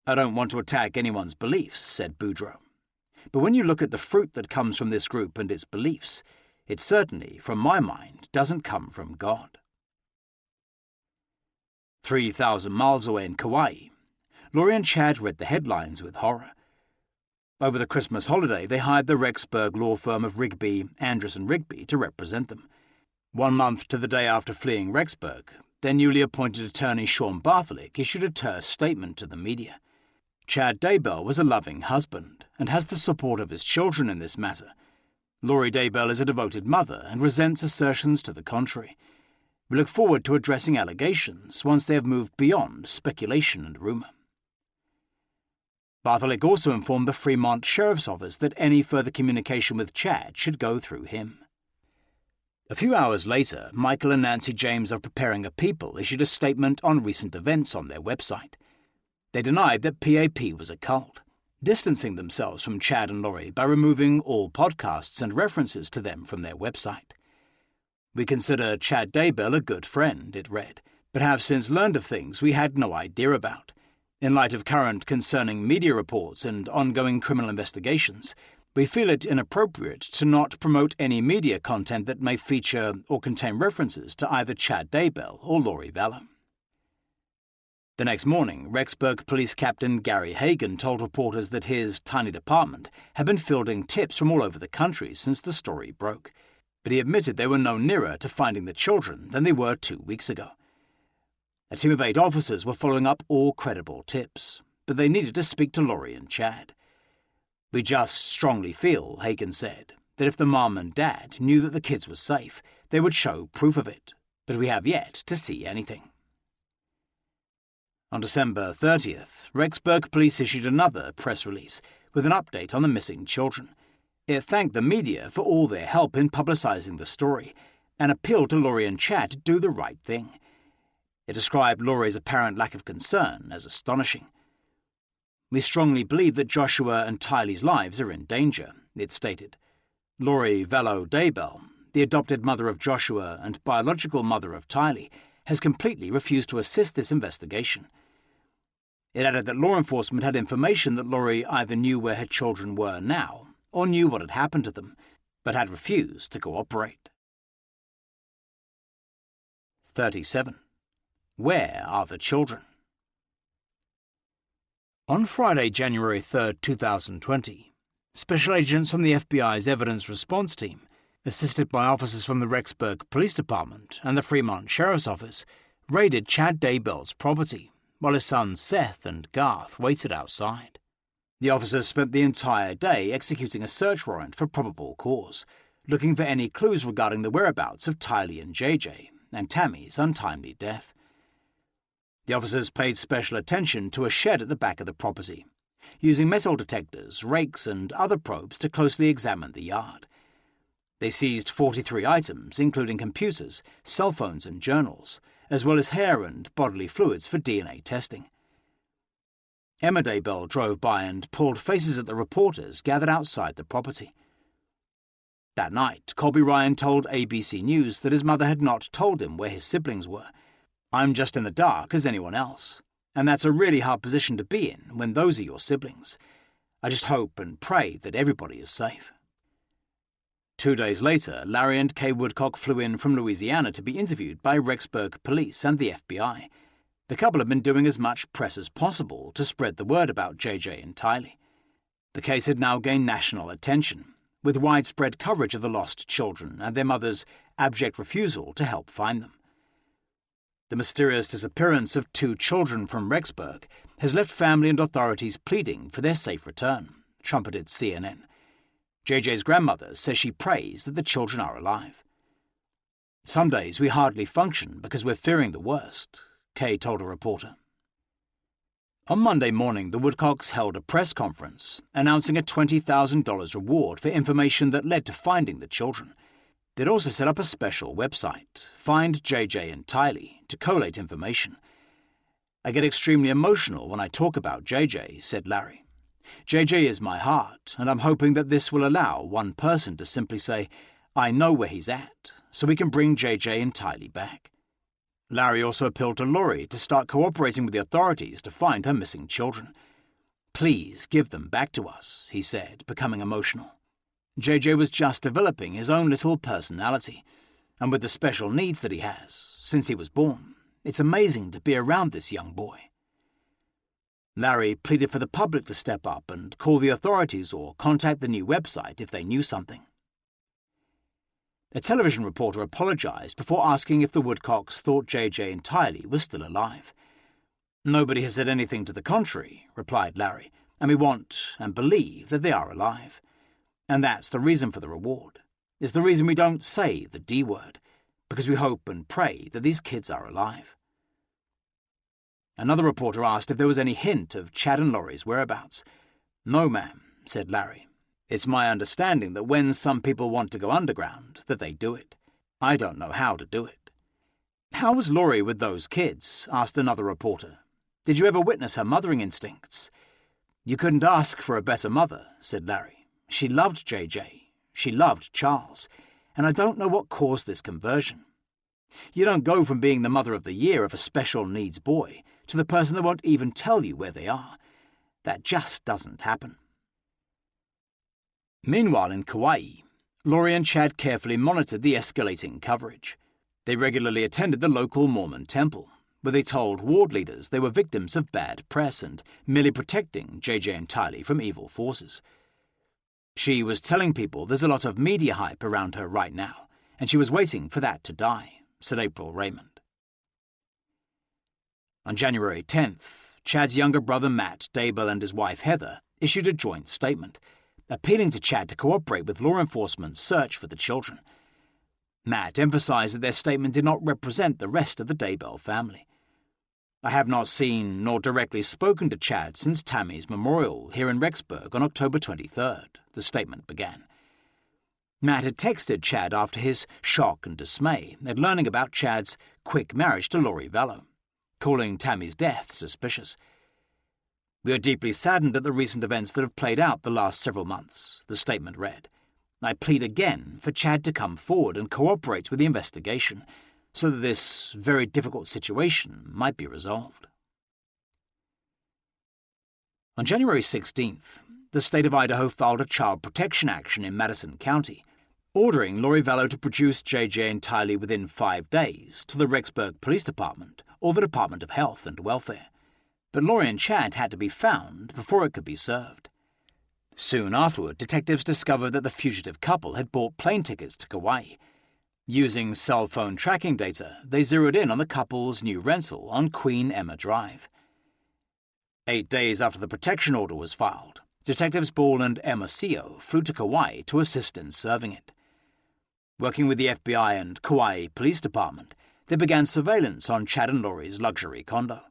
"I don't want to attack anyone's beliefs," said Boudreaux, "but when you look at the fruit that comes from this group and its beliefs, it certainly, from my mind, doesn't come from God." 3,000 miles away in Kauai, Lori and Chad read the headlines with horror. Over the Christmas holiday, they hired the Rexburg law firm of Rigby, Andrus and Rigby to represent them. 1 month to the day after fleeing Rexburg, their newly appointed attorney Sean Bartholick issued a terse statement to the media. Chad Daybell was a loving husband and has the support of his children in this matter. Lori Daybell is a devoted mother and resents assertions to the contrary. We look forward to addressing allegations once they have moved beyond speculation and rumour. Bartholick also informed the Fremont Sheriff's Office that any further communication with Chad should go through him. A few hours later, Michael and Nancy James of Preparing a People issued a statement on recent events on their website. They denied that PAP was a cult, distancing themselves from Chad and Lori by removing all podcasts and references to them from their website. "We consider Chad Daybell a good friend," it read, "but have since learned of things we had no idea about. In light of current concerning media reports and ongoing criminal investigations, we feel it inappropriate to not promote any media content that may feature or contain references to either Chad Daybell or Lori Vallow." The next morning, Rexburg Police Captain Gary Hagan told reporters that his tiny department had been fielding tips from all over the country since the story broke, but he admitted they were no nearer to finding the children than they were 2 weeks ago. A team of 8 officers were following up all credible tips, but they needed to speak to Lori and Chad. "We just strongly feel," Hagan said, "that if the mom and dad knew that the kids were safe, they would show proof of it, but we have yet to see anything." On December 30th, Rexburg Police issued another press release with an update on the missing children. It thanked the media for all their help in publicizing the story and appealed to Lori and Chad to do the right thing. It described Lori's apparent lack of concern as astonishing. "We strongly believe that Joshua and Tylee's lives are in danger," it stated. Lori Vallow Daybell, the adopted mother of Joshua and biological mother of Tylee, has completely refused to assist this investigation. It added that law enforcement had information that Lori either knew where her children were now or knew what had happened to them, but had refused to cooperate. 37. Where are the children? On Friday, January 3, 2020, special agents from the FBI's Evidence Response Team, assisted by officers from the Rexburg Police Department and the Fremont Sheriff's Office, raided Chad Daybell's property, while his sons Seth and Garth waited outside. The officers spent the entire day executing a search warrant for probable cause, looking for any clues regarding the whereabouts of Tylee and JJ and Tammy's untimely death. The officers paid special attention to a shed at the back of the property, using metal detectors, rakes, and other probes to closely examine the yard. They seized 43 items, including computers, cell phones, and journals, as well as hair and bodily fluids for DNA testing. Emma Daybell drove by and pulled faces at the reporters gathered outside the property. That night, Colby Ryan told ABC News that his mother had not told him where his siblings were. "I'm just in the dark as anyone else, and that's a really hard position to be in when those are your siblings. I just hope and pray that everybody is safe." 2 days later, Larry and Kay Woodcock flew in from Louisiana to be interviewed by Rexburg Police and the FBI. The couple had been doing as much press as possible to spread the word about JJ and Tylee. The case had now gained national attention, with widespread coverage of the lost children and their mothers' abject refusal to help find them. The mysterious disappearance of 2 children from Rexburg has left family and authorities pleading for their safe return, trumpeted CNN. JJ's grandmother says she prays that the children are alive. Some days we hardly function because we're fearing the worst, Kay told a reporter. On Monday morning, the Woodcocks held a press conference announcing a $20,000 reward for information that led to finding the children. They'd also set up a special website, Find JJ and Tylee, to collate information. I get extremely emotional when I talk about JJ, said Larry. JJ is my heart, and I'm hoping that this will allow one person to simply say, I know where he's at, so we can bring JJ and Tylee back. Larry also appealed to Lori to start cooperating with the authorities to find her missing children. Please give them back to us, he said, becoming emotional. JJ was just developing his own little personality, and with the special needs that he has, since he was born, it's amazing to be around this young boy. Larry pleaded for the public to step up and call the authorities or contact the new website if they knew something. A television reporter apologized before asking if the Woodcocks thought JJ and Tylee were still alive. Nobody has said anything to the contrary, replied Larry, and we want and believe that they are alive. And that's the reason for the reward. It's the reason we don't say the D word, because we hope and pray that these kids are alive. Another reporter asked if there was any hint of Chad and Lori's whereabouts. No, ma'am, said Larry. It's my understanding that when some people want to go underground, that they do it. I don't know how to do it. How was Lori with those kids? Asked another reporter. Did you ever witness her mothering instincts? You couldn't ask for a better mother, said Larry. She loved JJ. She loved Charles. And I don't know what caused this conversion. You don't go from being the mother of the year of a special needs boy to the person that won't even tell you where they are. That just doesn't happen. Meanwhile, in Kauai, Lori and Chad carefully monitored the escalating coverage. They regularly attended the local Mormon temple, where they told ward leaders they were victims of bad press and merely protecting JJ and Tylee from evil forces. She was telling people there's a lot of media hype around her right now, and she was waiting for that to die, said April Raymond. On January 10th, Chad's younger brother Matt Daybell and his wife Heather issued a joint statement, appealing to Chad to cooperate with law enforcement's search for the children. Matt emphasized that their statement did not represent the rest of the Daybell family. I have not seen nor directly spoken to Chad since Tammy's memorial here in Rexburg on October 23rd, the statement began. Matt had texted Chad after his shock and dismay at learning about Chad's quick marriage to Lori Vallow, calling Tammy's death suspicious. We are deeply saddened at the recent events that have played out the last several months, the statement read. I plead again for Chad to come forward and cooperate with the investigation so that this very difficult situation might be resolved. On January 16th, the state of Idaho filed a child protection action in Madison County, ordering Lori Vallow to produce JJ and Tylee within 5 days to the Rexburg Police Department or the Department of Health and Welfare. But Lori and Chad had to be found before it could be served. Soon afterward, detectives discovered that the fugitive couple had bought plane tickets to Kauai. Using cell phone tracking data, they zeroed in on the couple's new rental on Queen Emma Drive. 8 days after the protection order was filed, Detectives Ball and Emma Seo flew to Kauai to assist in serving it. Working with the FBI and Kauai Police Department, they began surveillance on Chad and Lori's luxury condo.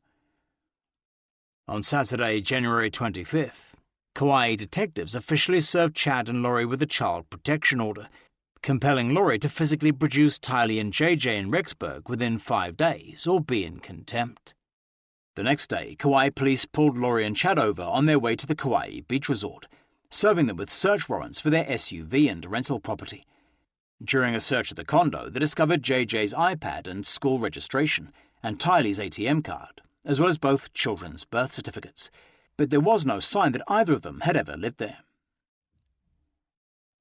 On Saturday, January 25th, Kauai detectives officially served Chad and Lori with a child protection order, compelling Lori to physically produce Tylee and JJ in Rexburg within 5 days or be in contempt. The next day, Kauai police pulled Lori and Chad over on their way to the Kauai Beach Resort, serving them with search warrants for their SUV and rental property. During a search of the condo, they discovered JJ's iPad and school registration, and Tylee's ATM card, as well as both children's birth certificates, but there was no sign that either of them had ever lived there.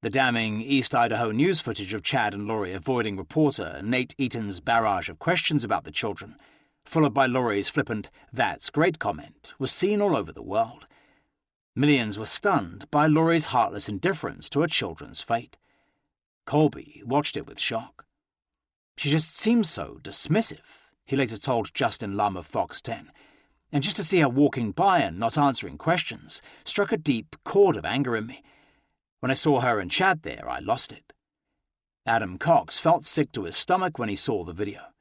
The damning East Idaho news footage of Chad and Lori avoiding reporter Nate Eaton's barrage of questions about the children, followed by Lori's flippant "That's great" comment, was seen all over the world. Millions were stunned by Lori's heartless indifference to her children's fate. Colby watched it with shock. "She just seems so dismissive," he later told Justin Lum of Fox 10, "and just to see her walking by and not answering questions struck a deep chord of anger in me. When I saw her and Chad there, I lost it." Adam Cox felt sick to his stomach when he saw the video.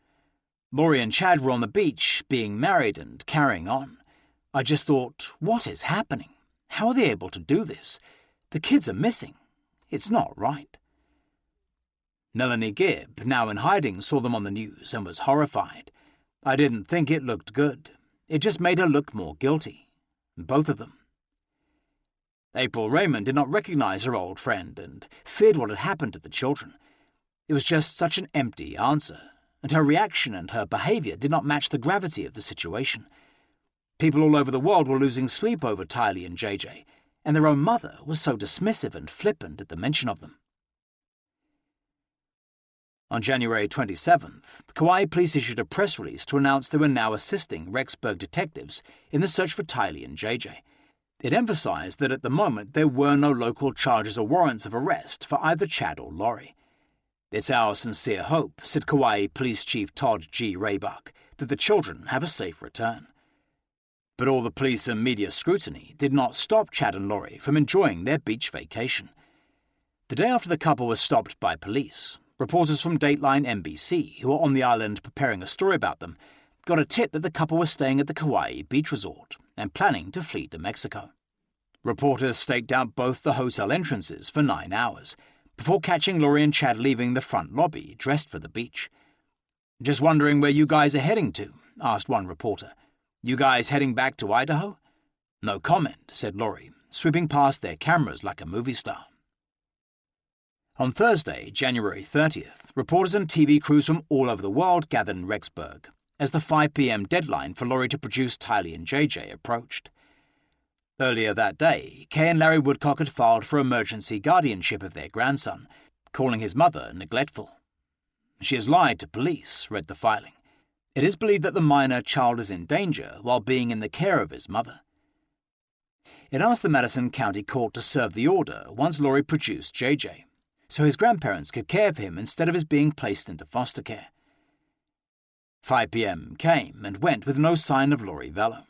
"Lori and Chad were on the beach, being married and carrying on. I just thought, what is happening? How are they able to do this? The kids are missing. It's not right." Melanie Gibb, now in hiding, saw them on the news and was horrified. "I didn't think it looked good. It just made her look more guilty. Both of them." April Raymond did not recognize her old friend and feared what had happened to the children. It was just such an empty answer, and her reaction and her behavior did not match the gravity of the situation. People all over the world were losing sleep over Tylee and JJ, and their own mother was so dismissive and flippant at the mention of them. On January 27th, the Kauai police issued a press release to announce they were now assisting Rexburg detectives in the search for Tylee and JJ. It emphasized that at the moment there were no local charges or warrants of arrest for either Chad or Lori. "It's our sincere hope," said Kauai Police Chief Todd G. Raybuck, "that the children have a safe return." But all the police and media scrutiny did not stop Chad and Lori from enjoying their beach vacation. The day after the couple was stopped by police, reporters from Dateline NBC, who were on the island preparing a story about them, got a tip that the couple was staying at the Kauai Beach Resort and planning to flee to Mexico. Reporters staked out both the hotel entrances for 9 hours, before catching Lori and Chad leaving the front lobby dressed for the beach. "Just wondering where you guys are heading to?" asked one reporter. "You guys heading back to Idaho?" "No comment," said Lori, sweeping past their cameras like a movie star. On Thursday, January 30th, reporters and TV crews from all over the world gathered in Rexburg as the 5 p.m. deadline for Lori to produce Tylee and JJ approached. Earlier that day, Kay and Larry Woodcock had filed for emergency guardianship of their grandson, calling his mother neglectful. "She has lied to police," read the filing. "It is believed that the minor child is in danger while being in the care of his mother." It asked the Madison County Court to serve the order once Lori produced JJ, so his grandparents could care for him instead of his being placed into foster care. 5 p.m. came and went with no sign of Lori Vallow.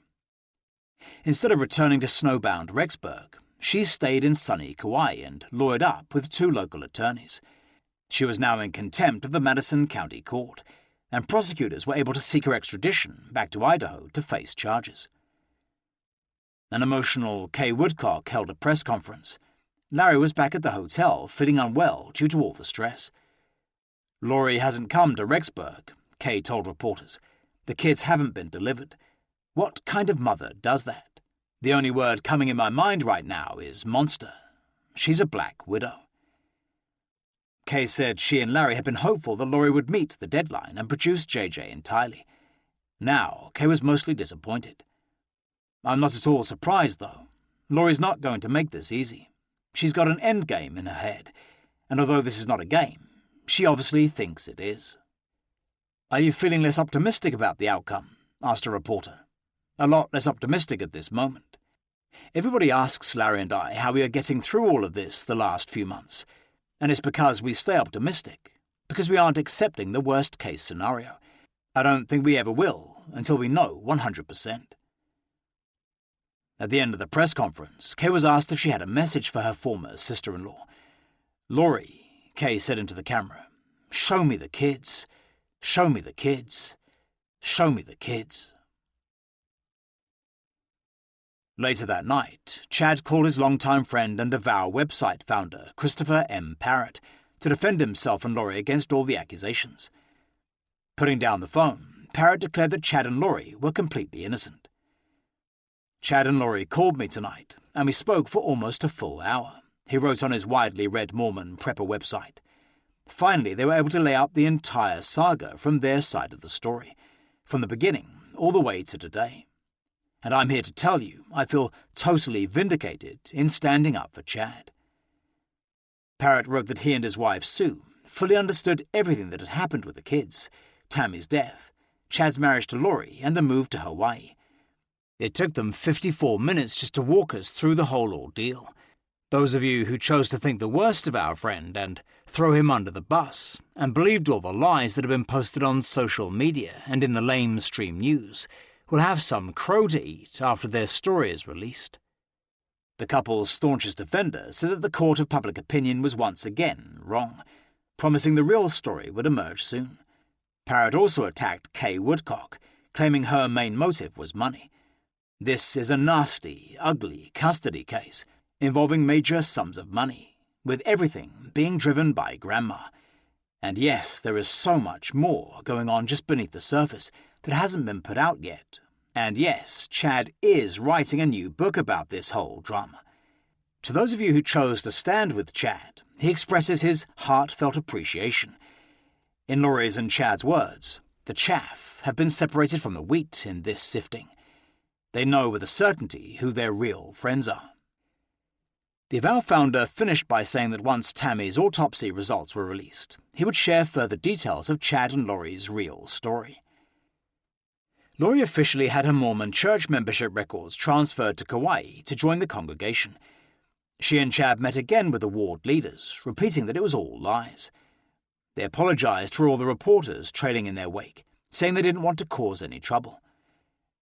Instead of returning to snowbound Rexburg, she stayed in sunny Kauai and lawyered up with 2 local attorneys. She was now in contempt of the Madison County Court, and prosecutors were able to seek her extradition back to Idaho to face charges. An emotional Kay Woodcock held a press conference. Larry was back at the hotel, feeling unwell due to all the stress. "Lori hasn't come to Rexburg," Kay told reporters. "The kids haven't been delivered. What kind of mother does that? The only word coming in my mind right now is monster. She's a black widow." Kay said she and Larry had been hopeful that Lori would meet the deadline and produce JJ and Tylee. Now, Kay was mostly disappointed. "I'm not at all surprised, though. Lori's not going to make this easy. She's got an end game in her head, and although this is not a game, she obviously thinks it is." "Are you feeling less optimistic about the outcome?" asked a reporter. "A lot less optimistic at this moment. Everybody asks Larry and I how we are getting through all of this the last few months, and it's because we stay optimistic, because we aren't accepting the worst-case scenario. I don't think we ever will until we know 100%. At the end of the press conference, Kay was asked if she had a message for her former sister-in-law. "Lori," Kay said into the camera, "show me the kids. Show me the kids. Show me the kids." Later that night, Chad called his longtime friend and Devour website founder, Christopher M. Parrott, to defend himself and Lori against all the accusations. Putting down the phone, Parrott declared that Chad and Lori were completely innocent. "Chad and Lori called me tonight, and we spoke for almost a full hour," he wrote on his widely read Mormon prepper website. Finally, they were able to lay out the entire saga from their side of the story, from the beginning all the way to today. And I'm here to tell you I feel totally vindicated in standing up for Chad. Parrott wrote that he and his wife, Sue, fully understood everything that had happened with the kids, Tammy's death, Chad's marriage to Lori, and the move to Hawaii. It took them 54 minutes just to walk us through the whole ordeal. Those of you who chose to think the worst of our friend and throw him under the bus, and believed all the lies that have been posted on social media and in the lamestream news, will have some crow to eat after their story is released. The couple's staunchest defender said that the court of public opinion was once again wrong, promising the real story would emerge soon. Parrott also attacked Kay Woodcock, claiming her main motive was money. This is a nasty, ugly custody case involving major sums of money, with everything being driven by Grandma. And yes, there is so much more going on just beneath the surface that hasn't been put out yet. And yes, Chad is writing a new book about this whole drama. To those of you who chose to stand with Chad, he expresses his heartfelt appreciation. In Lori's and Chad's words, the chaff have been separated from the wheat in this sifting. They know with a certainty who their real friends are. The Avow founder finished by saying that once Tammy's autopsy results were released, he would share further details of Chad and Lori's real story. Lori officially had her Mormon church membership records transferred to Kauai to join the congregation. She and Chad met again with the ward leaders, repeating that it was all lies. They apologized for all the reporters trailing in their wake, saying they didn't want to cause any trouble.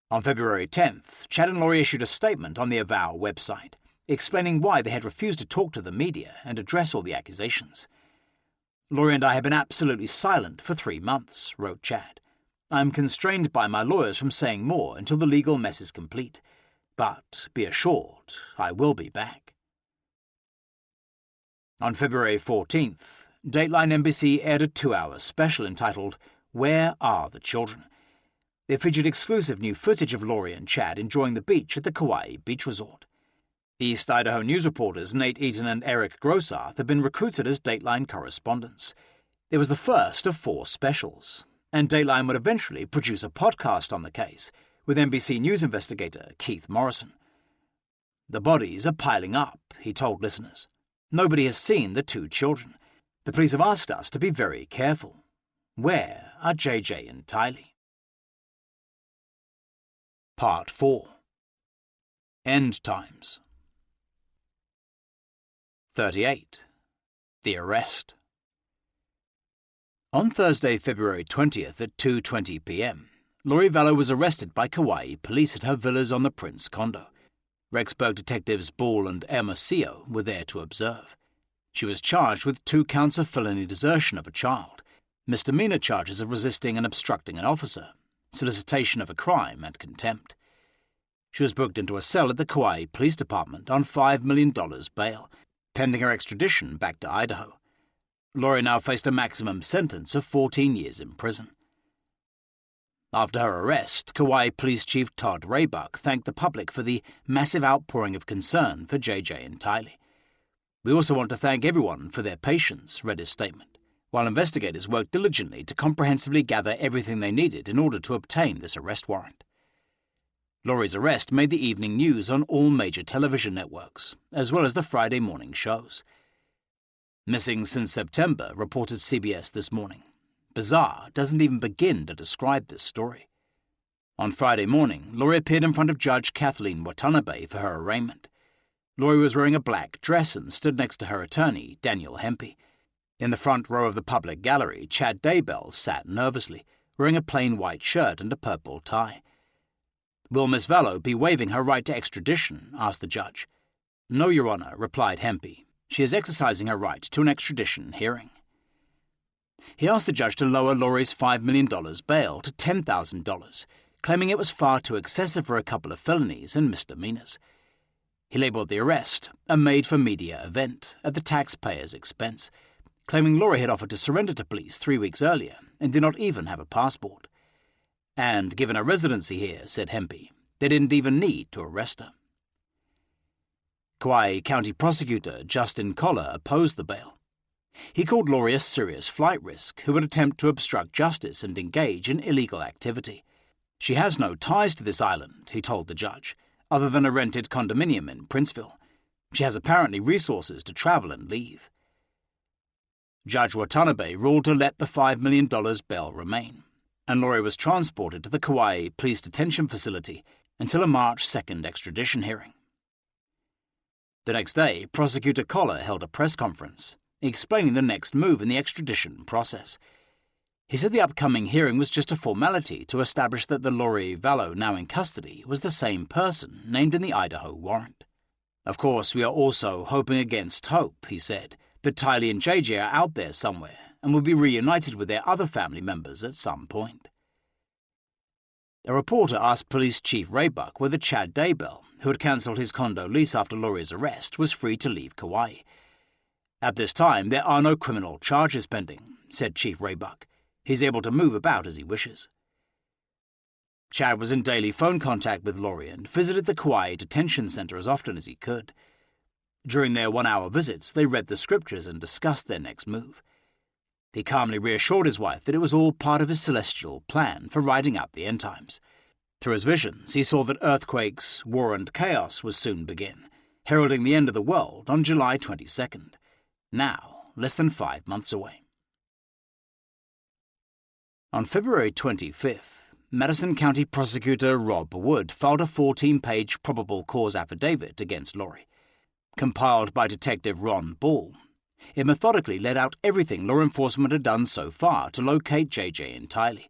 On February 10th, Chad and Lori issued a statement on the Avow website, explaining why they had refused to talk to the media and address all the accusations. "Lori and I have been absolutely silent for 3 months," wrote Chad. "I am constrained by my lawyers from saying more until the legal mess is complete. But be assured, I will be back." On February 14th, Dateline NBC aired a 2-hour special entitled "Where Are the Children?" It featured exclusive new footage of Lori and Chad enjoying the beach at the Kauai Beach Resort. East Idaho news reporters Nate Eaton and Eric Grossarth had been recruited as Dateline correspondents. It was the first of 4 specials, and Dateline would eventually produce a podcast on the case, with NBC News investigator Keith Morrison. "The bodies are piling up," he told listeners. "Nobody has seen the 2 children. The police have asked us to be very careful. Where are JJ and Tylee?" Part 4. End Times. 38. The Arrest. On Thursday, February 20th at 2:20 p.m., Lori Vallow was arrested by Kauai police at her villas on the Prince condo. Rexburg detectives Ball and Hermosillo were there to observe. She was charged with 2 counts of felony desertion of a child, misdemeanor charges of resisting and obstructing an officer, solicitation of a crime, and contempt. She was booked into a cell at the Kauai Police Department on $5 million bail, pending her extradition back to Idaho. Lori now faced a maximum sentence of 14 years in prison. After her arrest, Kauai Police Chief Todd Raybuck thanked the public for the massive outpouring of concern for JJ and Tylee. "We also want to thank everyone for their patience," read his statement, while investigators worked diligently to comprehensively gather everything they needed in order to obtain this arrest warrant. Lori's arrest made the evening news on all major television networks, as well as the Friday morning shows. "Missing since September," reported CBS this morning. "Bizarre doesn't even begin to describe this story." On Friday morning, Lori appeared in front of Judge Kathleen Watanabe for her arraignment. Lori was wearing a black dress and stood next to her attorney, Daniel Hempy. In the front row of the public gallery, Chad Daybell sat nervously, wearing a plain white shirt and a purple tie. "Will Miss Vallow be waiving her right to extradition?" asked the judge. "No, Your Honor," replied Hempy. "She is exercising her right to an extradition hearing." He asked the judge to lower Lori's $5 million bail to $10,000, claiming it was far too excessive for a couple of felonies and misdemeanors. He labelled the arrest a made-for-media event at the taxpayer's expense, claiming Lori had offered to surrender to police 3 weeks earlier and did not even have a passport. "And given her residency here," said Hempy, "they didn't even need to arrest her." Kauai County Prosecutor Justin Collar opposed the bail. He called Lori a serious flight risk who would attempt to obstruct justice and engage in illegal activity. "She has no ties to this island," he told the judge, "other than a rented condominium in Princeville. She has apparently resources to travel and leave." Judge Watanabe ruled to let the $5 million bail remain, and Lori was transported to the Kauai Police Detention Facility until a March 2nd extradition hearing. The next day, Prosecutor Koller held a press conference, explaining the next move in the extradition process. He said the upcoming hearing was just a formality to establish that the Lori Vallow now in custody was the same person named in the Idaho warrant. Of course, we are also hoping against hope, he said, that Tylee and JJ are out there somewhere and will be reunited with their other family members at some point. A reporter asked Police Chief Raybuck whether Chad Daybell, who had cancelled his condo lease after Lori's arrest, was free to leave Kauai. At this time, there are no criminal charges pending, said Chief Raybuck. He's able to move about as he wishes. Chad was in daily phone contact with Lori and visited the Kauai detention center as often as he could. During their 1-hour visits, they read the scriptures and discussed their next move. He calmly reassured his wife that it was all part of his celestial plan for riding out the end times. Through his visions, he saw that earthquakes, war and chaos would soon begin, heralding the end of the world on July 22nd, now less than 5 months away. On February 25th, Madison County Prosecutor Rob Wood filed a 14-page probable cause affidavit against Lori. Compiled by Detective Ron Ball, it methodically laid out everything law enforcement had done so far to locate JJ and Tylee.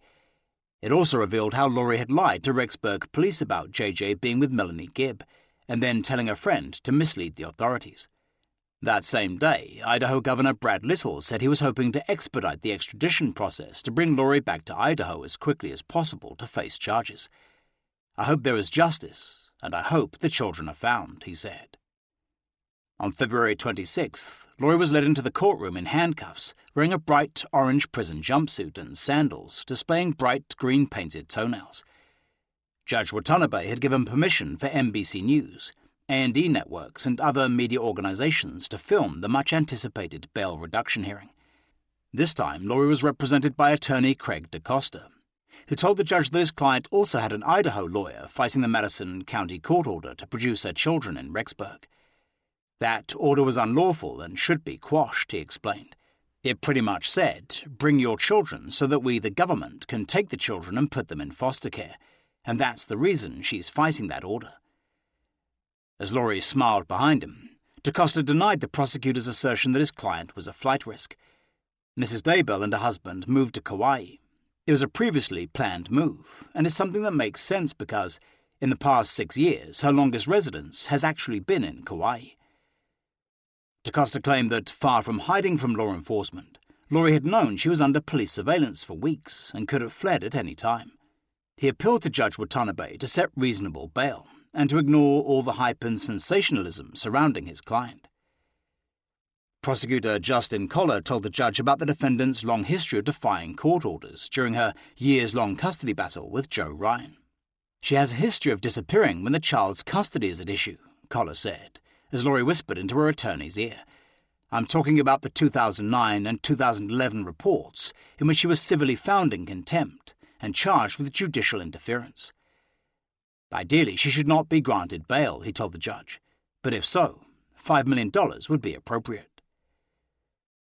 It also revealed how Lori had lied to Rexburg police about JJ being with Melanie Gibb, and then telling a friend to mislead the authorities. That same day, Idaho Governor Brad Little said he was hoping to expedite the extradition process to bring Lori back to Idaho as quickly as possible to face charges. "I hope there is justice, and I hope the children are found," he said. On February 26th, Lori was led into the courtroom in handcuffs, wearing a bright orange prison jumpsuit and sandals, displaying bright green painted toenails. Judge Watanabe had given permission for NBC News, A&E networks and other media organizations to film the much-anticipated bail reduction hearing. This time, Lori was represented by attorney Craig DaCosta, who told the judge that his client also had an Idaho lawyer fighting the Madison County court order to produce her children in Rexburg. That order was unlawful and should be quashed, he explained. It pretty much said, "Bring your children so that we, the government, can take the children and put them in foster care, and that's the reason she's fighting that order." As Lori smiled behind him, DaCosta denied the prosecutor's assertion that his client was a flight risk. Mrs. Daybell and her husband moved to Kauai. It was a previously planned move, and is something that makes sense because, in the past 6 years, her longest residence has actually been in Kauai. DaCosta claimed that, far from hiding from law enforcement, Lori had known she was under police surveillance for weeks and could have fled at any time. He appealed to Judge Watanabe to set reasonable bail and to ignore all the hype and sensationalism surrounding his client. Prosecutor Justin Koller told the judge about the defendant's long history of defying court orders during her years-long custody battle with Joe Ryan. "She has a history of disappearing when the child's custody is at issue," Koller said, as Lori whispered into her attorney's ear. "I'm talking about the 2009 and 2011 reports in which she was civilly found in contempt and charged with judicial interference. Ideally, she should not be granted bail," he told the judge, "but if so, $5 million would be appropriate."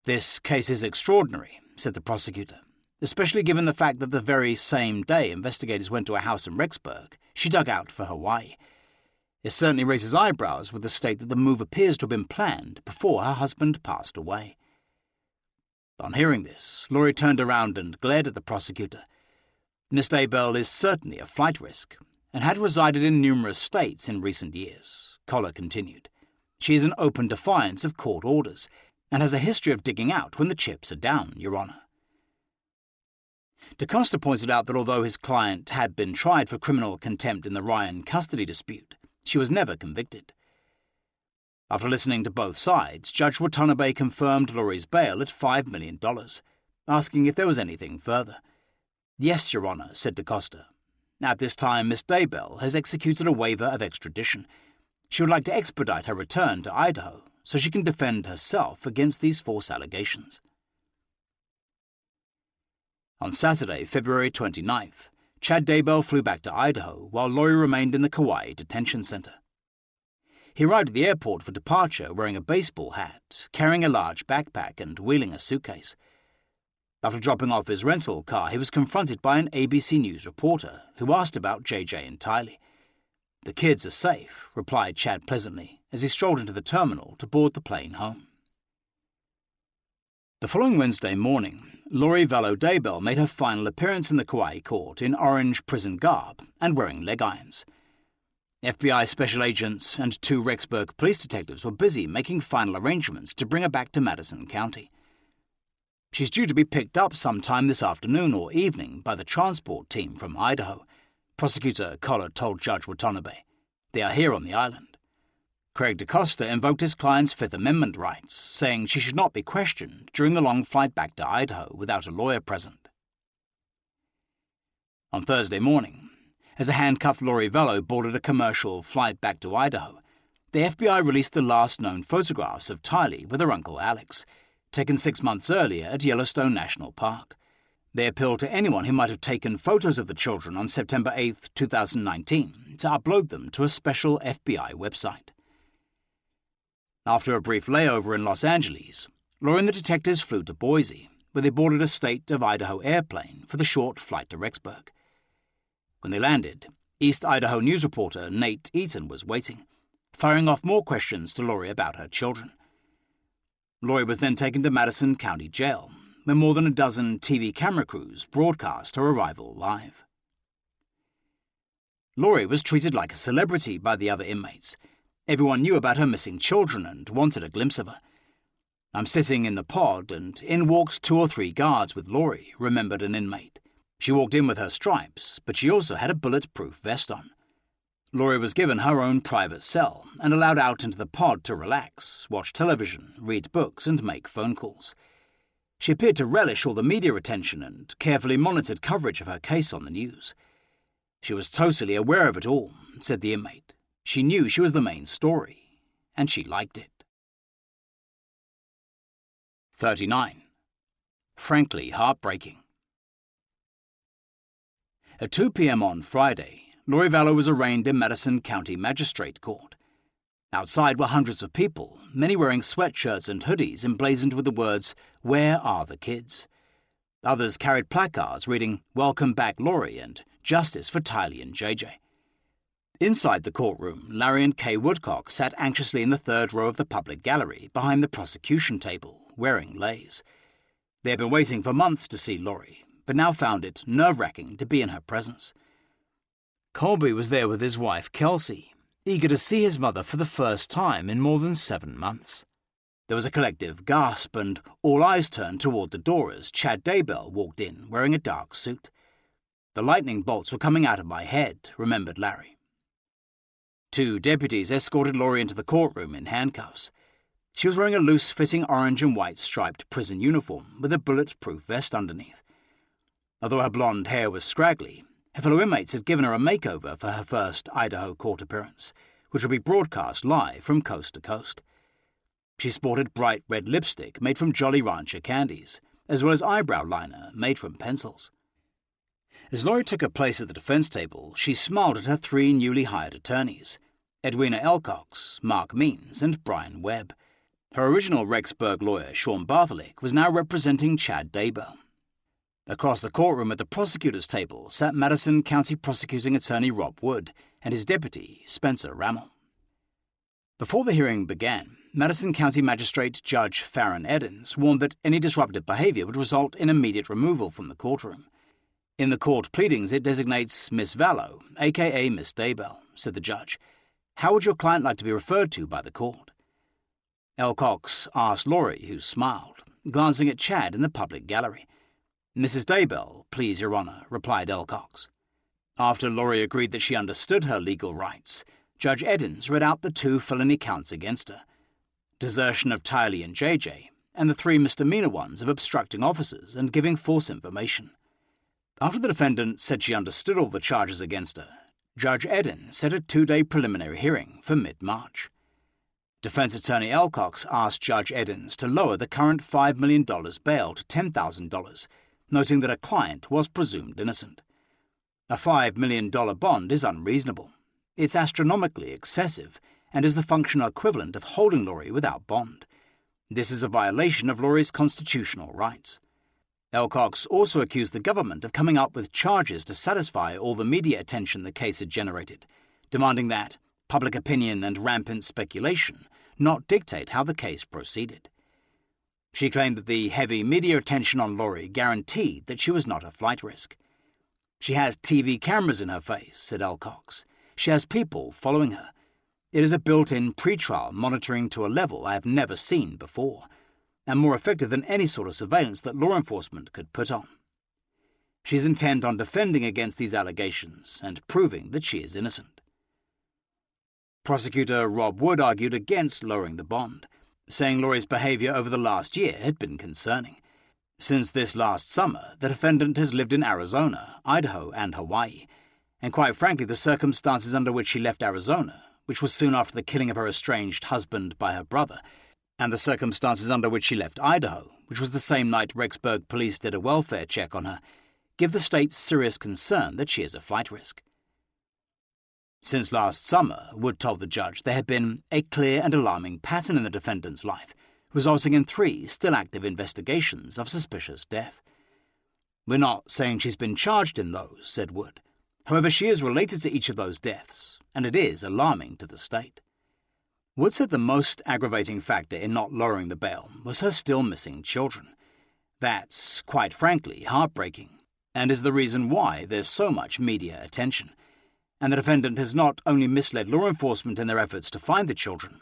"This case is extraordinary," said the prosecutor, "especially given the fact that the very same day investigators went to a house in Rexburg she dug out for Hawaii. It certainly raises eyebrows with the state that the move appears to have been planned before her husband passed away." On hearing this, Lori turned around and glared at the prosecutor. "Miss Daybell is certainly a flight risk, and had resided in numerous states in recent years," Koller continued. "She is an open defiance of court orders, and has a history of digging out when the chips are down, Your Honor." DaCosta pointed out that although his client had been tried for criminal contempt in the Ryan custody dispute, she was never convicted. After listening to both sides, Judge Watanabe confirmed Lori's bail at $5 million, asking if there was anything further. "Yes, Your Honor," said DaCosta. "At this time, Miss Daybell has executed a waiver of extradition. She would like to expedite her return to Idaho so she can defend herself against these false allegations." On Saturday, February 29th, Chad Daybell flew back to Idaho while Lori remained in the Kauai detention center. He arrived at the airport for departure wearing a baseball hat, carrying a large backpack and wheeling a suitcase. After dropping off his rental car, he was confronted by an ABC News reporter who asked about JJ and Tylee. "The kids are safe," replied Chad pleasantly as he strolled into the terminal to board the plane home. The following Wednesday morning, Lori Vallow Daybell made her final appearance in the Kauai court in orange prison garb and wearing leg irons. FBI special agents and 2 Rexburg police detectives were busy making final arrangements to bring her back to Madison County. She's due to be picked up sometime this afternoon or evening by the transport team from Idaho, Prosecutor Collard told Judge Watanabe. They are here on the island. Craig DaCosta invoked his client's Fifth Amendment rights, saying she should not be questioned during the long flight back to Idaho without a lawyer present. On Thursday morning, as a handcuffed Lori Vallow boarded a commercial flight back to Idaho, the FBI released the last known photographs of Tylee with her uncle Alex, taken 6 months earlier at Yellowstone National Park. They appealed to anyone who might have taken photos of the children on September 8, 2019, to upload them to a special FBI website. After a brief layover in Los Angeles, Lori and the detectives flew to Boise, where they boarded a State of Idaho airplane for the short flight to Rexburg. When they landed, East Idaho news reporter Nate Eaton was waiting, firing off more questions to Lori about her children. Lori was then taken to Madison County Jail, where more than a dozen TV camera crews broadcast her arrival live. Lori was treated like a celebrity by the other inmates. Everyone knew about her missing children and wanted a glimpse of her. "I'm sitting in the pod, and in walks 2 or 3 guards with Lori," remembered an inmate. She walked in with her stripes, but she also had a bulletproof vest on. Lori was given her own private cell and allowed out into the pod to relax, watch television, read books, and make phone calls. She appeared to relish all the media attention and carefully monitored coverage of her case on the news. "She was totally aware of it all," said the inmate. "She knew she was the main story, and she liked it." 39. Frankly heartbreaking. At 2 p.m. on Friday, Lori Vallow was arraigned in Madison County Magistrate Court. Outside were hundreds of people, many wearing sweatshirts and hoodies emblazoned with the words, "Where are the kids?" Others carried placards reading, "Welcome back, Lori," and "Justice for Tylee and JJ." Inside the courtroom, Larry and Kay Woodcock sat anxiously in the 3rd row of the public gallery behind the prosecution table, wearing leis. They had been waiting for months to see Lori, but now found it nerve-wracking to be in her presence. Colby was there with his wife, Kelsey, eager to see his mother for the first time in more than 7 months. There was a collective gasp, and all eyes turned toward the door as Chad Daybell walked in, wearing a dark suit. "The lightning bolts were coming out of my head," remembered Larry. 2 deputies escorted Lori into the courtroom in handcuffs. She was wearing a loose-fitting orange and white striped prison uniform with a bulletproof vest underneath. Although her blonde hair was scraggly, her fellow inmates had given her a makeover for her first Idaho court appearance, which would be broadcast live from coast to coast. She sported bright red lipstick made from Jolly Rancher candies, as well as eyebrow liner made from pencils. As Lori took her place at the defense table, she smiled at her 3 newly hired attorneys, Edwina Elcox, Mark Means, and Brian Webb. Her original Rexburg lawyer, Sean Bartholick, was now representing Chad Daybell. Across the courtroom at the prosecutor's table sat Madison County Prosecuting Attorney Rob Wood and his deputy, Spencer Rammel. Before the hearing began, Madison County Magistrate Judge Farron Eddins warned that any disruptive behavior would result in immediate removal from the courtroom. "In the court pleadings it designates Miss Vallow, a.k.a. Miss Daybell," said the judge. "How would your client like to be referred to by the court?" Elcox asked Lori, who smiled, glancing at Chad in the public gallery. "Mrs. Daybell, please, Your Honor," replied Elcox. After Lori agreed that she understood her legal rights, Judge Eddins read out the 2 felony counts against her: desertion of Tylee and JJ, and the 3 misdemeanor ones of obstructing officers and giving false information. After the defendant said she understood all the charges against her, Judge Eddins set a 2-day preliminary hearing for mid-March. Defense attorney Elcox asked Judge Eddins to lower the current $5 million bail to $10,000, noting that a client was presumed innocent. A $5 million bond is unreasonable. It's astronomically excessive and is the functional equivalent of holding Lori without bond. This is a violation of Lori's constitutional rights. Elcox also accused the government of coming up with charges to satisfy all the media attention the case had generated, demanding that public opinion and rampant speculation not dictate how the case proceeded. She claimed that the heavy media attention on Lori guaranteed that she was not a flight risk. "She has TV cameras in her face," said Alcox. "She has people following her. It is a built-in pre-trial monitoring to a level I have never seen before, and more effective than any sort of surveillance that law enforcement could put on. She's intent on defending against these allegations and proving that she is innocent." Prosecutor Rob Wood argued against lowering the bond, saying Lori's behavior over the last year had been concerning. Since this last summer, the defendant has lived in Arizona, Idaho, and Hawaii, and quite frankly the circumstances under which she left Arizona, which was soon after the killing of her estranged husband by her brother, and the circumstances under which she left Idaho, which was the same night Rexburg police did a welfare check on her, give the state serious concern that she is a flight risk. Since last summer, Wood told the judge, there had been a clear and alarming pattern in the defendant's life, resulting in 3 still active investigations of suspicious death. "We're not saying she's been charged in those," said Wood. "However, she is related to each of those deaths, and it is alarming to the state." Wood said the most aggravating factor in not lowering the bail was her still missing children. That's, quite frankly, heartbreaking, and is the reason why there's so much media attention. And the defendant has not only misled law enforcement in their efforts to find the children,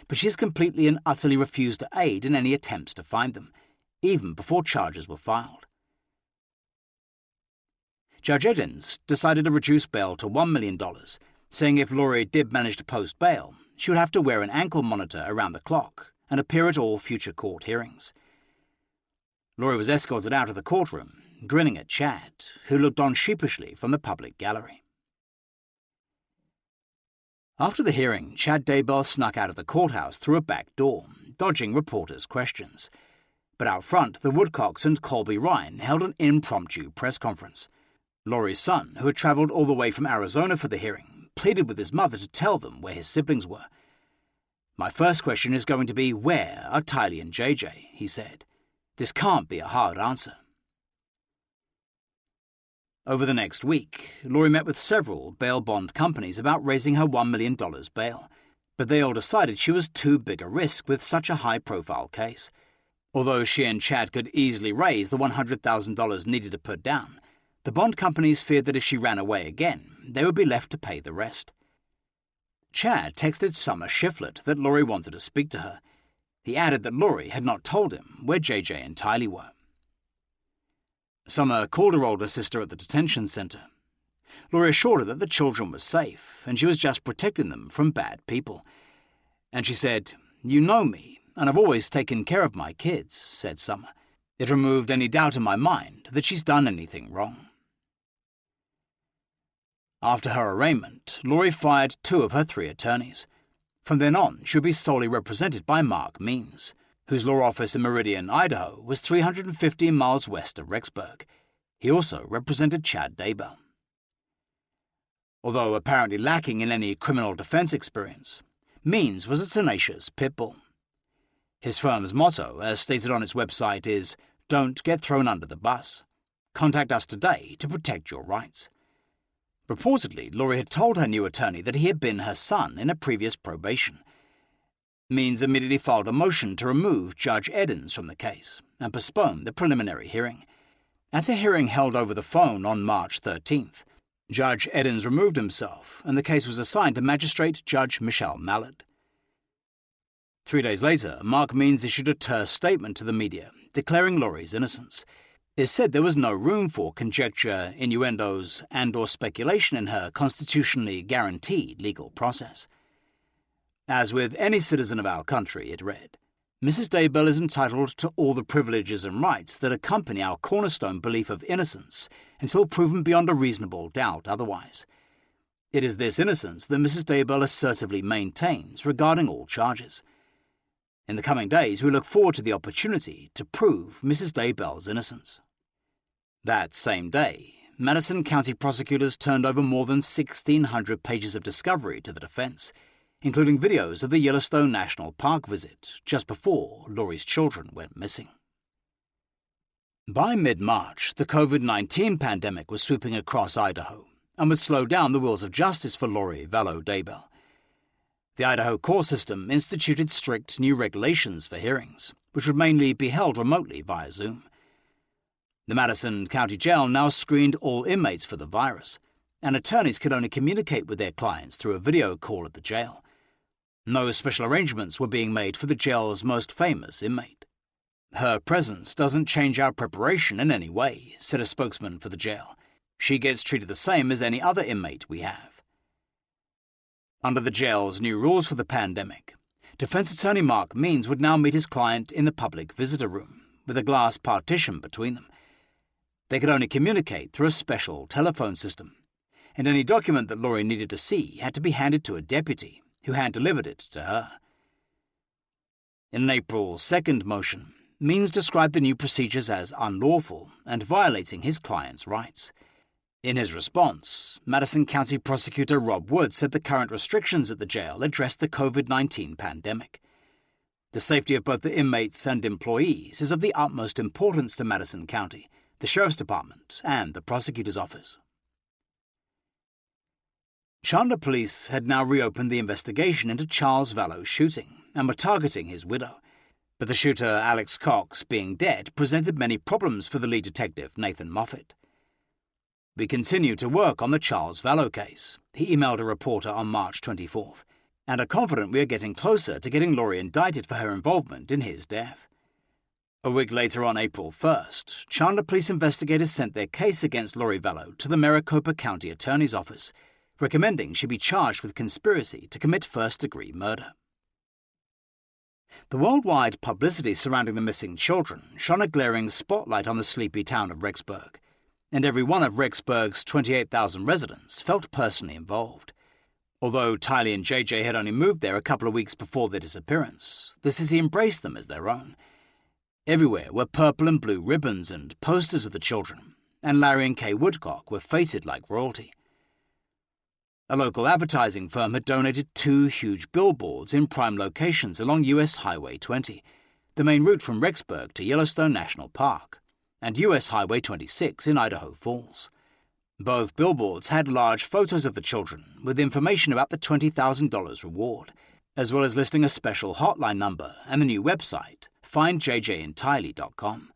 but she has completely and utterly refused to aid in any attempts to find them, even before charges were filed. Judge Edens decided to reduce bail to $1 million, saying if Lori did manage to post bail, she would have to wear an ankle monitor around the clock and appear at all future court hearings. Lori was escorted out of the courtroom, grinning at Chad, who looked on sheepishly from the public gallery. After the hearing, Chad Daybell snuck out of the courthouse through a back door, dodging reporters' questions. But out front, the Woodcocks and Colby Ryan held an impromptu press conference. Lori's son, who had travelled all the way from Arizona for the hearing, pleaded with his mother to tell them where his siblings were. "My first question is going to be, where are Tylee and JJ?" he said. "This can't be a hard answer." Over the next week, Lori met with several bail bond companies about raising her $1 million bail, but they all decided she was too big a risk with such a high-profile case. Although she and Chad could easily raise the $100,000 needed to put down, the bond companies feared that if she ran away again, they would be left to pay the rest. Chad texted Summer Shiflett that Lori wanted to speak to her. He added that Lori had not told him where JJ and Tylee were. Summer called her older sister at the detention center. Lori assured her that the children were safe, and she was just protecting them from bad people. And she said, "You know me, and I've always taken care of my kids," said Summer. "It removed any doubt in my mind that she's done anything wrong." After her arraignment, Lori fired 2 of her 3 attorneys. From then on, she would be solely represented by Mark Means, whose law office in Meridian, Idaho, was 350 miles west of Rexburg. He also represented Chad Daybell. Although apparently lacking in any criminal defense experience, Means was a tenacious pit bull. His firm's motto, as stated on its website, is, "Don't get thrown under the bus. Contact us today to protect your rights." Reportedly, Lori had told her new attorney that he had been her son in a previous probation. Means immediately filed a motion to remove Judge Edens from the case and postpone the preliminary hearing. At a hearing held over the phone on March 13th, Judge Edens removed himself and the case was assigned to Magistrate Judge Michelle Mallard. 3 days later, Mark Means issued a terse statement to the media declaring Lori's innocence. It said there was no room for conjecture, innuendos, and/or speculation in her constitutionally guaranteed legal process. As with any citizen of our country, it read, Mrs. Daybell is entitled to all the privileges and rights that accompany our cornerstone belief of innocence until proven beyond a reasonable doubt otherwise. It is this innocence that Mrs. Daybell assertively maintains regarding all charges. In the coming days, we look forward to the opportunity to prove Mrs. Daybell's innocence. That same day, Madison County prosecutors turned over more than 1,600 pages of discovery to the defense, including videos of the Yellowstone National Park visit just before Lori's children went missing. By mid-March, the COVID-19 pandemic was sweeping across Idaho, and would slow down the wheels of justice for Lori Vallow Daybell. The Idaho court system instituted strict new regulations for hearings, which would mainly be held remotely via Zoom. The Madison County Jail now screened all inmates for the virus, and attorneys could only communicate with their clients through a video call at the jail. No special arrangements were being made for the jail's most famous inmate. "Her presence doesn't change our preparation in any way," said a spokesman for the jail. "She gets treated the same as any other inmate we have." Under the jail's new rules for the pandemic, defense attorney Mark Means would now meet his client in the public visitor room, with a glass partition between them. They could only communicate through a special telephone system, and any document that Lori needed to see had to be handed to a deputy, who hand-delivered it to her. In an April 2nd motion, Means described the new procedures as unlawful and violating his client's rights. In his response, Madison County Prosecutor Rob Wood said the current restrictions at the jail addressed the COVID-19 pandemic. The safety of both the inmates and employees is of the utmost importance to Madison County, the Sheriff's Department, and the Prosecutor's Office. Chandler police had now reopened the investigation into Charles Vallow's shooting and were targeting his widow. But the shooter, Alex Cox, being dead, presented many problems for the lead detective, Nathan Moffat. "We continue to work on the Charles Vallow case," he emailed a reporter on March 24th, "and are confident we are getting closer to getting Lori indicted for her involvement in his death." A week later, on April 1st, Chandler police investigators sent their case against Lori Vallow to the Maricopa County Attorney's Office, recommending she be charged with conspiracy to commit first-degree murder. The worldwide publicity surrounding the missing children shone a glaring spotlight on the sleepy town of Rexburg, and every one of Rexburg's 28,000 residents felt personally involved. Although Tylee and JJ had only moved there a couple of weeks before their disappearance, the city embraced them as their own. Everywhere were purple and blue ribbons and posters of the children, and Larry and Kay Woodcock were feted like royalty. A local advertising firm had donated 2 huge billboards in prime locations along US Highway 20, the main route from Rexburg to Yellowstone National Park, and US Highway 26 in Idaho Falls. Both billboards had large photos of the children with information about the $20,000 reward, as well as listing a special hotline number and the new website, findjjandtylee.com.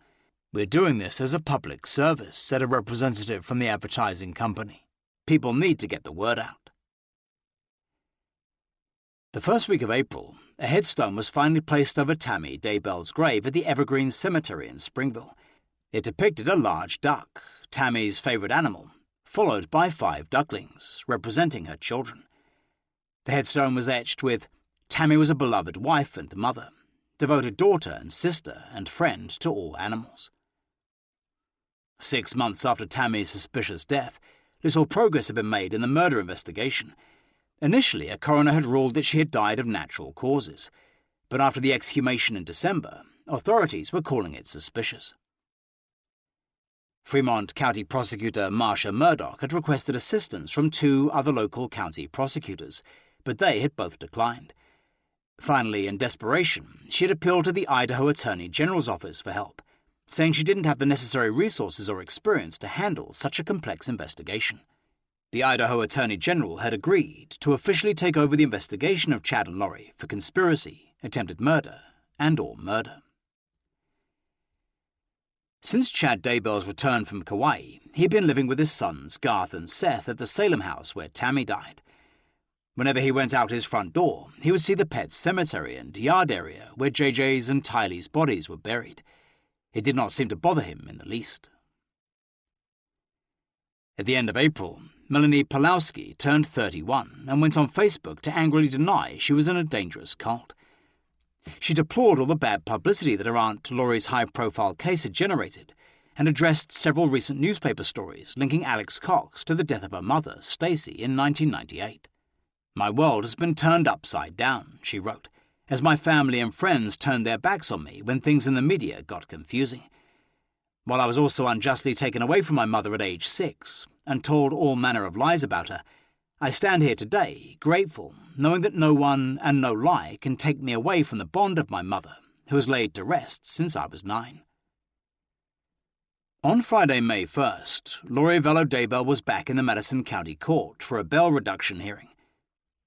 "We're doing this as a public service," said a representative from the advertising company. "People need to get the word out." The first week of April, a headstone was finally placed over Tammy Daybell's grave at the Evergreen Cemetery in Springville. It depicted a large duck, Tammy's favorite animal, followed by 5 ducklings, representing her children. The headstone was etched with, "Tammy was a beloved wife and mother, devoted daughter and sister and friend to all animals." 6 months after Tammy's suspicious death, little progress had been made in the murder investigation. Initially, a coroner had ruled that she had died of natural causes, but after the exhumation in December, authorities were calling it suspicious. Fremont County Prosecutor Marsha Murdoch had requested assistance from 2 other local county prosecutors, but they had both declined. Finally, in desperation, she had appealed to the Idaho Attorney General's office for help, saying she didn't have the necessary resources or experience to handle such a complex investigation. The Idaho Attorney General had agreed to officially take over the investigation of Chad and Lori for conspiracy, attempted murder, and/or murder. Since Chad Daybell's return from Kauai, he had been living with his sons Garth and Seth at the Salem house where Tammy died. Whenever he went out his front door, he would see the pet cemetery and yard area where JJ's and Tylee's bodies were buried. It did not seem to bother him in the least. At the end of April, Melanie Pawlowski turned 31 and went on Facebook to angrily deny she was in a dangerous cult. She deplored all the bad publicity that her Aunt Lori's high-profile case had generated and addressed several recent newspaper stories linking Alex Cox to the death of her mother, Stacy, in 1998. "My world has been turned upside down," she wrote, "as my family and friends turned their backs on me when things in the media got confusing. While I was also unjustly taken away from my mother at age 6 and told all manner of lies about her, I stand here today, grateful, knowing that no one and no lie can take me away from the bond of my mother, who has laid to rest since I was 9. On Friday, May 1st, Lori Vallow Daybell was back in the Madison County Court for a bail reduction hearing.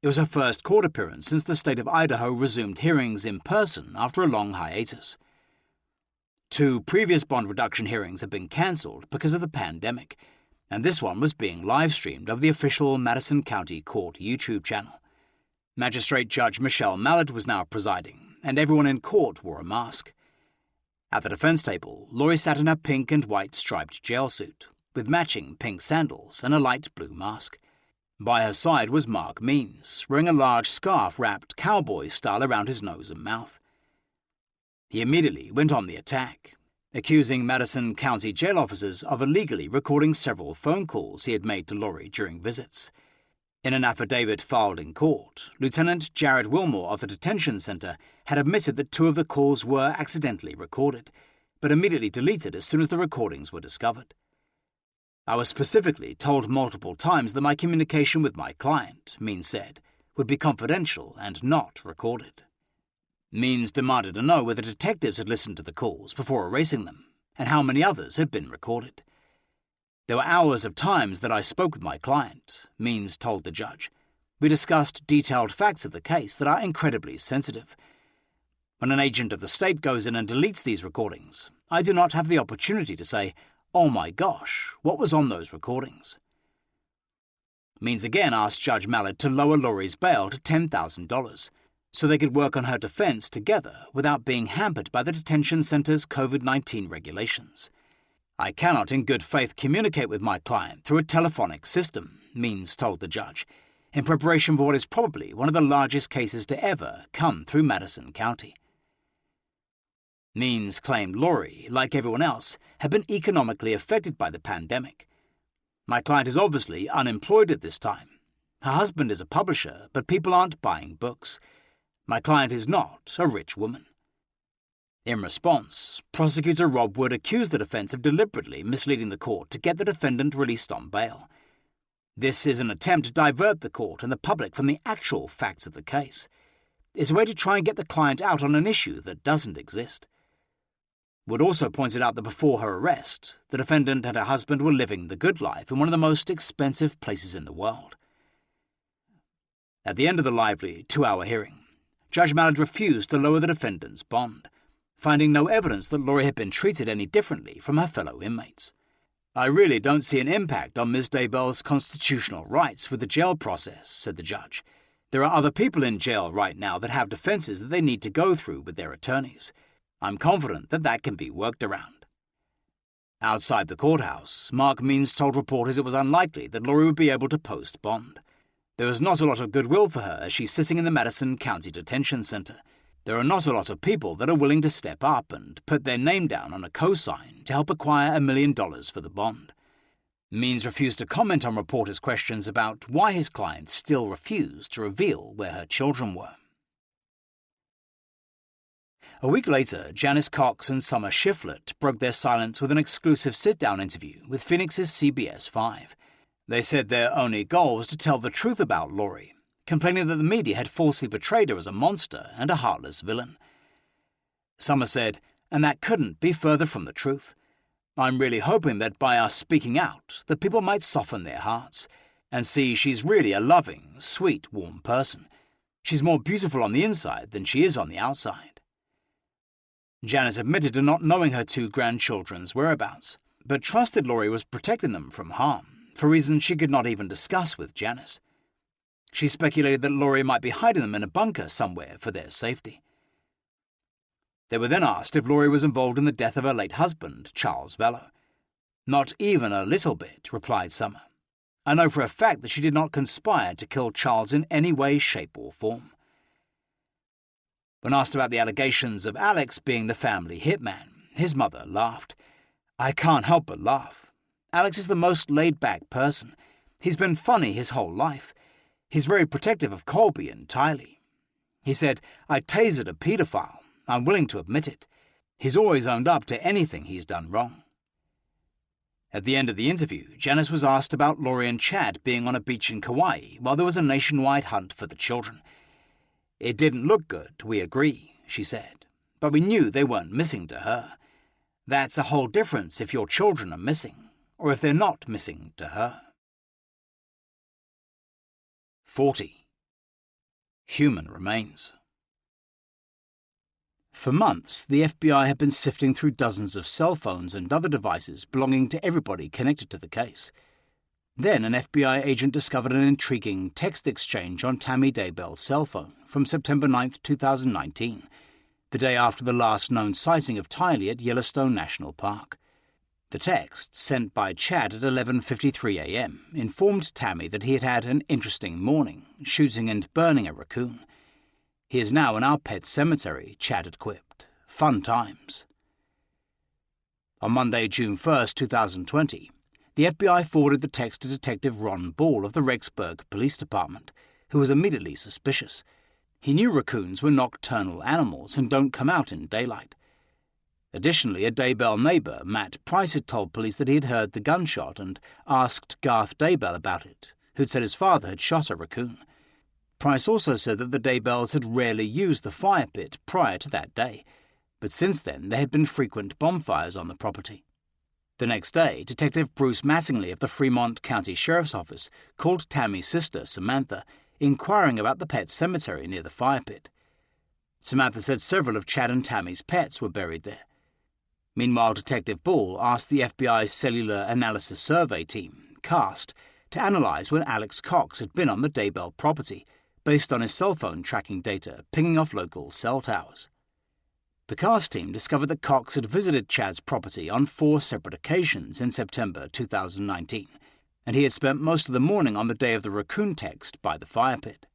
It was her first court appearance since the state of Idaho resumed hearings in person after a long hiatus. 2 previous bond reduction hearings had been cancelled because of the pandemic, and this one was being live-streamed over the official Madison County Court YouTube channel. Magistrate Judge Michelle Mallett was now presiding, and everyone in court wore a mask. At the defense table, Lori sat in her pink and white striped jail suit, with matching pink sandals and a light blue mask. By her side was Mark Means, wearing a large scarf wrapped cowboy-style around his nose and mouth. He immediately went on the attack, accusing Madison County jail officers of illegally recording several phone calls he had made to Lori during visits. In an affidavit filed in court, Lieutenant Jared Wilmore of the detention center had admitted that 2 of the calls were accidentally recorded, but immediately deleted as soon as the recordings were discovered. "I was specifically told multiple times that my communication with my client," Means said, "would be confidential and not recorded." Means demanded to know whether detectives had listened to the calls before erasing them, and how many others had been recorded. "There were hours of times that I spoke with my client," Means told the judge. "We discussed detailed facts of the case that are incredibly sensitive. When an agent of the state goes in and deletes these recordings, I do not have the opportunity to say, 'Oh my gosh, what was on those recordings?'" Means again asked Judge Mallett to lower Lori's bail to $10,000, so they could work on her defense together without being hampered by the detention center's COVID-19 regulations. "I cannot in good faith communicate with my client through a telephonic system," Means told the judge, in preparation for what is probably one of the largest cases to ever come through Madison County. Means claimed Lori, like everyone else, had been economically affected by the pandemic. "My client is obviously unemployed at this time. Her husband is a publisher, but people aren't buying books. My client is not a rich woman." In response, prosecutor Rob Wood accused the defense of deliberately misleading the court to get the defendant released on bail. "This is an attempt to divert the court and the public from the actual facts of the case. It's a way to try and get the client out on an issue that doesn't exist." Wood also pointed out that before her arrest, the defendant and her husband were living the good life in one of the most expensive places in the world. At the end of the lively 2-hour hearing, Judge Mallett refused to lower the defendant's bond, finding no evidence that Lori had been treated any differently from her fellow inmates. "I really don't see an impact on Ms. Daybell's constitutional rights with the jail process," said the judge. "There are other people in jail right now that have defenses that they need to go through with their attorneys. I'm confident that that can be worked around." Outside the courthouse, Mark Means told reporters it was unlikely that Lori would be able to post bond. There was not a lot of goodwill for her as she's sitting in the Madison County Detention Center. There are not a lot of people that are willing to step up and put their name down on a cosign to help acquire $1 million for the bond. Means refused to comment on reporters' questions about why his client still refused to reveal where her children were. A week later, Janice Cox and Summer Shiflett broke their silence with an exclusive sit-down interview with Phoenix's CBS 5. They said their only goal was to tell the truth about Lori, complaining that the media had falsely portrayed her as a monster and a heartless villain. Summer said, "And that couldn't be further from the truth. I'm really hoping that by us speaking out, that people might soften their hearts and see she's really a loving, sweet, warm person. She's more beautiful on the inside than she is on the outside." Janice admitted to not knowing her 2 grandchildren's whereabouts, but trusted Lori was protecting them from harm, for reasons she could not even discuss with Janice. She speculated that Lori might be hiding them in a bunker somewhere for their safety. They were then asked if Lori was involved in the death of her late husband, Charles Vallow. "Not even a little bit," replied Summer. "I know for a fact that she did not conspire to kill Charles in any way, shape, or form." When asked about the allegations of Alex being the family hitman, his mother laughed. "I can't help but laugh. Alex is the most laid-back person. He's been funny his whole life. He's very protective of Kauai and Tylee. He said, 'I tasered a pedophile. I'm willing to admit it. He's always owned up to anything he's done wrong.'" At the end of the interview, Janice was asked about Lori and Chad being on a beach in Kauai while there was a nationwide hunt for the children. "It didn't look good, we agree," she said, "but we knew they weren't missing to her. That's a whole difference if your children are missing, or if they're not missing to her. 40. Human remains. For months, the FBI had been sifting through dozens of cell phones and other devices belonging to everybody connected to the case. Then an FBI agent discovered an intriguing text exchange on Tammy Daybell's cell phone from September 9, 2019, the day after the last known sighting of Tylee at Yellowstone National Park. The text, sent by Chad at 11:53 a.m., informed Tammy that he had had an interesting morning, shooting and burning a raccoon. He is now in our pet cemetery, Chad had quipped. Fun times. On Monday, June 1, 2020, the FBI forwarded the text to Detective Ron Ball of the Rexburg Police Department, who was immediately suspicious. He knew raccoons were nocturnal animals and don't come out in daylight. Additionally, a Daybell neighbour, Matt Price, had told police that he had heard the gunshot and asked Garth Daybell about it, who'd said his father had shot a raccoon. Price also said that the Daybells had rarely used the fire pit prior to that day, but since then there had been frequent bonfires on the property. The next day, Detective Bruce Mattingly of the Fremont County Sheriff's Office called Tammy's sister, Samantha, inquiring about the pet cemetery near the fire pit. Samantha said several of Chad and Tammy's pets were buried there. Meanwhile, Detective Ball asked the FBI's Cellular Analysis Survey team, CAST, to analyze when Alex Cox had been on the Daybell property, based on his cell phone tracking data pinging off local cell towers. The CAST team discovered that Cox had visited Chad's property on 4 separate occasions in September 2019, and he had spent most of the morning on the day of the raccoon text by the fire pit.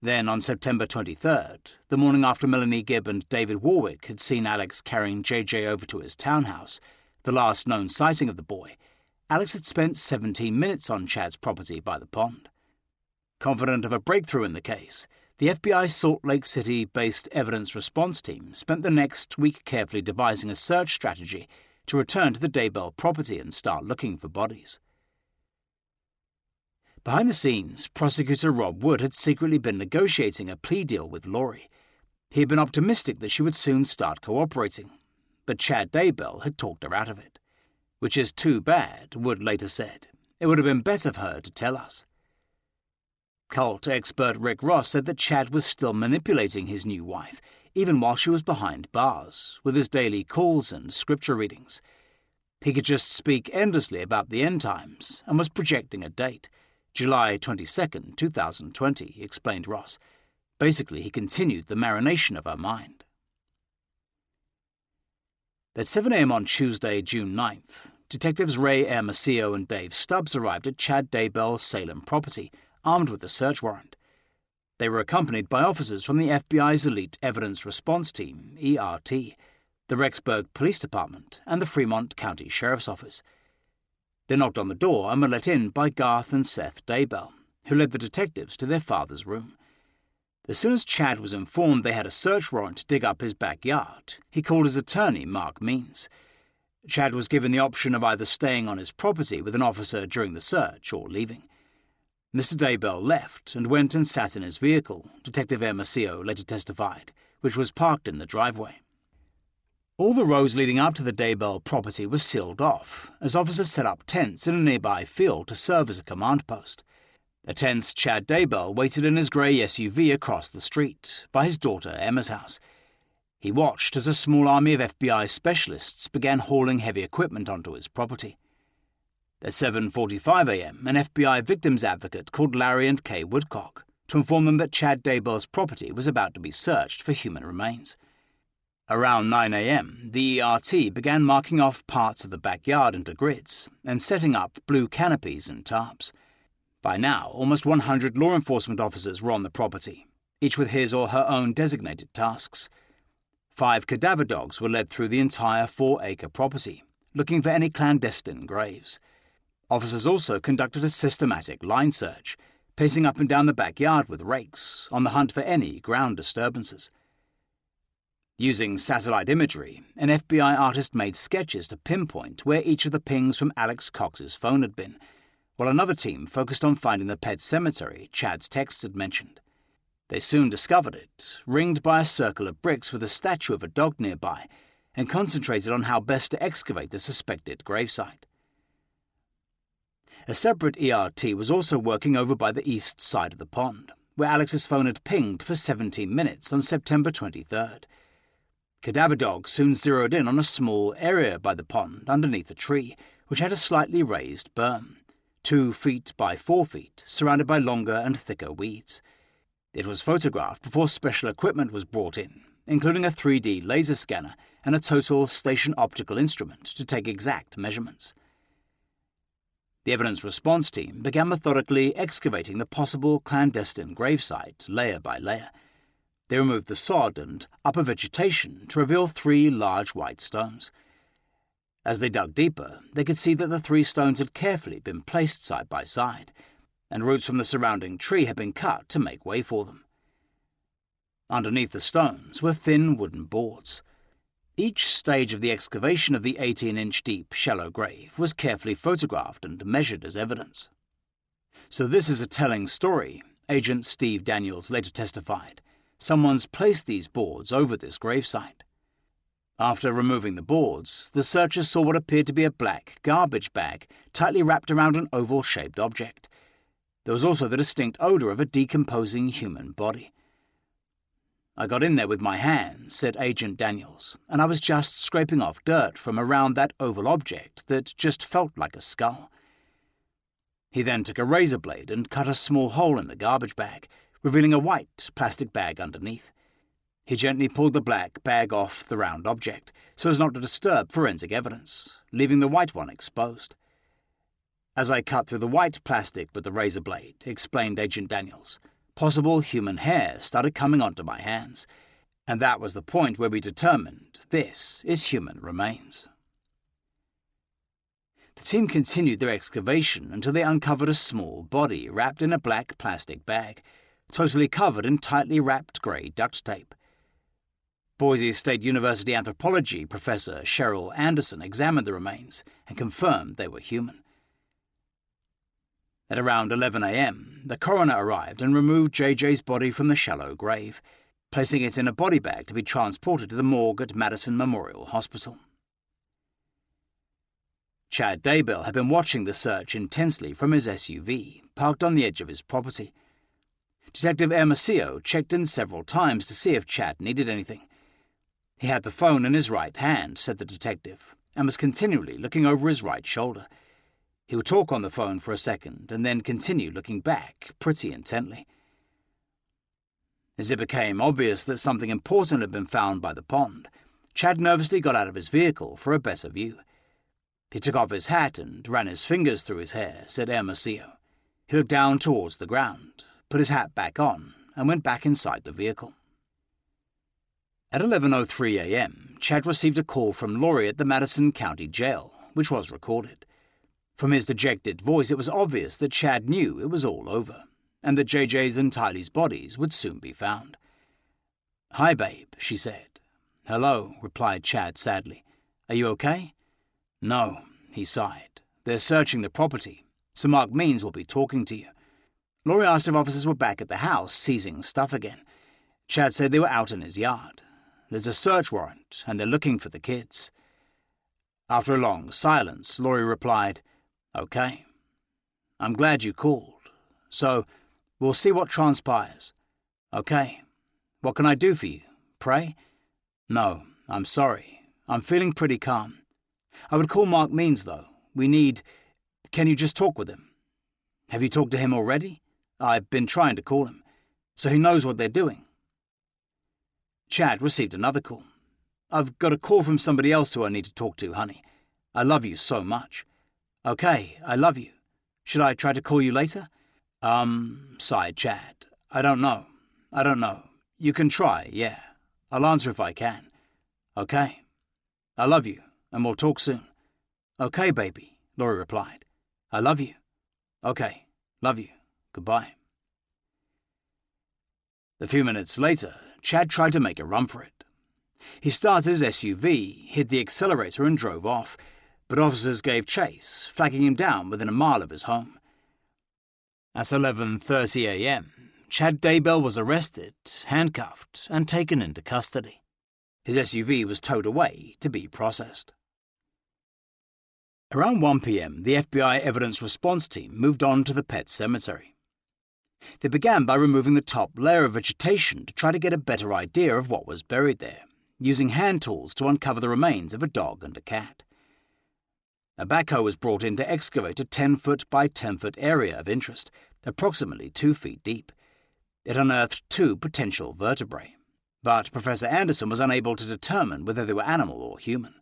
Then, on September 23rd, the morning after Melanie Gibb and David Warwick had seen Alex carrying JJ over to his townhouse, the last known sighting of the boy, Alex had spent 17 minutes on Chad's property by the pond. Confident of a breakthrough in the case, the FBI's Salt Lake City-based evidence response team spent the next week carefully devising a search strategy to return to the Daybell property and start looking for bodies. Behind the scenes, prosecutor Rob Wood had secretly been negotiating a plea deal with Lori. He had been optimistic that she would soon start cooperating, but Chad Daybell had talked her out of it. Which is too bad, Wood later said. It would have been better for her to tell us. Cult expert Rick Ross said that Chad was still manipulating his new wife, even while she was behind bars, with his daily calls and scripture readings. He could just speak endlessly about the end times and was projecting a date, July 22, 2020, explained Ross. Basically, he continued the marination of her mind. At 7 a.m. on Tuesday, June 9th, Detectives Ray Hermosillo and Dave Stubbs arrived at Chad Daybell's Salem property, armed with a search warrant. They were accompanied by officers from the FBI's Elite Evidence Response Team, ERT, the Rexburg Police Department, and the Fremont County Sheriff's Office. They knocked on the door and were let in by Garth and Seth Daybell, who led the detectives to their father's room. As soon as Chad was informed they had a search warrant to dig up his backyard, he called his attorney, Mark Means. Chad was given the option of either staying on his property with an officer during the search or leaving. Mr. Daybell left and went and sat in his vehicle, Detective Hermosillo later testified, which was parked in the driveway. All the roads leading up to the Daybell property were sealed off, as officers set up tents in a nearby field to serve as a command post. A tense Chad Daybell waited in his grey SUV across the street, by his daughter Emma's house. He watched as a small army of FBI specialists began hauling heavy equipment onto his property. At 7:45 a.m., an FBI victims advocate called Larry and Kay Woodcock to inform them that Chad Daybell's property was about to be searched for human remains. Around 9 a.m., the ERT began marking off parts of the backyard into grids and setting up blue canopies and tarps. By now, almost 100 law enforcement officers were on the property, each with his or her own designated tasks. 5 cadaver dogs were led through the entire 4-acre property, looking for any clandestine graves. Officers also conducted a systematic line search, pacing up and down the backyard with rakes, on the hunt for any ground disturbances. Using satellite imagery, an FBI artist made sketches to pinpoint where each of the pings from Alex Cox's phone had been, while another team focused on finding the pet cemetery Chad's texts had mentioned. They soon discovered it, ringed by a circle of bricks with a statue of a dog nearby, and concentrated on how best to excavate the suspected gravesite. A separate ERT was also working over by the east side of the pond, where Alex's phone had pinged for 17 minutes on September 23rd. Cadaver dogs soon zeroed in on a small area by the pond underneath a tree, which had a slightly raised berm, 2 feet by 4 feet, surrounded by longer and thicker weeds. It was photographed before special equipment was brought in, including a 3D laser scanner and a total station optical instrument to take exact measurements. The evidence response team began methodically excavating the possible clandestine gravesite layer by layer. They removed the sod and upper vegetation to reveal 3 large white stones. As they dug deeper, they could see that the 3 stones had carefully been placed side by side, and roots from the surrounding tree had been cut to make way for them. Underneath the stones were thin wooden boards. Each stage of the excavation of the 18-inch deep, shallow grave was carefully photographed and measured as evidence. "So this is a telling story," Agent Steve Daniels later testified. "Someone's placed these boards over this gravesite." After removing the boards, the searchers saw what appeared to be a black garbage bag tightly wrapped around an oval-shaped object. There was also the distinct odor of a decomposing human body. "I got in there with my hands," said Agent Daniels, "and I was just scraping off dirt from around that oval object that just felt like a skull." He then took a razor blade and cut a small hole in the garbage bag, revealing a white plastic bag underneath. He gently pulled the black bag off the round object, so as not to disturb forensic evidence, leaving the white one exposed. "As I cut through the white plastic with the razor blade," explained Agent Daniels, "possible human hair started coming onto my hands, and that was the point where we determined this is human remains." The team continued their excavation until they uncovered a small body wrapped in a black plastic bag, totally covered in tightly wrapped grey duct tape. Boise State University anthropology professor Cheryl Anderson examined the remains and confirmed they were human. At around 11 a.m., the coroner arrived and removed JJ's body from the shallow grave, placing it in a body bag to be transported to the morgue at Madison Memorial Hospital. Chad Daybell had been watching the search intensely from his SUV, parked on the edge of his property. Detective Hermosillo checked in several times to see if Chad needed anything. He had the phone in his right hand, said the detective, and was continually looking over his right shoulder. He would talk on the phone for a second and then continue looking back pretty intently. As it became obvious that something important had been found by the pond, Chad nervously got out of his vehicle for a better view. He took off his hat and ran his fingers through his hair, said Hermosillo. He looked down towards the ground, put his hat back on, and went back inside the vehicle. At 11:03 a.m., Chad received a call from Lori at the Madison County Jail, which was recorded. From his dejected voice, it was obvious that Chad knew it was all over, and that JJ's and Tylee's bodies would soon be found. "Hi, babe," she said. "Hello," replied Chad sadly. "Are you okay?" "No," he sighed. "They're searching the property, so Mark Means will be talking to you." Lori asked if officers were back at the house seizing stuff again. Chad said they were out in his yard. "There's a search warrant, and they're looking for the kids." After a long silence, Lori replied, "Okay. I'm glad you called. So, we'll see what transpires. Okay. What can I do for you? Pray?" "No, I'm sorry. I'm feeling pretty calm. I would call Mark Means, though. Can you just talk with him?" "Have you talked to him already?" "I've been trying to call him. So he knows what they're doing." Chad received another call. "I've got a call from somebody else who I need to talk to, honey. I love you so much." "Okay, I love you. Should I try to call you later?" Sighed Chad. I don't know. You can try, yeah. I'll answer if I can." "Okay. I love you, and we'll talk soon." "Okay, baby," Lori replied. "I love you." "Okay, love you. Goodbye." A few minutes later, Chad tried to make a run for it. He started his SUV, hit the accelerator and drove off, but officers gave chase, flagging him down within a mile of his home. At 11:30 a.m., Chad Daybell was arrested, handcuffed, and taken into custody. His SUV was towed away to be processed. Around 1 p.m., the FBI evidence response team moved on to the pet cemetery. They began by removing the top layer of vegetation to try to get a better idea of what was buried there, using hand tools to uncover the remains of a dog and a cat. A backhoe was brought in to excavate a 10-foot by 10-foot area of interest, approximately 2 feet deep. It unearthed 2 potential vertebrae, but Professor Anderson was unable to determine whether they were animal or human.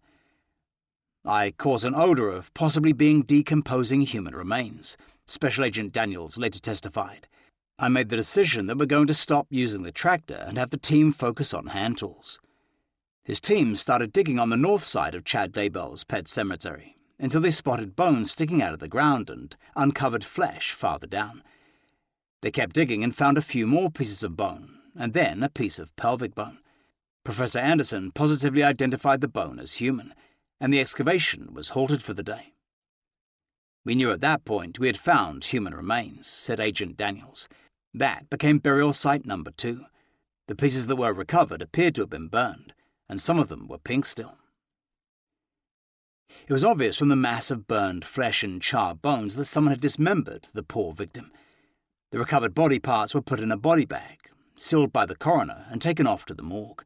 "I caught an odor of possibly being decomposing human remains," Special Agent Daniels later testified. "I made the decision that we're going to stop using the tractor and have the team focus on hand tools." His team started digging on the north side of Chad Daybell's pet cemetery until they spotted bones sticking out of the ground and uncovered flesh farther down. They kept digging and found a few more pieces of bone, and then a piece of pelvic bone. Professor Anderson positively identified the bone as human, and the excavation was halted for the day. "We knew at that point we had found human remains," said Agent Daniels. "That became burial site number 2. The pieces that were recovered appeared to have been burned, and some of them were pink still." It was obvious from the mass of burned flesh and charred bones that someone had dismembered the poor victim. The recovered body parts were put in a body bag, sealed by the coroner, and taken off to the morgue.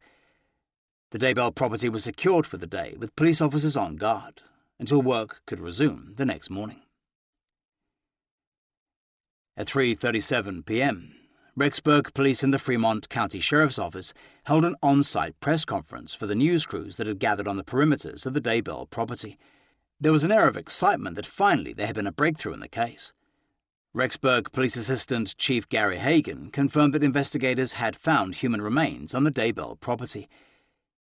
The Daybell property was secured for the day, with police officers on guard, until work could resume the next morning. At 3:37 p.m., Rexburg Police and the Fremont County Sheriff's Office held an on-site press conference for the news crews that had gathered on the perimeters of the Daybell property. There was an air of excitement that finally there had been a breakthrough in the case. Rexburg Police Assistant Chief Gary Hagan confirmed that investigators had found human remains on the Daybell property.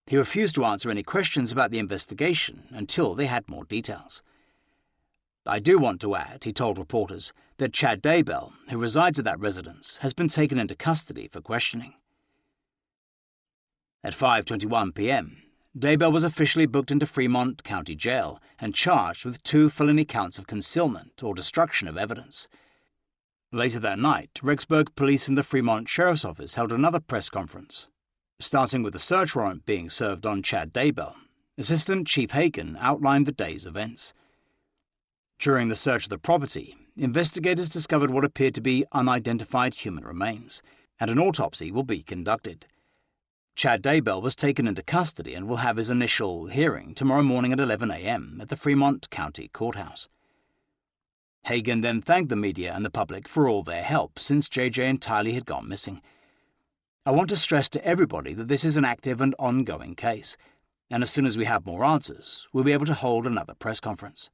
He refused to answer any questions about the investigation until they had more details. "I do want to add," he told reporters, "that Chad Daybell, who resides at that residence, has been taken into custody for questioning." At 5:21 p.m., Daybell was officially booked into Fremont County Jail and charged with 2 felony counts of concealment or destruction of evidence. Later that night, Rexburg Police and the Fremont Sheriff's Office held another press conference. Starting with the search warrant being served on Chad Daybell, Assistant Chief Hagan outlined the day's events. During the search of the property, investigators discovered what appeared to be unidentified human remains, and an autopsy will be conducted. Chad Daybell was taken into custody and will have his initial hearing tomorrow morning at 11 a.m. at the Fremont County Courthouse. Hagan then thanked the media and the public for all their help since JJ and Tylee had gone missing. "I want to stress to everybody that this is an active and ongoing case, and as soon as we have more answers, we'll be able to hold another press conference."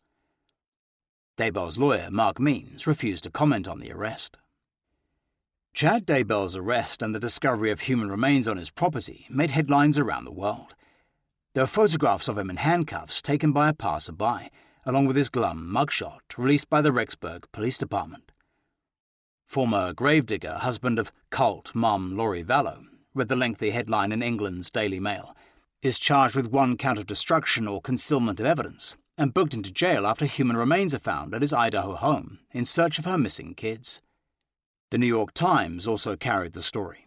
Daybell's lawyer, Mark Means, refused to comment on the arrest. Chad Daybell's arrest and the discovery of human remains on his property made headlines around the world. There were photographs of him in handcuffs taken by a passerby, along with his glum mugshot released by the Rexburg Police Department. Former gravedigger, husband of cult mom Lori Vallow, read the lengthy headline in England's Daily Mail, is charged with 1 count of destruction or concealment of evidence and booked into jail after human remains are found at his Idaho home in search of her missing kids. The New York Times also carried the story.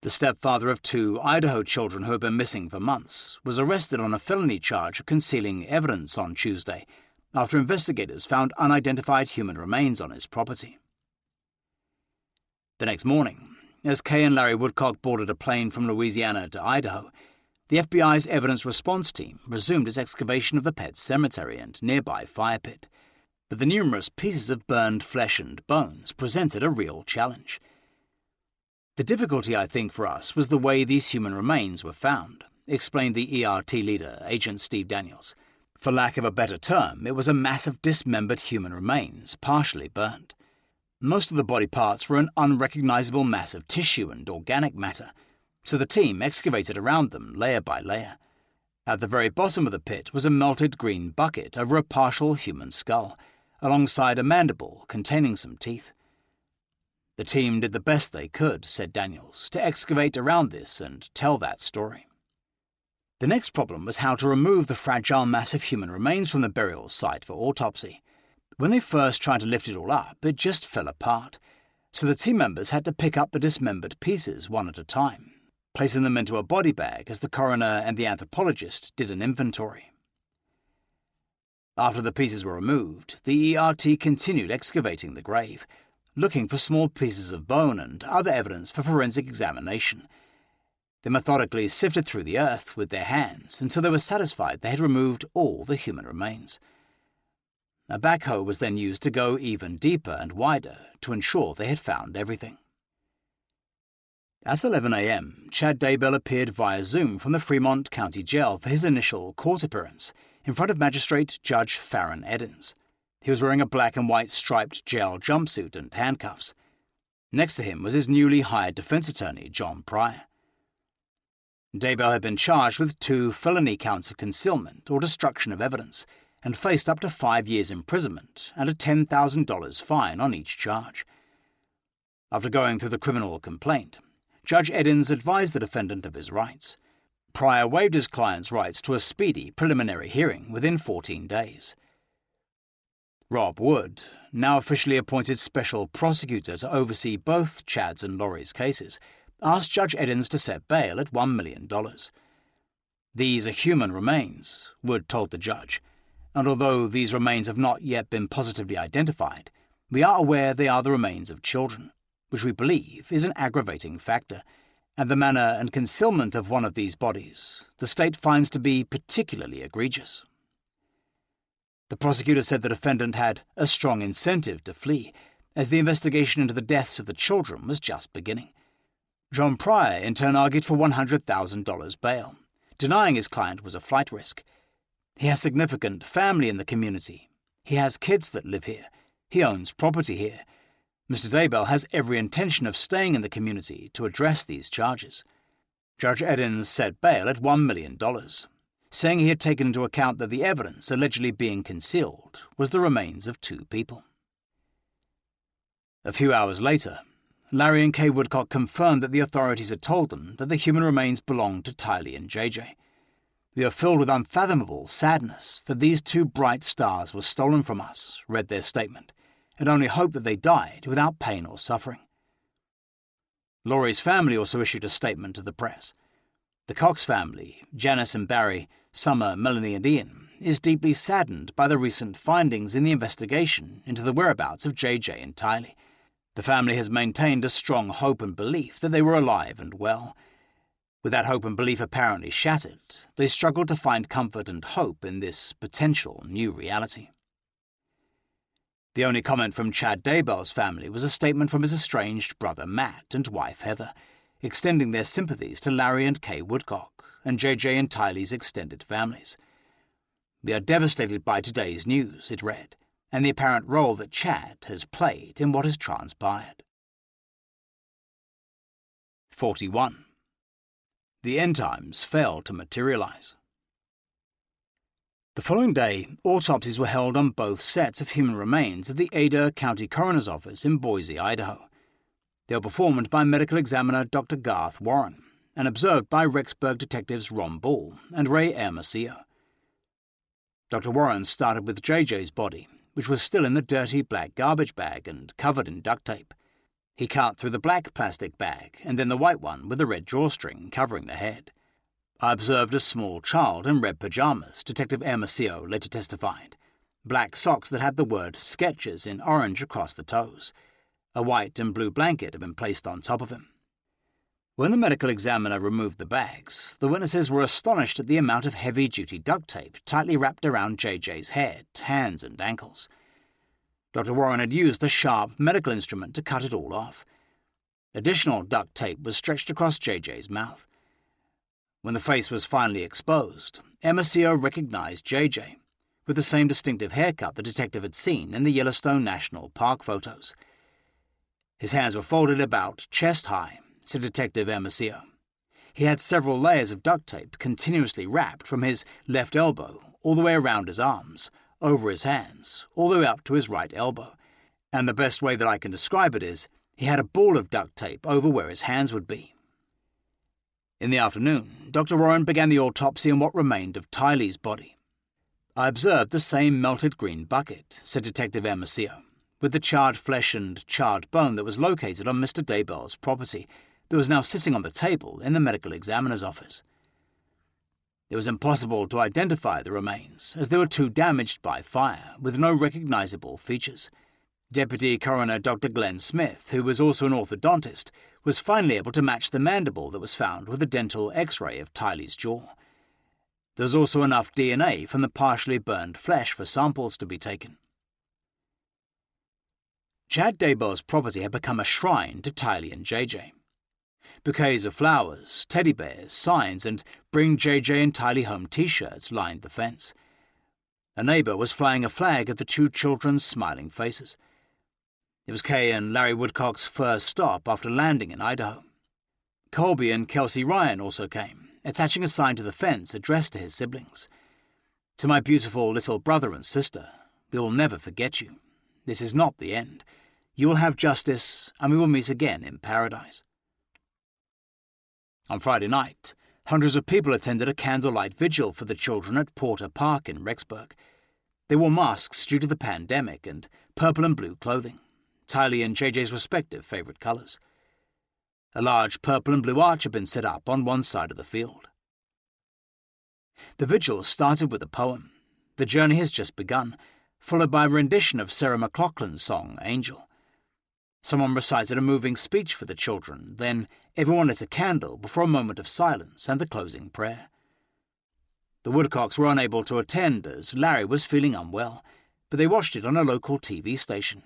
The stepfather of 2 Idaho children who had been missing for months was arrested on a felony charge of concealing evidence on Tuesday after investigators found unidentified human remains on his property. The next morning, as Kay and Larry Woodcock boarded a plane from Louisiana to Idaho, the FBI's evidence response team resumed its excavation of the pet cemetery and nearby fire pit. But the numerous pieces of burned flesh and bones presented a real challenge. "The difficulty, I think, for us was the way these human remains were found," explained the ERT leader, Agent Steve Daniels. "For lack of a better term, it was a mass of dismembered human remains, partially burned. Most of the body parts were an unrecognizable mass of tissue and organic matter, so the team excavated around them layer by layer. At the very bottom of the pit was a melted green bucket over a partial human skull, alongside a mandible containing some teeth. The team did the best they could," said Daniels, "to excavate around this and tell that story." The next problem was how to remove the fragile mass of human remains from the burial site for autopsy. When they first tried to lift it all up, it just fell apart, so the team members had to pick up the dismembered pieces one at a time, placing them into a body bag as the coroner and the anthropologist did an inventory. After the pieces were removed, the ERT continued excavating the grave, looking for small pieces of bone and other evidence for forensic examination. They methodically sifted through the earth with their hands until they were satisfied they had removed all the human remains. A backhoe was then used to go even deeper and wider to ensure they had found everything. At 11 a.m., Chad Daybell appeared via Zoom from the Fremont County Jail for his initial court appearance in front of Magistrate Judge Farron Eddins. He was wearing a black and white striped jail jumpsuit and handcuffs. Next to him was his newly hired defense attorney, John Pryor. Daybell had been charged with 2 felony counts of concealment or destruction of evidence and faced up to 5 years imprisonment and a $10,000 fine on each charge. After going through the criminal complaint, Judge Eddins advised the defendant of his rights. Pryor waived his client's rights to a speedy preliminary hearing within 14 days. Rob Wood, now officially appointed special prosecutor to oversee both Chad's and Lori's cases, asked Judge Eddins to set bail at $1 million. "These are human remains," Wood told the judge, "and although these remains have not yet been positively identified, we are aware they are the remains of children, which we believe is an aggravating factor, and the manner and concealment of one of these bodies the state finds to be particularly egregious." The prosecutor said the defendant had a strong incentive to flee, as the investigation into the deaths of the children was just beginning. John Pryor in turn argued for $100,000 bail, denying his client was a flight risk. "He has significant family in the community. He has kids that live here. He owns property here. Mr. Daybell has every intention of staying in the community to address these charges." Judge Eddins set bail at $1 million, saying he had taken into account that the evidence allegedly being concealed was the remains of 2 people. A few hours later, Larry and Kay Woodcock confirmed that the authorities had told them that the human remains belonged to Tylee and JJ. "We are filled with unfathomable sadness that these 2 bright stars were stolen from us," read their statement, "and only hope that they died without pain or suffering." Lori's family also issued a statement to the press. "The Cox family, Janice and Barry, Summer, Melanie and Ian, is deeply saddened by the recent findings in the investigation into the whereabouts of JJ and Tylee. The family has maintained a strong hope and belief that they were alive and well. With that hope and belief apparently shattered, they struggled to find comfort and hope in this potential new reality." The only comment from Chad Daybell's family was a statement from his estranged brother Matt and wife Heather, extending their sympathies to Larry and Kay Woodcock and JJ and Tylee's extended families. "We are devastated by today's news," it read, "and the apparent role that Chad has played in what has transpired." 41. The end times failed to materialize. The following day, autopsies were held on both sets of human remains at the Ada County Coroner's Office in Boise, Idaho. They were performed by medical examiner Dr. Garth Warren and observed by Rexburg detectives Ron Ball and Ray Hermosillo. Dr. Warren started with JJ's body, which was still in the dirty black garbage bag and covered in duct tape. He cut through the black plastic bag and then the white one with the red drawstring covering the head. "I observed a small child in red pajamas," Detective Hermosillo later testified. "Black socks that had the word Skechers in orange across the toes. A white and blue blanket had been placed on top of him." When the medical examiner removed the bags, the witnesses were astonished at the amount of heavy-duty duct tape tightly wrapped around JJ's head, hands and ankles. Dr. Warren had used a sharp medical instrument to cut it all off. Additional duct tape was stretched across JJ's mouth. When the face was finally exposed, Hermosillo recognized JJ, with the same distinctive haircut the detective had seen in the Yellowstone National Park photos. "His hands were folded about chest-high," said Detective Hermosillo. "He had several layers of duct tape continuously wrapped from his left elbow all the way around his arms, over his hands, all the way up to his right elbow, and the best way that I can describe it is he had a ball of duct tape over where his hands would be." In the afternoon, Dr. Warren began the autopsy on what remained of Tylee's body. "I observed the same melted green bucket," said Detective Hermosillo, "with the charred flesh and charred bone that was located on Mr. Daybell's property, that was now sitting on the table in the medical examiner's office. It was impossible to identify the remains, as they were too damaged by fire, with no recognizable features. Deputy Coroner Dr. Glenn Smith, who was also an orthodontist, was finally able to match the mandible that was found with a dental X-ray of Tylee's jaw. There was also enough DNA from the partially burned flesh for samples to be taken. Chad Daybell's property had become a shrine to Tylee and JJ. Bouquets of flowers, teddy bears, signs, and "Bring JJ and Tylee Home" t-shirts lined the fence. A neighbour was flying a flag of the two children's smiling faces. It was Kay and Larry Woodcock's first stop after landing in Idaho. Colby and Kelsey Ryan also came, attaching a sign to the fence addressed to his siblings. "To my beautiful little brother and sister, we will never forget you. This is not the end. You will have justice, and we will meet again in paradise." On Friday night, hundreds of people attended a candlelight vigil for the children at Porter Park in Rexburg. They wore masks due to the pandemic and purple and blue clothing, Tylee and JJ's respective favourite colours. A large purple and blue arch had been set up on one side of the field. The vigil started with a poem, "The Journey Has Just Begun," followed by a rendition of Sarah McLachlan's song, "Angel." Someone recited a moving speech for the children, then everyone lit a candle before a moment of silence and the closing prayer. The Woodcocks were unable to attend as Larry was feeling unwell, but they watched it on a local TV station.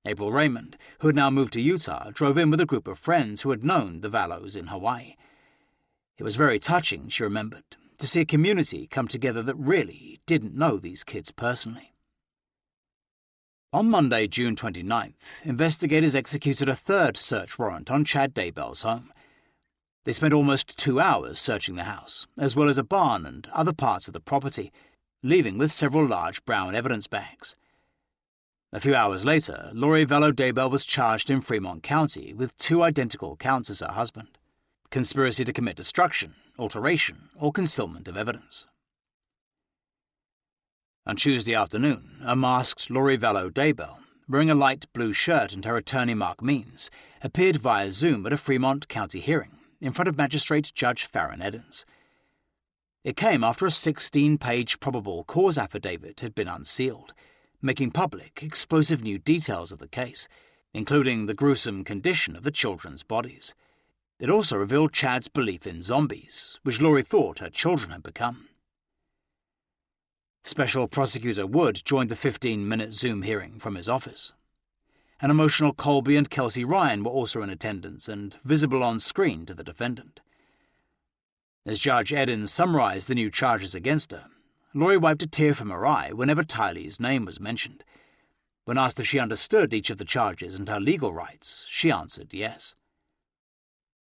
April Raymond, who had now moved to Utah, drove in with a group of friends who had known the Vallows in Hawaii. It was very touching, she remembered, to see a community come together that really didn't know these kids personally. On Monday, June 29th, investigators executed a third search warrant on Chad Daybell's home. They spent almost 2 hours searching the house, as well as a barn and other parts of the property, leaving with several large brown evidence bags. A few hours later, Lori Vallow Daybell was charged in Fremont County with 2 identical counts as her husband: conspiracy to commit destruction, alteration, or concealment of evidence. On Tuesday afternoon, a masked Lori Vallow Daybell, wearing a light blue shirt and her attorney Mark Means, appeared via Zoom at a Fremont County hearing in front of Magistrate Judge Farron Eddins. It came after a 16-page probable cause affidavit had been unsealed, making public explosive new details of the case, including the gruesome condition of the children's bodies. It also revealed Chad's belief in zombies, which Lori thought her children had become. Special Prosecutor Wood joined the 15-minute Zoom hearing from his office. An emotional Colby and Kelsey Ryan were also in attendance and visible on screen to the defendant. As Judge Eddins summarized the new charges against her, Lori wiped a tear from her eye whenever Tylee's name was mentioned. When asked if she understood each of the charges and her legal rights, she answered yes.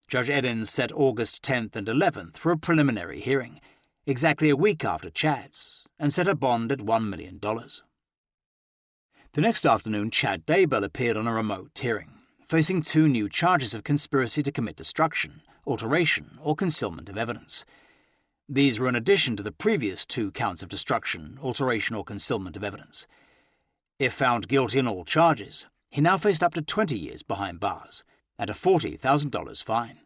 Judge Eddins set August 10th and 11th for a preliminary hearing, exactly a week after Chad's, and set a bond at $1 million. The next afternoon, Chad Daybell appeared on a remote hearing, facing 2 new charges of conspiracy to commit destruction, alteration, or concealment of evidence. These were in addition to the previous 2 counts of destruction, alteration, or concealment of evidence. If found guilty on all charges, he now faced up to 20 years behind bars and a $40,000 fine.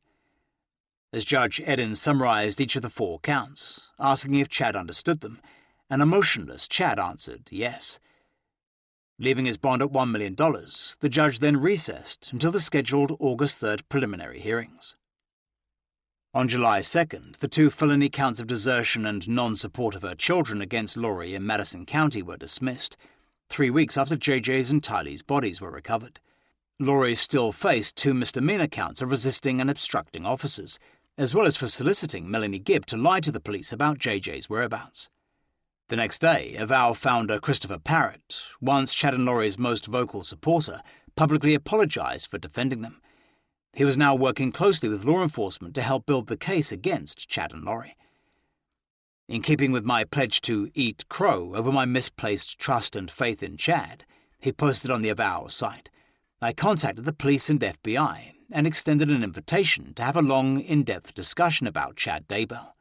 As Judge Eddins summarized each of the 4 counts, asking if Chad understood them, an emotionless Chad answered yes. Leaving his bond at $1 million, the judge then recessed until the scheduled August 3rd preliminary hearings. On July 2nd, the 2 felony counts of desertion and non-support of her children against Lori in Madison County were dismissed, 3 weeks after JJ's and Tylee's bodies were recovered. Lori still faced 2 misdemeanor counts of resisting and obstructing officers, as well as for soliciting Melanie Gibb to lie to the police about JJ's whereabouts. The next day, Avow founder Christopher Parrott, once Chad and Lori's most vocal supporter, publicly apologized for defending them. He was now working closely with law enforcement to help build the case against Chad and Lori. In keeping with my pledge to eat crow over my misplaced trust and faith in Chad, he posted on the Avow site, I contacted the police and FBI and extended an invitation to have a long, in-depth discussion about Chad Daybell.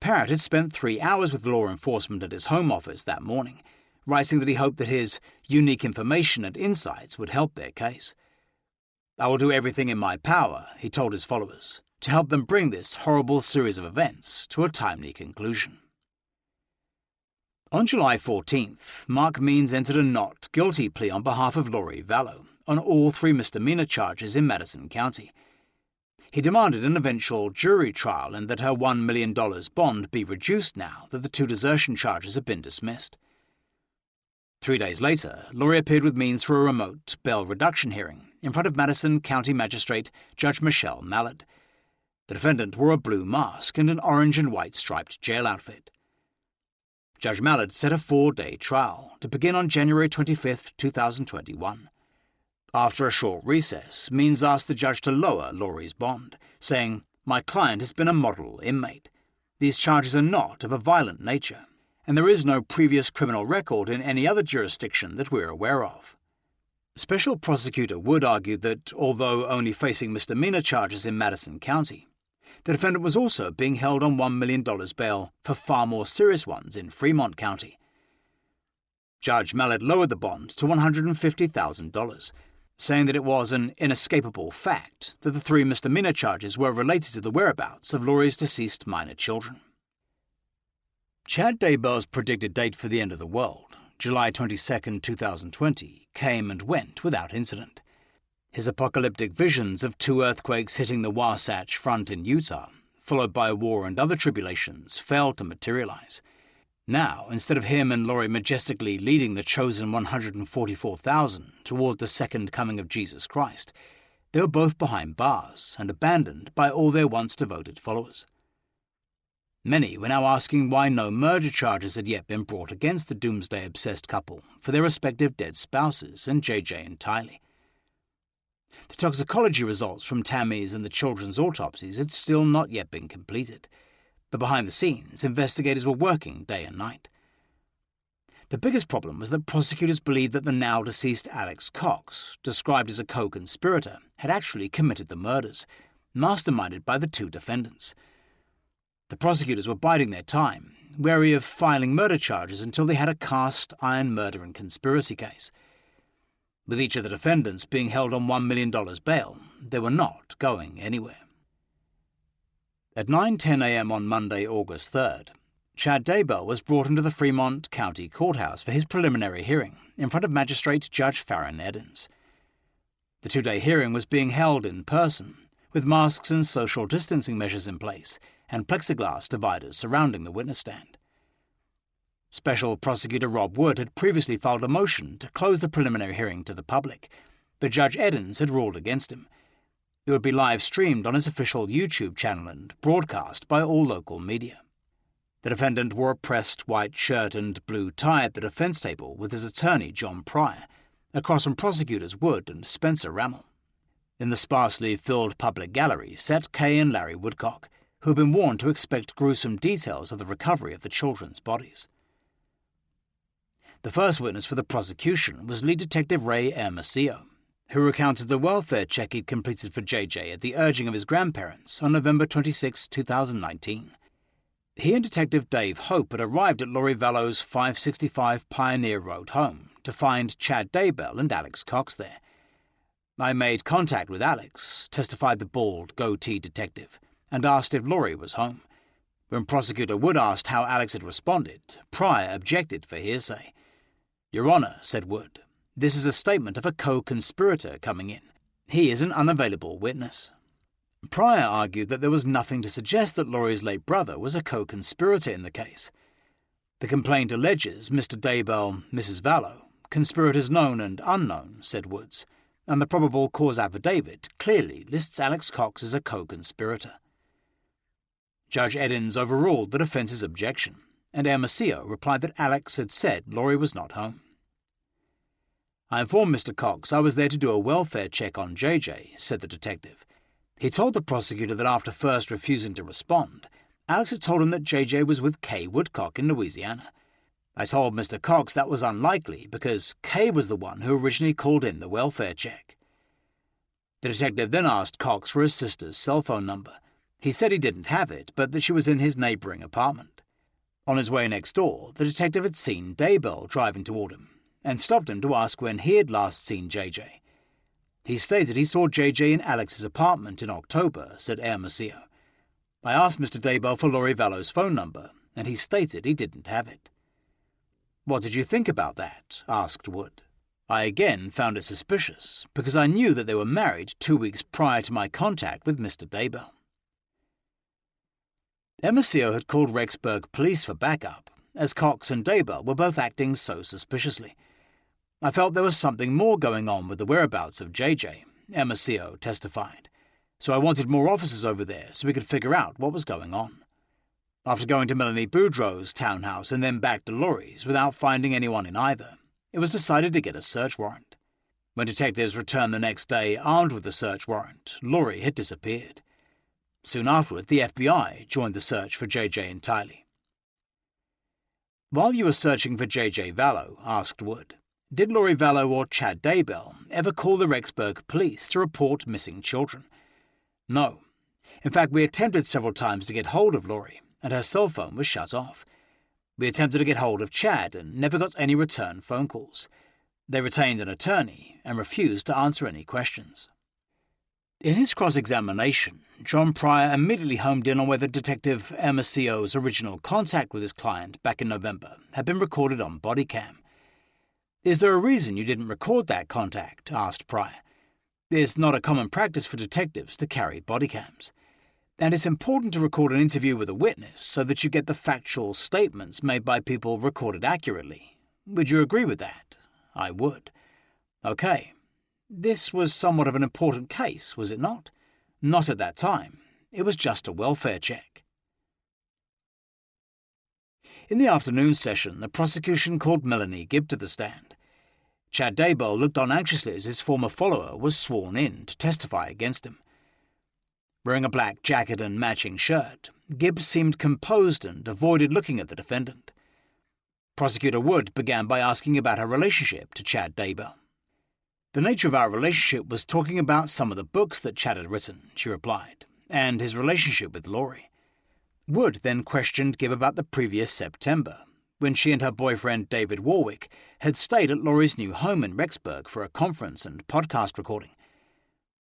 Parrott had spent 3 hours with law enforcement at his home office that morning, writing that he hoped that his unique information and insights would help their case. "I will do everything in my power," he told his followers, "to help them bring this horrible series of events to a timely conclusion." On July 14th, Mark Means entered a not guilty plea on behalf of Lori Vallow on all 3 misdemeanor charges in Madison County. He demanded an eventual jury trial and that her $1 million bond be reduced now that the 2 desertion charges had been dismissed. 3 days later, Lori appeared with Means for a remote bail reduction hearing in front of Madison County Magistrate Judge Michelle Mallard. The defendant wore a blue mask and an orange and white striped jail outfit. Judge Mallard set a 4-day trial to begin on January 25, 2021. After a short recess, Means asked the judge to lower Lori's bond, saying, "My client has been a model inmate. These charges are not of a violent nature, and there is no previous criminal record in any other jurisdiction that we're aware of." Special Prosecutor Wood argued that, although only facing misdemeanor charges in Madison County, the defendant was also being held on $1 million bail for far more serious ones in Fremont County. Judge Mallard lowered the bond to $150,000, saying that it was an inescapable fact that the 3 misdemeanor charges were related to the whereabouts of Lori's deceased minor children. Chad Daybell's predicted date for the end of the world, July 22, 2020, came and went without incident. His apocalyptic visions of 2 earthquakes hitting the Wasatch Front in Utah, followed by war and other tribulations, failed to materialize. Now, instead of him and Lori majestically leading the chosen 144,000 toward the second coming of Jesus Christ, they were both behind bars and abandoned by all their once devoted followers. Many were now asking why no murder charges had yet been brought against the doomsday-obsessed couple for their respective dead spouses and JJ and Tylee. The toxicology results from Tammy's and the children's autopsies had still not yet been completed, but behind the scenes, investigators were working day and night. The biggest problem was that prosecutors believed that the now-deceased Alex Cox, described as a co-conspirator, had actually committed the murders, masterminded by the 2 defendants. The prosecutors were biding their time, wary of filing murder charges until they had a cast-iron murder and conspiracy case. With each of the defendants being held on $1 million bail, they were not going anywhere. At 9:10 a.m. on Monday, August 3rd, Chad Daybell was brought into the Fremont County Courthouse for his preliminary hearing in front of Magistrate Judge Farron Eddins. The 2-day hearing was being held in person, with masks and social distancing measures in place and plexiglass dividers surrounding the witness stand. Special Prosecutor Rob Wood had previously filed a motion to close the preliminary hearing to the public, but Judge Eddins had ruled against him. It would be live-streamed on his official YouTube channel and broadcast by all local media. The defendant wore a pressed white shirt and blue tie at the defense table with his attorney, John Pryor, across from prosecutors Wood and Spencer Rammel. In the sparsely filled public gallery sat Kay and Larry Woodcock, who had been warned to expect gruesome details of the recovery of the children's bodies. The first witness for the prosecution was lead detective Ray Hermosillo, who recounted the welfare check he'd completed for JJ at the urging of his grandparents on November 26, 2019. He and Detective Dave Hope had arrived at Lori Vallow's 565 Pioneer Road home to find Chad Daybell and Alex Cox there. "I made contact with Alex," testified the bald, goatee detective, and asked if Lori was home. When Prosecutor Wood asked how Alex had responded, Pryor objected for hearsay. "Your Honor," said Wood, "this is a statement of a co-conspirator coming in. He is an unavailable witness." Pryor argued that there was nothing to suggest that Lori's late brother was a co-conspirator in the case. "The complaint alleges Mr. Daybell, Mrs. Vallow, conspirators known and unknown," said Woods, "and the probable cause affidavit clearly lists Alex Cox as a co-conspirator." Judge Eddins overruled the defense's objection, and Hermosillo replied that Alex had said Lori was not home. "I informed Mr. Cox I was there to do a welfare check on JJ," said the detective. He told the prosecutor that after first refusing to respond, Alex had told him that JJ was with Kay Woodcock in Louisiana. "I told Mr. Cox that was unlikely because Kay was the one who originally called in the welfare check." The detective then asked Cox for his sister's cell phone number. He said he didn't have it, but that she was in his neighboring apartment. On his way next door, the detective had seen Daybell driving toward him and stopped him to ask when he had last seen JJ. He stated he saw JJ in Alex's apartment in October, said Hermosillo. I asked Mr. Daybell for Lori Vallow's phone number, and he stated he didn't have it. What did you think about that? Asked Wood. I again found it suspicious, because I knew that they were married 2 weeks prior to my contact with Mr. Daybell. Hermosillo had called Rexburg police for backup, as Cox and Daybell were both acting so suspiciously. I felt there was something more going on with the whereabouts of JJ, Hermosillo testified, so I wanted more officers over there so we could figure out what was going on. After going to Melanie Boudreau's townhouse and then back to Lori's without finding anyone in either, it was decided to get a search warrant. When detectives returned the next day armed with the search warrant, Lori had disappeared. Soon afterward, the FBI joined the search for JJ and Tylee. While you were searching for JJ Vallow, asked Wood, did Lori Vallow or Chad Daybell ever call the Rexburg police to report missing children? No. In fact, we attempted several times to get hold of Lori, and her cell phone was shut off. We attempted to get hold of Chad and never got any return phone calls. They retained an attorney and refused to answer any questions. In his cross-examination, John Pryor immediately homed in on whether Detective Hermosillo's original contact with his client back in November had been recorded on body cam. Is there a reason you didn't record that contact? Asked Pryor. It's not a common practice for detectives to carry body cams. And it's important to record an interview with a witness so that you get the factual statements made by people recorded accurately. Would you agree with that? I would. Okay. This was somewhat of an important case, was it not? Not at that time. It was just a welfare check. In the afternoon session, the prosecution called Melanie Gibb to the stand. Chad Daybell looked on anxiously as his former follower was sworn in to testify against him. Wearing a black jacket and matching shirt, Gibb seemed composed and avoided looking at the defendant. Prosecutor Wood began by asking about her relationship to Chad Daybell. The nature of our relationship was talking about some of the books that Chad had written, she replied, and his relationship with Lori. Wood then questioned Gibb about the previous September, when she and her boyfriend David Warwick had stayed at Lori's new home in Rexburg for a conference and podcast recording.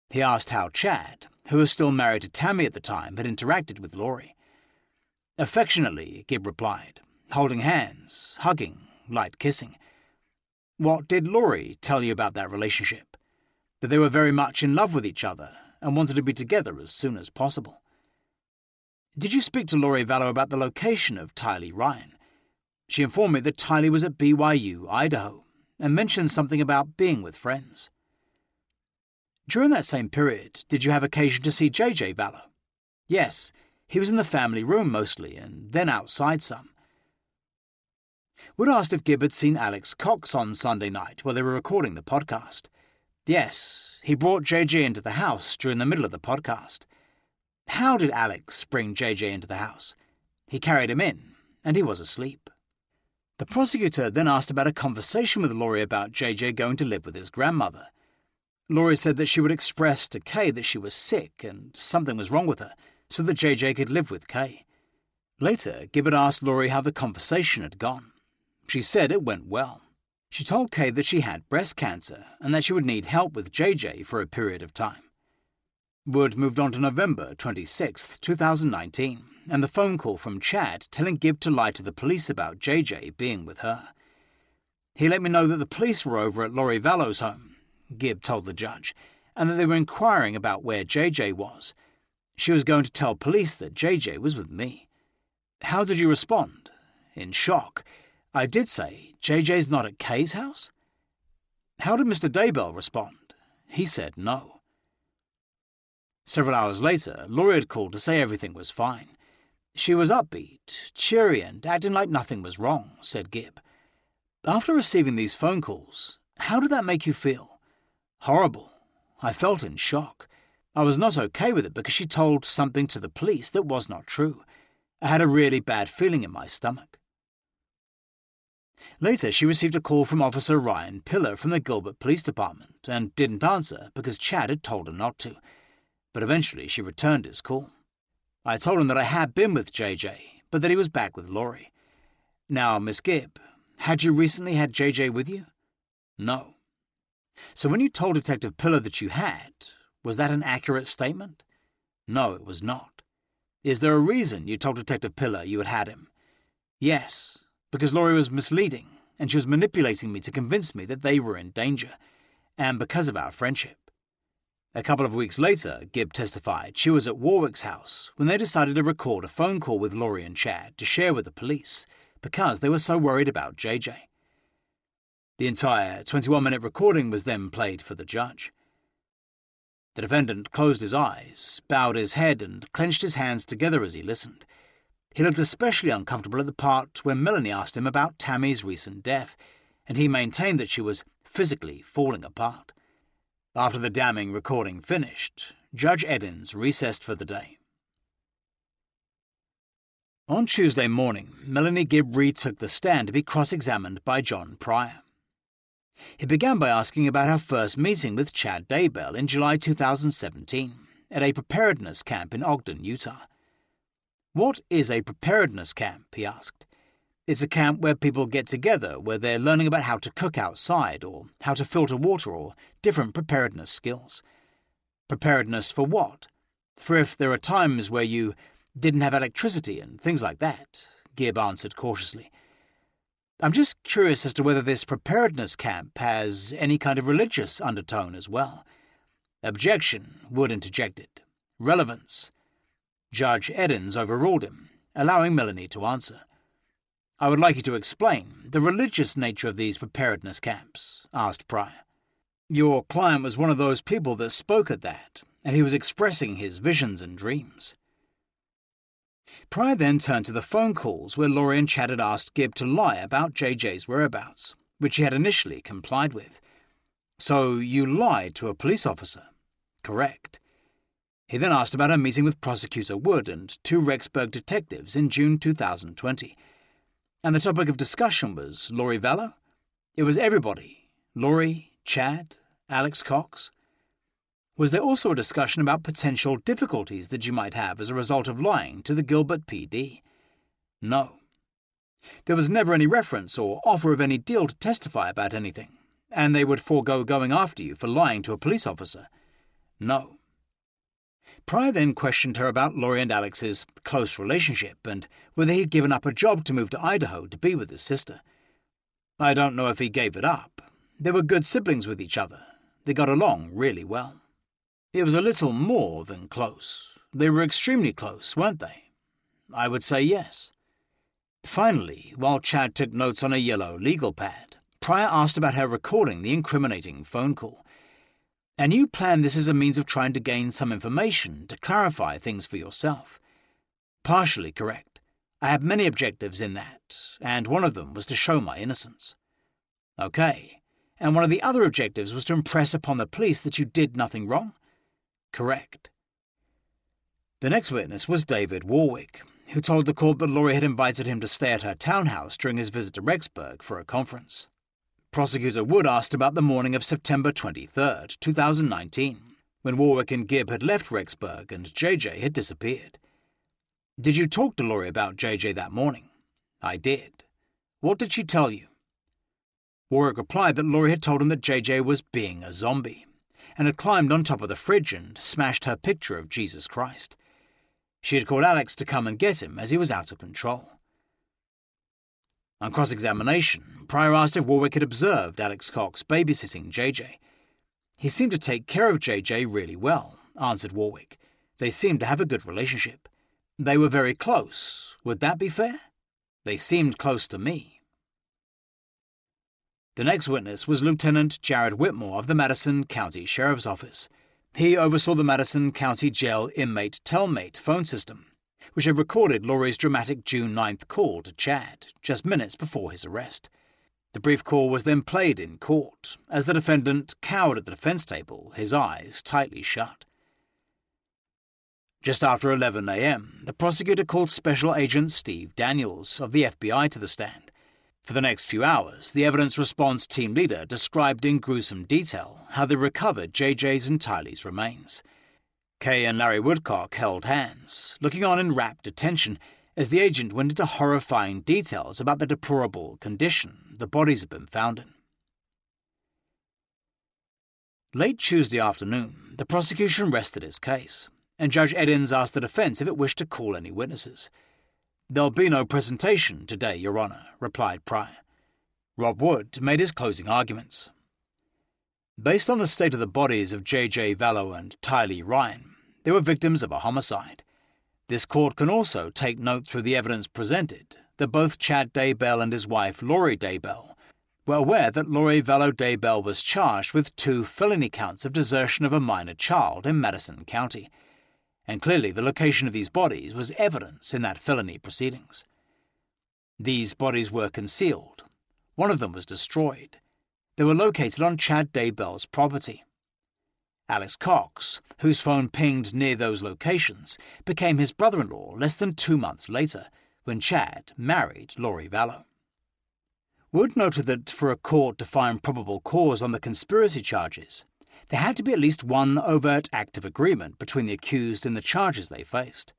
He asked how Chad, who was still married to Tammy at the time, had interacted with Lori. Affectionately, Gibb replied, holding hands, hugging, light kissing. What did Lori tell you about that relationship? That they were very much in love with each other and wanted to be together as soon as possible. Did you speak to Lori Vallow about the location of Tylee Ryan? She informed me that Tylee was at BYU, Idaho, and mentioned something about being with friends. During that same period, did you have occasion to see JJ Vallow? Yes, he was in the family room mostly, and then outside some. Wood asked if Gibb had seen Alex Cox on Sunday night while they were recording the podcast. Yes, he brought JJ into the house during the middle of the podcast. How did Alex bring JJ into the house? He carried him in, and he was asleep. The prosecutor then asked about a conversation with Lori about JJ going to live with his grandmother. Lori said that she would express to Kay that she was sick and something was wrong with her, so that JJ could live with Kay. Later, Gibb had asked Lori how the conversation had gone. She said it went well. She told Kay that she had breast cancer and that she would need help with JJ for a period of time. Wood moved on to November 26, 2019, and the phone call from Chad telling Gibb to lie to the police about JJ being with her. He let me know that the police were over at Lori Vallow's home, Gibb told the judge, and that they were inquiring about where JJ was. She was going to tell police that JJ was with me. How did you respond? In shock. I did say, JJ's not at Kay's house? How did Mr. Daybell respond? He said no. Several hours later, Lori had called to say everything was fine. She was upbeat, cheery, and acting like nothing was wrong, said Gibb. After receiving these phone calls, how did that make you feel? Horrible. I felt in shock. I was not okay with it because she told something to the police that was not true. I had a really bad feeling in my stomach. Later, she received a call from Officer Ryan Pillar from the Gilbert Police Department and didn't answer because Chad had told her not to. But eventually she returned his call. I told him that I had been with JJ, but that he was back with Lori. Now, Miss Gibb, had you recently had JJ with you? No. So when you told Detective Pillar that you had, was that an accurate statement? No, it was not. Is there a reason you told Detective Pillar you had him? Yes, because Lori was misleading, and she was manipulating me to convince me that they were in danger, and because of our friendship. A couple of weeks later, Gibb testified she was at Warwick's house when they decided to record a phone call with Lori and Chad to share with the police because they were so worried about JJ. The entire 21-minute recording was then played for the judge. The defendant closed his eyes, bowed his head, and clenched his hands together as he listened. He looked especially uncomfortable at the part when Melanie asked him about Tammy's recent death, and he maintained that she was physically falling apart. After the damning recording finished, Judge Eddins recessed for the day. On Tuesday morning, Melanie Gibb retook the stand to be cross-examined by John Pryor. He began by asking about her first meeting with Chad Daybell in July 2017 at a preparedness camp in Ogden, Utah. What is a preparedness camp? He asked. It's a camp where people get together, where they're learning about how to cook outside, or how to filter water, or different preparedness skills. Preparedness for what? For if there are times where you didn't have electricity and things like that, Gibb answered cautiously. I'm just curious as to whether this preparedness camp has any kind of religious undertone as well. Objection, Wood interjected. Relevance. Judge Eddins overruled him, allowing Melanie to answer. I would like you to explain the religious nature of these preparedness camps, asked Pryor. Your client was one of those people that spoke at that, and he was expressing his visions and dreams. Pryor then turned to the phone calls where Lori and Chad had asked Gibb to lie about JJ's whereabouts, which he had initially complied with. So you lied to a police officer? Correct. He then asked about her meeting with Prosecutor Wood and 2 Rexburg detectives in June 2020. And the topic of discussion was Lori Vallow? It was everybody. Lori, Chad, Alex Cox. Was there also a discussion about potential difficulties that you might have as a result of lying to the Gilbert PD? No. There was never any reference or offer of any deal to testify about anything, and they would forego going after you for lying to a police officer? No. Pryor then questioned her about Lori and Alex's close relationship and whether he'd given up a job to move to Idaho to be with his sister. I don't know if he gave it up. They were good siblings with each other. They got along really well. It was a little more than close. They were extremely close, weren't they? I would say yes. Finally, while Chad took notes on a yellow legal pad, Pryor asked about her recording the incriminating phone call. And you planned this as a means of trying to gain some information to clarify things for yourself. Partially correct. I had many objectives in that, and one of them was to show my innocence. Okay, and one of the other objectives was to impress upon the police that you did nothing wrong? Correct. The next witness was David Warwick, who told the court that Lori had invited him to stay at her townhouse during his visit to Rexburg for a conference. Prosecutor Wood asked about the morning of September 23, 2019, when Warwick and Gibb had left Rexburg and JJ had disappeared. Did you talk to Lori about JJ that morning? I did. What did she tell you? Warwick replied that Lori had told him that JJ was being a zombie, and had climbed on top of the fridge and smashed her picture of Jesus Christ. She had called Alex to come and get him as he was out of control. On cross-examination, Pryor asked if Warwick had observed Alex Cox babysitting JJ. He seemed to take care of JJ really well, answered Warwick. They seemed to have a good relationship. They were very close. Would that be fair? They seemed close to me. The next witness was Lieutenant Jared Whitmore of the Madison County Sheriff's Office. He oversaw the Madison County Jail inmate-tellmate phone system, which had recorded Lori's dramatic June 9th call to Chad, just minutes before his arrest. The brief call was then played in court, as the defendant cowered at the defense table, his eyes tightly shut. Just after 11 a.m., the prosecutor called Special Agent Steve Daniels of the FBI to the stand. For the next few hours, the evidence response team leader described in gruesome detail how they recovered JJ's and Tylee's remains. Kay and Larry Woodcock held hands, looking on in rapt attention as the agent went into horrifying details about the deplorable condition the bodies had been found in. Late Tuesday afternoon, the prosecution rested its case, and Judge Eddins asked the defence if it wished to call any witnesses. "There'll be no presentation today, Your Honour," replied Pryor. Rob Wood made his closing arguments. Based on the state of the bodies of JJ Vallow and Tylee Ryan, they were victims of a homicide. This court can also take note through the evidence presented that both Chad Daybell and his wife Lori Daybell were aware that Lori Vallow Daybell was charged with 2 felony counts of desertion of a minor child in Madison County, and clearly the location of these bodies was evidence in that felony proceedings. These bodies were concealed. One of them was destroyed. They were located on Chad Daybell's property. Alex Cox, whose phone pinged near those locations, became his brother-in-law less than 2 months later, when Chad married Lori Vallow. Wood noted that for a court to find probable cause on the conspiracy charges, there had to be at least one overt act of agreement between the accused and the charges they faced.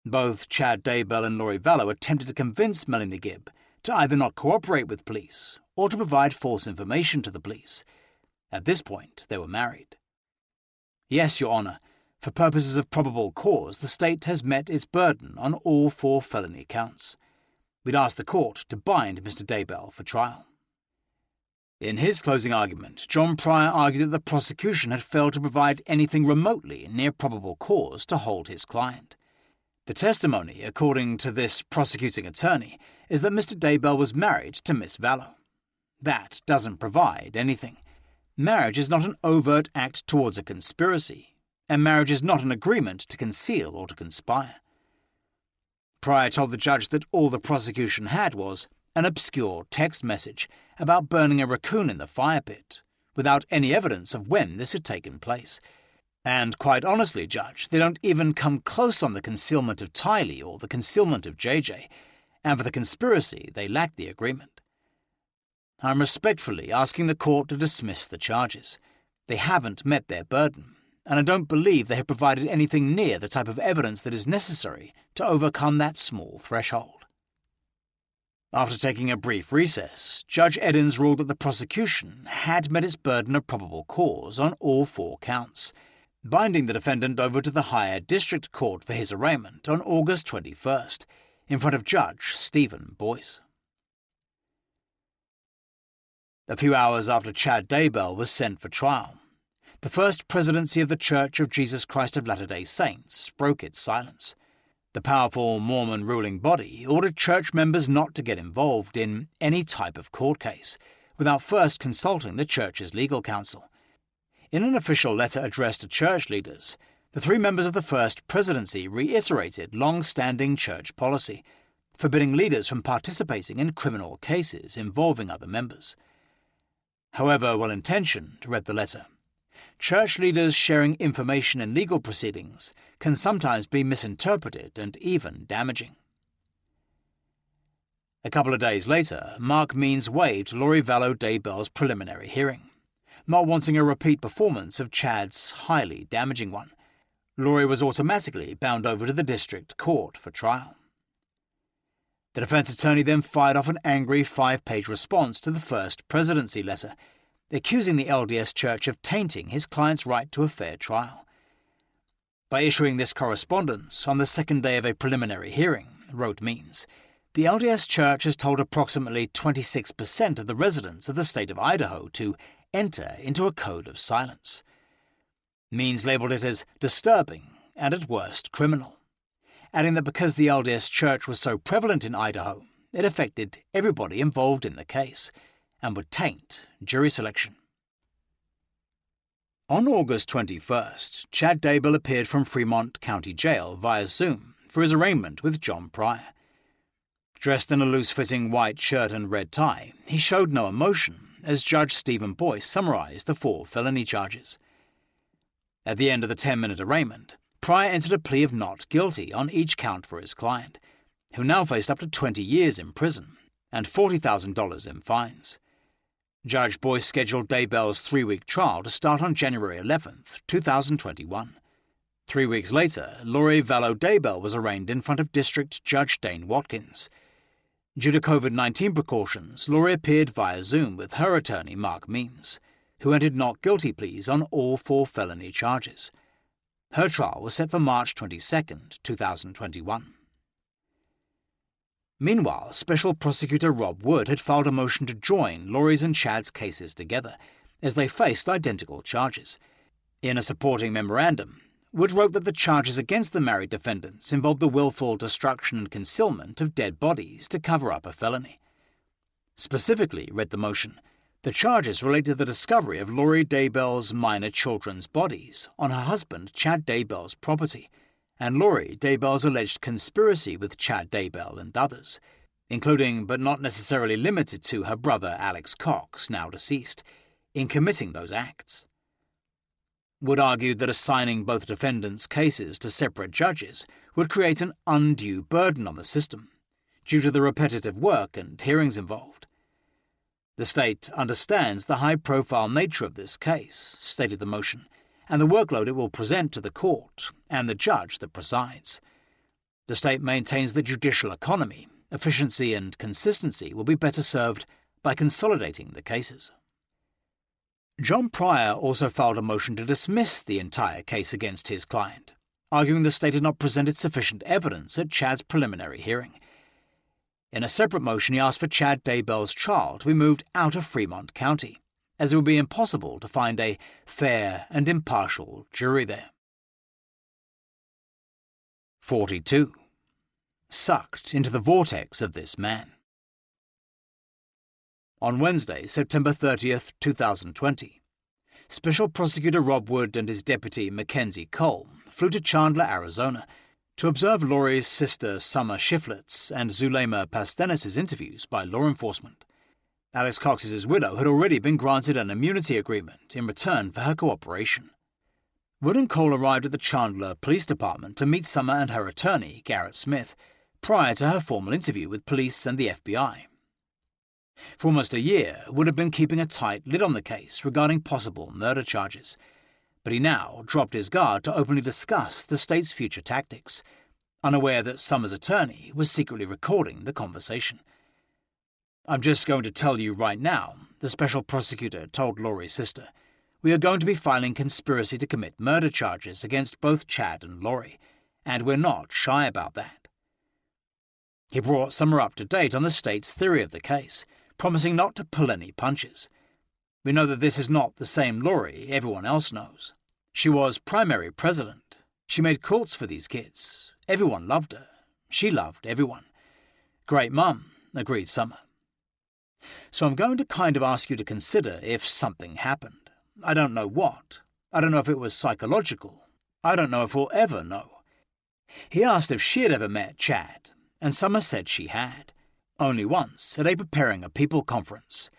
Both Chad Daybell and Lori Vallow attempted to convince Melanie Gibb to either not cooperate with police or to provide false information to the police. At this point, they were married. "Yes, Your Honour, for purposes of probable cause, the state has met its burden on all 4 felony counts. We'd ask the court to bind Mr. Daybell for trial." In his closing argument, John Pryor argued that the prosecution had failed to provide anything remotely near probable cause to hold his client. The testimony, according to this prosecuting attorney, is that Mr. Daybell was married to Miss Vallow. That doesn't provide anything. Marriage is not an overt act towards a conspiracy, and marriage is not an agreement to conceal or to conspire. Pryor told the judge that all the prosecution had was an obscure text message about burning a raccoon in the fire pit, without any evidence of when this had taken place. And quite honestly, Judge, they don't even come close on the concealment of Tylee or the concealment of JJ, and for the conspiracy they lack the agreement. I'm respectfully asking the court to dismiss the charges. They haven't met their burden, and I don't believe they have provided anything near the type of evidence that is necessary to overcome that small threshold. After taking a brief recess, Judge Eddins ruled that the prosecution had met its burden of probable cause on all 4 counts, binding the defendant over to the higher district court for his arraignment on August 21st, in front of Judge Stephen Boyce. A few hours after Chad Daybell was sent for trial, the First Presidency of the Church of Jesus Christ of Latter-day Saints broke its silence. The powerful Mormon ruling body ordered church members not to get involved in any type of court case without first consulting the church's legal counsel. In an official letter addressed to church leaders, the 3 members of the First Presidency reiterated long-standing church policy, forbidding leaders from participating in criminal cases involving other members. However well-intentioned, read the letter, church leaders sharing information in legal proceedings can sometimes be misinterpreted and even damaging. A couple of days later, Mark Means waived Lori Vallow Daybell's preliminary hearing, not wanting a repeat performance of Chad's highly damaging one. Lori was automatically bound over to the district court for trial. The defense attorney then fired off an angry 5-page response to the First Presidency letter, accusing the LDS Church of tainting his client's right to a fair trial. By issuing this correspondence on the second day of a preliminary hearing, wrote Means, the LDS Church has told approximately 26% of the residents of the state of Idaho to enter into a code of silence. Means labelled it as disturbing and at worst criminal, adding that because the LDS Church was so prevalent in Idaho, it affected everybody involved in the case and would taint jury selection. On August 21st, Chad Daybell appeared from Fremont County Jail via Zoom for his arraignment with John Pryor. Dressed in a loose-fitting white shirt and red tie, he showed no emotion as Judge Stephen Boyce summarized the 4 felony charges. At the end of the 10-minute arraignment, Pryor entered a plea of not guilty on each count for his client, who now faced up to 20 years in prison and $40,000 in fines. Judge Boyce scheduled Daybell's 3-week trial to start on January 11, 2021. 3 weeks later, Lori Vallow Daybell was arraigned in front of District Judge Dane Watkins. Due to COVID-19 precautions, Lori appeared via Zoom with her attorney, Mark Means. who entered not guilty pleas on all 4 felony charges. Her trial was set for March 22, 2021. Meanwhile, Special Prosecutor Rob Wood had filed a motion to join Lori's and Chad's cases together, as they faced identical charges. In a supporting memorandum, Wood wrote that the charges against the married defendants involved the willful destruction and concealment of dead bodies to cover up a felony. Specifically, read the motion, the charges relate to the discovery of Lori Daybell's minor children's bodies on her husband Chad Daybell's property, and Lori Daybell's alleged conspiracy with Chad Daybell and others, including but not necessarily limited to her brother Alex Cox, now deceased, in committing those acts. Wood argued that assigning both defendants' cases to separate judges would create an undue burden on the system, due to the repetitive work and hearings involved. The state understands the high-profile nature of this case, stated the motion, and the workload it will present to the court and the judge that presides. The state maintains that judicial economy, efficiency and consistency will be better served by consolidating the cases. John Pryor also filed a motion to dismiss the entire case against his client, arguing the state had not presented sufficient evidence at Chad's preliminary hearing. In a separate motion, he asked for Chad Daybell's trial to be moved out of Fremont County, as it would be impossible to find a fair and impartial jury there. 42. Sucked into the vortex of this man. On Wednesday, September 30th, 2020, Special Prosecutor Rob Wood and his deputy Mackenzie Cole flew to Chandler, Arizona, to observe Lori's sister Summer Shiflett's and Zulema Pastenis' interviews by law enforcement. Alex Cox's widow had already been granted an immunity agreement in return for her cooperation. Wood and Cole arrived at the Chandler Police Department to meet Summer and her attorney, Garrett Smith, prior to her formal interview with police and the FBI. For almost a year, Wood had been keeping a tight lid on the case regarding possible murder charges, but he now dropped his guard to openly discuss the state's future tactics, unaware that Summer's attorney was secretly recording the conversation. "I'm just going to tell you right now," the special prosecutor told Lori's sister, "we are going to be filing conspiracy to commit murder charges against both Chad and Lori, and we're not shy about that." He brought Summer up to date on the state's theory of the case, promising not to pull any punches. "We know that this is not the same Lori everyone else knows. She was primary president. She made quilts for these kids. Everyone loved her. She loved everyone." "Great mum," agreed Summer. "So I'm going to kind of ask you to consider if something happened. I don't know what. I don't know if it was psychological. I don't know if we'll ever know." He asked if she had ever met Chad, and Summer said she had. Only once, at a Preparing a People conference.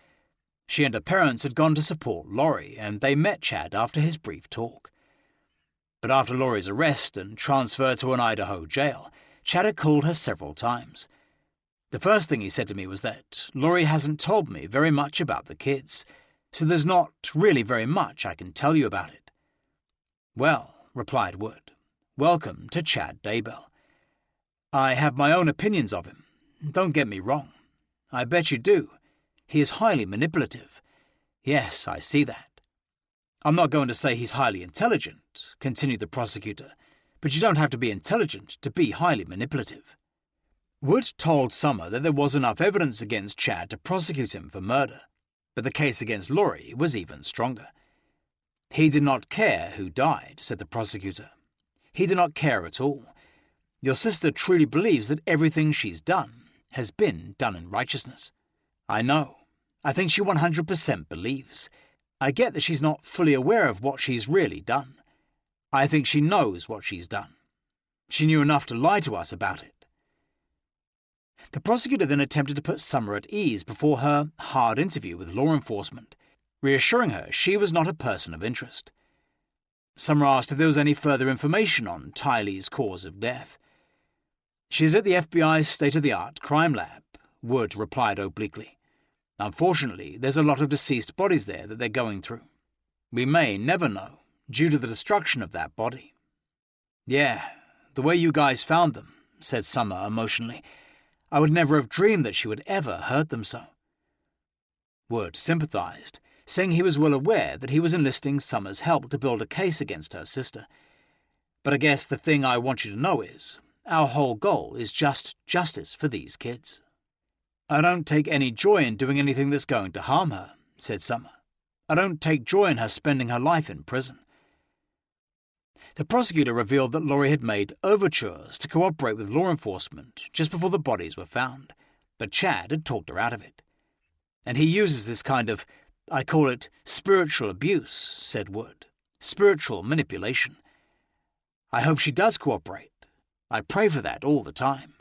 She and her parents had gone to support Lori, and they met Chad after his brief talk. But after Lori's arrest and transfer to an Idaho jail, Chad had called her several times. "The first thing he said to me was that Lori hasn't told me very much about the kids, so there's not really very much I can tell you about it." "Well," replied Wood, "welcome to Chad Daybell. I have my own opinions of him. Don't get me wrong. I bet you do. He is highly manipulative. Yes, I see that. I'm not going to say he's highly intelligent," continued the prosecutor, "but you don't have to be intelligent to be highly manipulative." Wood told Summer that there was enough evidence against Chad to prosecute him for murder, but the case against Lori was even stronger. "He did not care who died," said the prosecutor. "He did not care at all. Your sister truly believes that everything she's done has been done in righteousness." "I know. I think she 100% believes. I get that she's not fully aware of what she's really done. I think she knows what she's done. She knew enough to lie to us about it." The prosecutor then attempted to put Summer at ease before her hard interview with law enforcement, reassuring her she was not a person of interest. Summer asked if there was any further information on Tylee's cause of death. "She's at the FBI's state-of-the-art crime lab," Wood replied obliquely. "Unfortunately, there's a lot of deceased bodies there that they're going through. We may never know, due to the destruction of that body." "Yeah, the way you guys found them," said Summer emotionally. "I would never have dreamed that she would ever hurt them so." Wood sympathized. saying he was well aware that he was enlisting Summer's help to build a case against her sister. But I guess the thing I want you to know is, our whole goal is just justice for these kids. I don't take any joy in doing anything that's going to harm her, said Summer. I don't take joy in her spending her life in prison. The prosecutor revealed that Lori had made overtures to cooperate with law enforcement just before the bodies were found, but Chad had talked her out of it. And he uses this kind of, I call it spiritual abuse, said Wood. Spiritual manipulation. I hope she does cooperate. I pray for that all the time.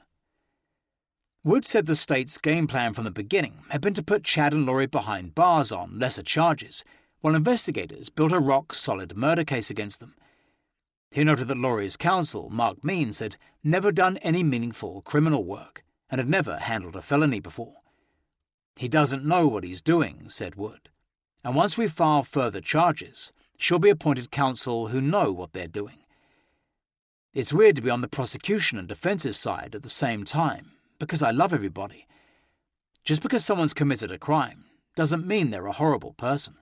Wood said the state's game plan from the beginning had been to put Chad and Lori behind bars on lesser charges, while investigators built a rock-solid murder case against them. He noted that Lori's counsel, Mark Means, had never done any meaningful criminal work and had never handled a felony before. He doesn't know what he's doing, said Wood, and once we file further charges, she'll be appointed counsel who know what they're doing. It's weird to be on the prosecution and defense's side at the same time, because I love everybody. Just because someone's committed a crime doesn't mean they're a horrible person.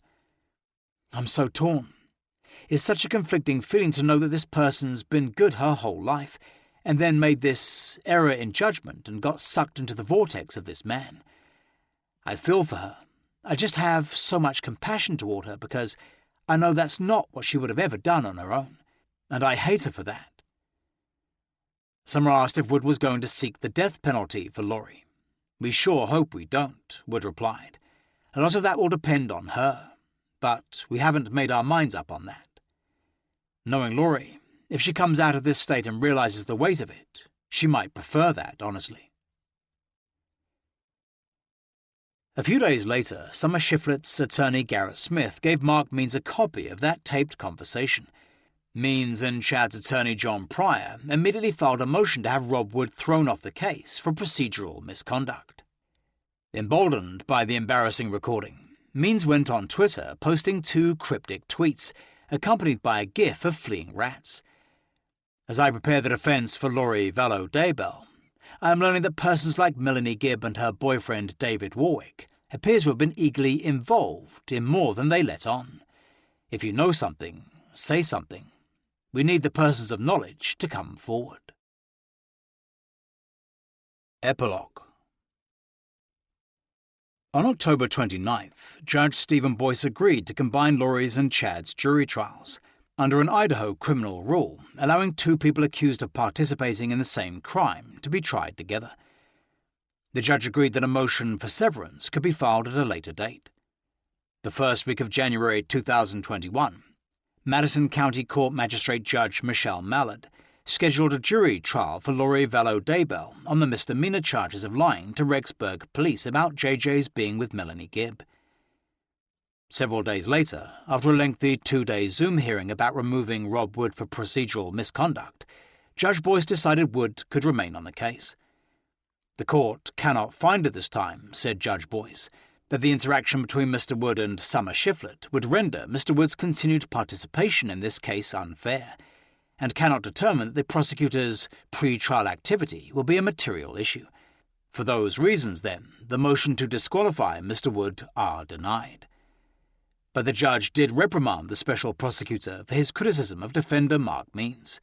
I'm so torn. It's such a conflicting feeling to know that this person's been good her whole life, and then made this error in judgment and got sucked into the vortex of this man. I feel for her. I just have so much compassion toward her because I know that's not what she would have ever done on her own, and I hate her for that. Summer asked if Wood was going to seek the death penalty for Lori. We sure hope we don't, Wood replied. A lot of that will depend on her, but we haven't made our minds up on that. Knowing Lori, if she comes out of this state and realizes the weight of it, she might prefer that, honestly. A few days later, Summer Shiflett's attorney Garrett Smith gave Mark Means a copy of that taped conversation. Means and Chad's attorney John Pryor immediately filed a motion to have Rob Wood thrown off the case for procedural misconduct. Emboldened by the embarrassing recording, Means went on Twitter posting 2 cryptic tweets, accompanied by a gif of fleeing rats. As I prepare the defense for Lori Vallow Daybell, I am learning that persons like Melanie Gibb and her boyfriend David Warwick appear to have been eagerly involved in more than they let on. If you know something, say something. We need the persons of knowledge to come forward. Epilogue. On October 29th, Judge Stephen Boyce agreed to combine Lori's and Chad's jury trials under an Idaho criminal rule, allowing 2 people accused of participating in the same crime to be tried together. The judge agreed that a motion for severance could be filed at a later date. The first week of January 2021, Madison County Court Magistrate Judge Michelle Mallard scheduled a jury trial for Lori Vallow Daybell on the misdemeanor charges of lying to Rexburg police about JJ's being with Melanie Gibb. Several days later, after a lengthy 2-day Zoom hearing about removing Rob Wood for procedural misconduct, Judge Boyce decided Wood could remain on the case. The court cannot find at this time, said Judge Boyce, that the interaction between Mr. Wood and Summer Shiflett would render Mr. Wood's continued participation in this case unfair, and cannot determine that the prosecutor's pre-trial activity will be a material issue. For those reasons, then, the motion to disqualify Mr. Wood are denied. But the judge did reprimand the special prosecutor for his criticism of defender Mark Means.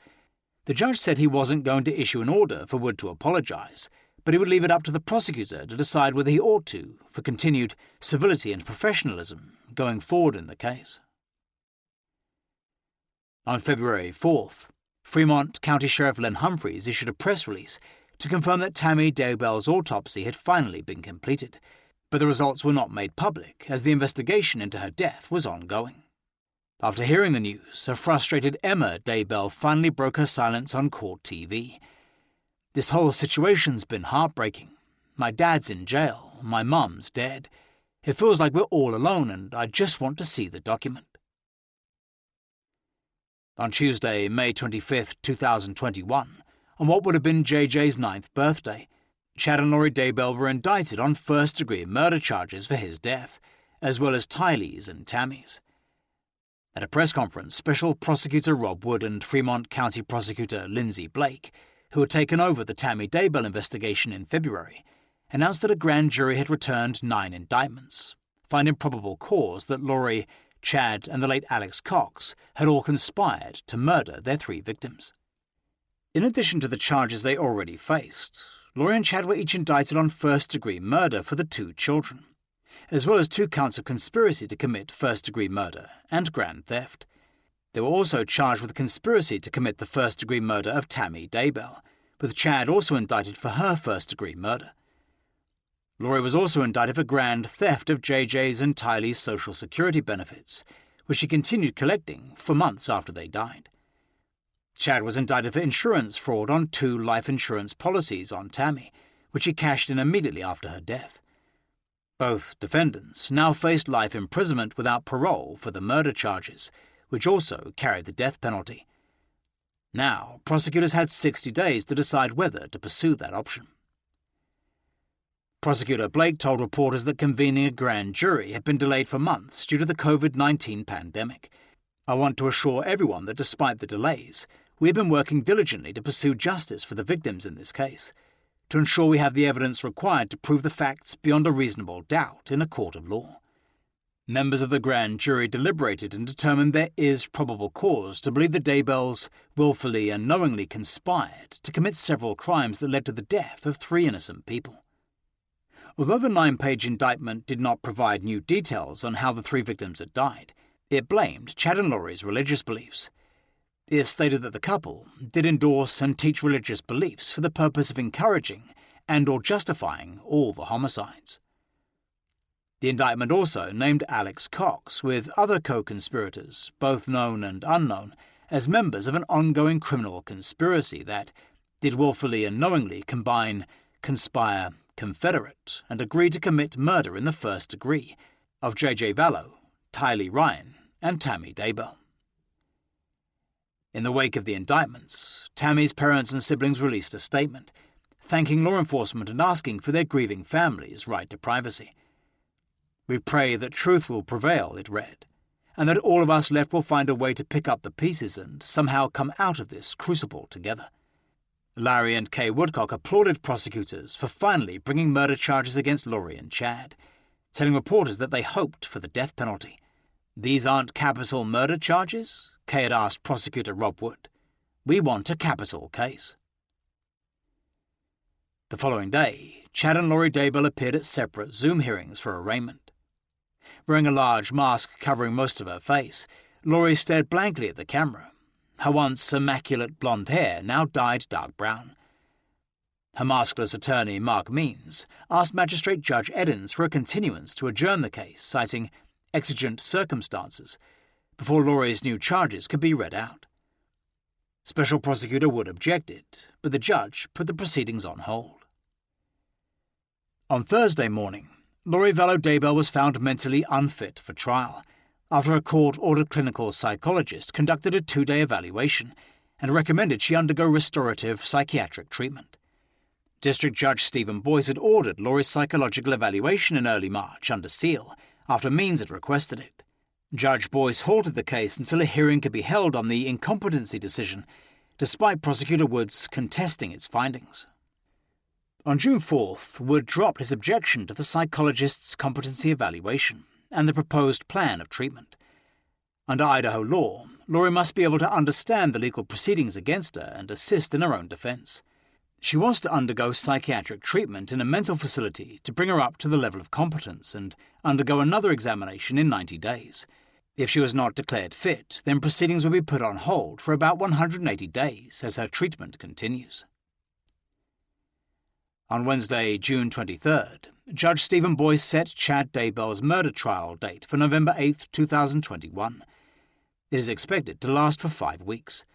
The judge said he wasn't going to issue an order for Wood to apologize, but he would leave it up to the prosecutor to decide whether he ought to, for continued civility and professionalism going forward in the case. On February 4th, Fremont County Sheriff Len Humphreys issued a press release to confirm that Tammy Daybell's autopsy had finally been completed, but the results were not made public as the investigation into her death was ongoing. After hearing the news, a frustrated Emma Daybell finally broke her silence on court TV. This whole situation's been heartbreaking. My dad's in jail, my mum's dead. It feels like we're all alone and I just want to see the document. On Tuesday, May 25, 2021, on what would have been JJ's 9th birthday, Chad and Lori Daybell were indicted on first-degree murder charges for his death, as well as Tylee's and Tammy's. At a press conference, Special Prosecutor Rob Wood and Fremont County Prosecutor Lindsay Blake, who had taken over the Tammy Daybell investigation in February, announced that a grand jury had returned 9 indictments, find improbable cause that Lori, Chad, and the late Alex Cox had all conspired to murder their 3 victims. In addition to the charges they already faced, Lori and Chad were each indicted on first-degree murder for the 2 children, as well as 2 counts of conspiracy to commit first-degree murder and grand theft. They were also charged with conspiracy to commit the first-degree murder of Tammy Daybell, with Chad also indicted for her first-degree murder. Lori was also indicted for grand theft of JJ's and Tylee's Social Security benefits, which she continued collecting for months after they died. Chad was indicted for insurance fraud on 2 life insurance policies on Tammy, which he cashed in immediately after her death. Both defendants now faced life imprisonment without parole for the murder charges, which also carried the death penalty. Now, prosecutors had 60 days to decide whether to pursue that option. Prosecutor Blake told reporters that convening a grand jury had been delayed for months due to the COVID-19 pandemic. "I want to assure everyone that despite the delays, we have been working diligently to pursue justice for the victims in this case, to ensure we have the evidence required to prove the facts beyond a reasonable doubt in a court of law." Members of the grand jury deliberated and determined there is probable cause to believe the Daybells willfully and knowingly conspired to commit several crimes that led to the death of 3 innocent people. Although the 9-page indictment did not provide new details on how the 3 victims had died, it blamed Chad and Lori's religious beliefs. It stated that the couple did endorse and teach religious beliefs for the purpose of encouraging and or justifying all the homicides. The indictment also named Alex Cox, with other co-conspirators, both known and unknown, as members of an ongoing criminal conspiracy that did willfully and knowingly combine, conspire, confederate, and agree to commit murder in the first degree of JJ Vallow, Tylee Ryan, and Tammy Daybell. In the wake of the indictments, Tammy's parents and siblings released a statement, thanking law enforcement and asking for their grieving family's right to privacy. "We pray that truth will prevail," it read, "and that all of us left will find a way to pick up the pieces and somehow come out of this crucible together." Larry and Kay Woodcock applauded prosecutors for finally bringing murder charges against Lori and Chad, telling reporters that they hoped for the death penalty. "These aren't capital murder charges?" Kay had asked prosecutor Rob Wood. "We want a capital case." The following day, Chad and Lori Daybell appeared at separate Zoom hearings for arraignment. Wearing a large mask covering most of her face, Lori stared blankly at the camera. Her once immaculate blonde hair now dyed dark brown. Her maskless attorney, Mark Means, asked Magistrate Judge Eddins for a continuance to adjourn the case, citing exigent circumstances, before Lori's new charges could be read out. Special Prosecutor Wood objected, but the judge put the proceedings on hold. On Thursday morning, Lori Vallow Daybell was found mentally unfit for trial, after a court-ordered clinical psychologist conducted a 2-day evaluation and recommended she undergo restorative psychiatric treatment. District Judge Stephen Boyce had ordered Lori's psychological evaluation in early March under seal, after Means had requested it. Judge Boyce halted the case until a hearing could be held on the incompetency decision, despite Prosecutor Wood's contesting its findings. On June 4th, Wood dropped his objection to the psychologist's competency evaluation and the proposed plan of treatment. Under Idaho law, Lori must be able to understand the legal proceedings against her and assist in her own defense. She was to undergo psychiatric treatment in a mental facility to bring her up to the level of competence and undergo another examination in 90 days. If she was not declared fit, then proceedings would be put on hold for about 180 days as her treatment continues. On Wednesday, June 23rd, Judge Stephen Boyce set Chad Daybell's murder trial date for November 8, 2021. It is expected to last for 5 weeks.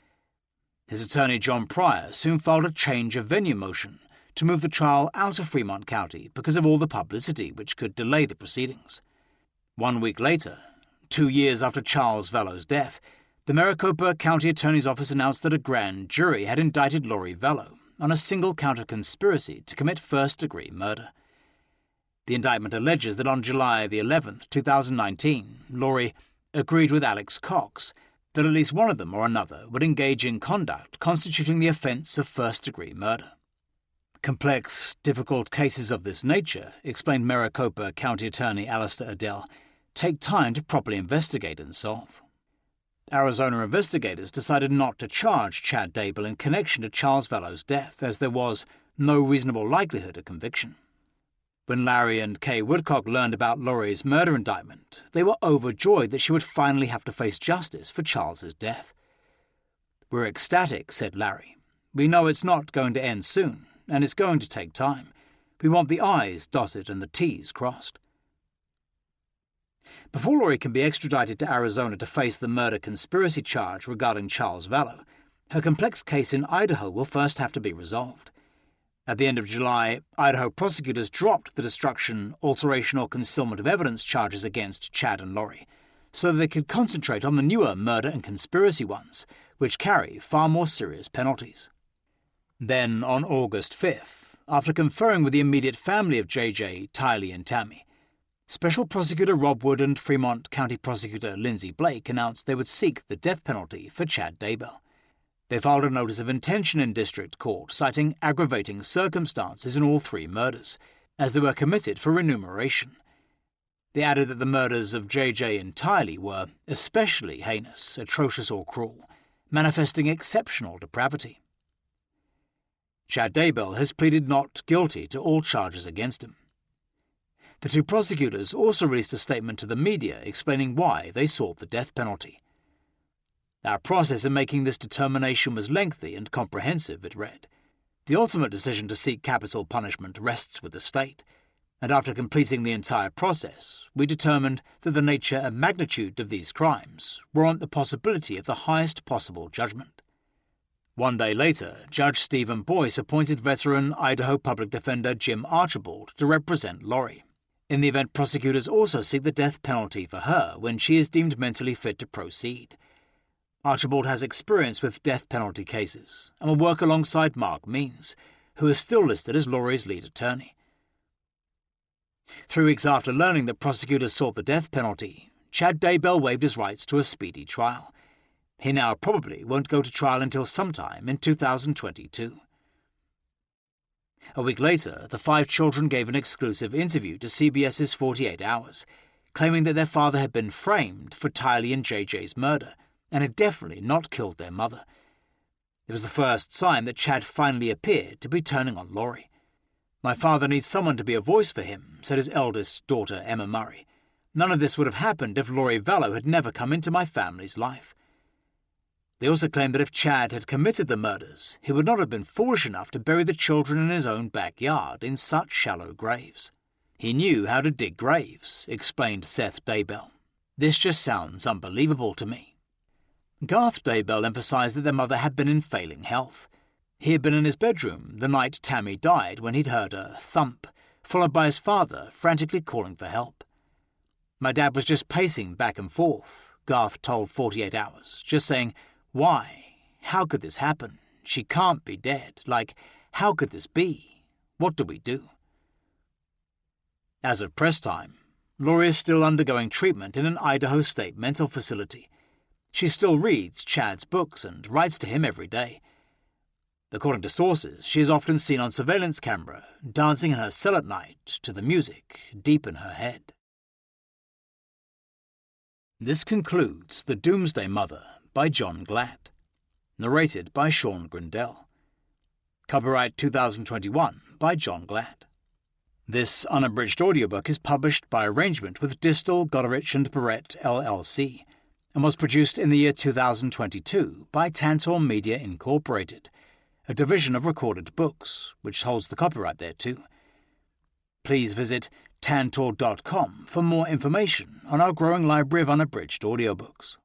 His attorney John Pryor soon filed a change of venue motion to move the trial out of Fremont County because of all the publicity which could delay the proceedings. 1 week later, 2 years after Charles Vallow's death, the Maricopa County Attorney's Office announced that a grand jury had indicted Lori Vallow on a single count of conspiracy to commit first-degree murder. The indictment alleges that on July the 11th, 2019, Lori agreed with Alex Cox that at least one of them or another would engage in conduct constituting the offence of first-degree murder. Complex, difficult cases of this nature, explained Maricopa County Attorney Alistair Adele, take time to properly investigate and solve. Arizona investigators decided not to charge Chad Daybell in connection to Charles Vallow's death, as there was no reasonable likelihood of conviction. When Larry and Kay Woodcock learned about Lori's murder indictment, they were overjoyed that she would finally have to face justice for Charles's death. "We're ecstatic," said Larry. "We know it's not going to end soon, and it's going to take time. We want the I's dotted and the T's crossed." Before Lori can be extradited to Arizona to face the murder conspiracy charge regarding Charles Vallow, her complex case in Idaho will first have to be resolved. At the end of July, Idaho prosecutors dropped the destruction, alteration or concealment of evidence charges against Chad and Lori, so that they could concentrate on the newer murder and conspiracy ones, which carry far more serious penalties. Then, on August 5th, after conferring with the immediate family of JJ, Tylee and Tammy, Special Prosecutor Rob Wood and Fremont County Prosecutor Lindsay Blake announced they would seek the death penalty for Chad Daybell. They filed a notice of intention in district court, citing aggravating circumstances in all three murders, as they were committed for remuneration. They added that the murders of JJ and Tylee were especially heinous, atrocious or cruel, manifesting exceptional depravity. Chad Daybell has pleaded not guilty to all charges against him. The two prosecutors also released a statement to the media explaining why they sought the death penalty. "Our process in making this determination was lengthy and comprehensive," it read. "The ultimate decision to seek capital punishment rests with the state, and after completing the entire process, we determined that the nature and magnitude of these crimes warrant the possibility of the highest possible judgment." One day later, Judge Stephen Boyce appointed veteran Idaho Public Defender Jim Archibald to represent Lori. In the event, prosecutors also seek the death penalty for her when she is deemed mentally fit to proceed. Archibald has experience with death penalty cases and will work alongside Mark Means, who is still listed as Lori's lead attorney. 3 weeks after learning that prosecutors sought the death penalty, Chad Daybell waived his rights to a speedy trial. He now probably won't go to trial until sometime in 2022. A week later, the 5 children gave an exclusive interview to CBS's 48 Hours, claiming that their father had been framed for Tylee and JJ's murder and had definitely not killed their mother. It was the first sign that Chad finally appeared to be turning on Lori. "My father needs someone to be a voice for him," said his eldest daughter, Emma Murray. "None of this would have happened if Lori Vallow had never come into my family's life." They also claimed that if Chad had committed the murders, he would not have been foolish enough to bury the children in his own backyard in such shallow graves. "He knew how to dig graves," explained Seth Daybell. "This just sounds unbelievable to me." Garth Daybell emphasized that their mother had been in failing health. He had been in his bedroom the night Tammy died when he'd heard a thump, followed by his father frantically calling for help. "My dad was just pacing back and forth," Garth told 48 Hours, just saying, "Why? How could this happen? She can't be dead. Like, how could this be? What do we do?" As of press time, Lori is still undergoing treatment in an Idaho State mental facility. She still reads Chad's books and writes to him every day. According to sources, she is often seen on surveillance camera, dancing in her cell at night to the music deep in her head. This concludes The Doomsday Mother by John Glatt. Narrated by Sean Grindell. Copyright 2021 by John Glatt. This unabridged audiobook is published by arrangement with Distal, Goderich and Barrett LLC and was produced in the year 2022 by Tantor Media Incorporated, a division of Recorded Books, which holds the copyright thereto. Please visit tantor.com for more information on our growing library of unabridged audiobooks.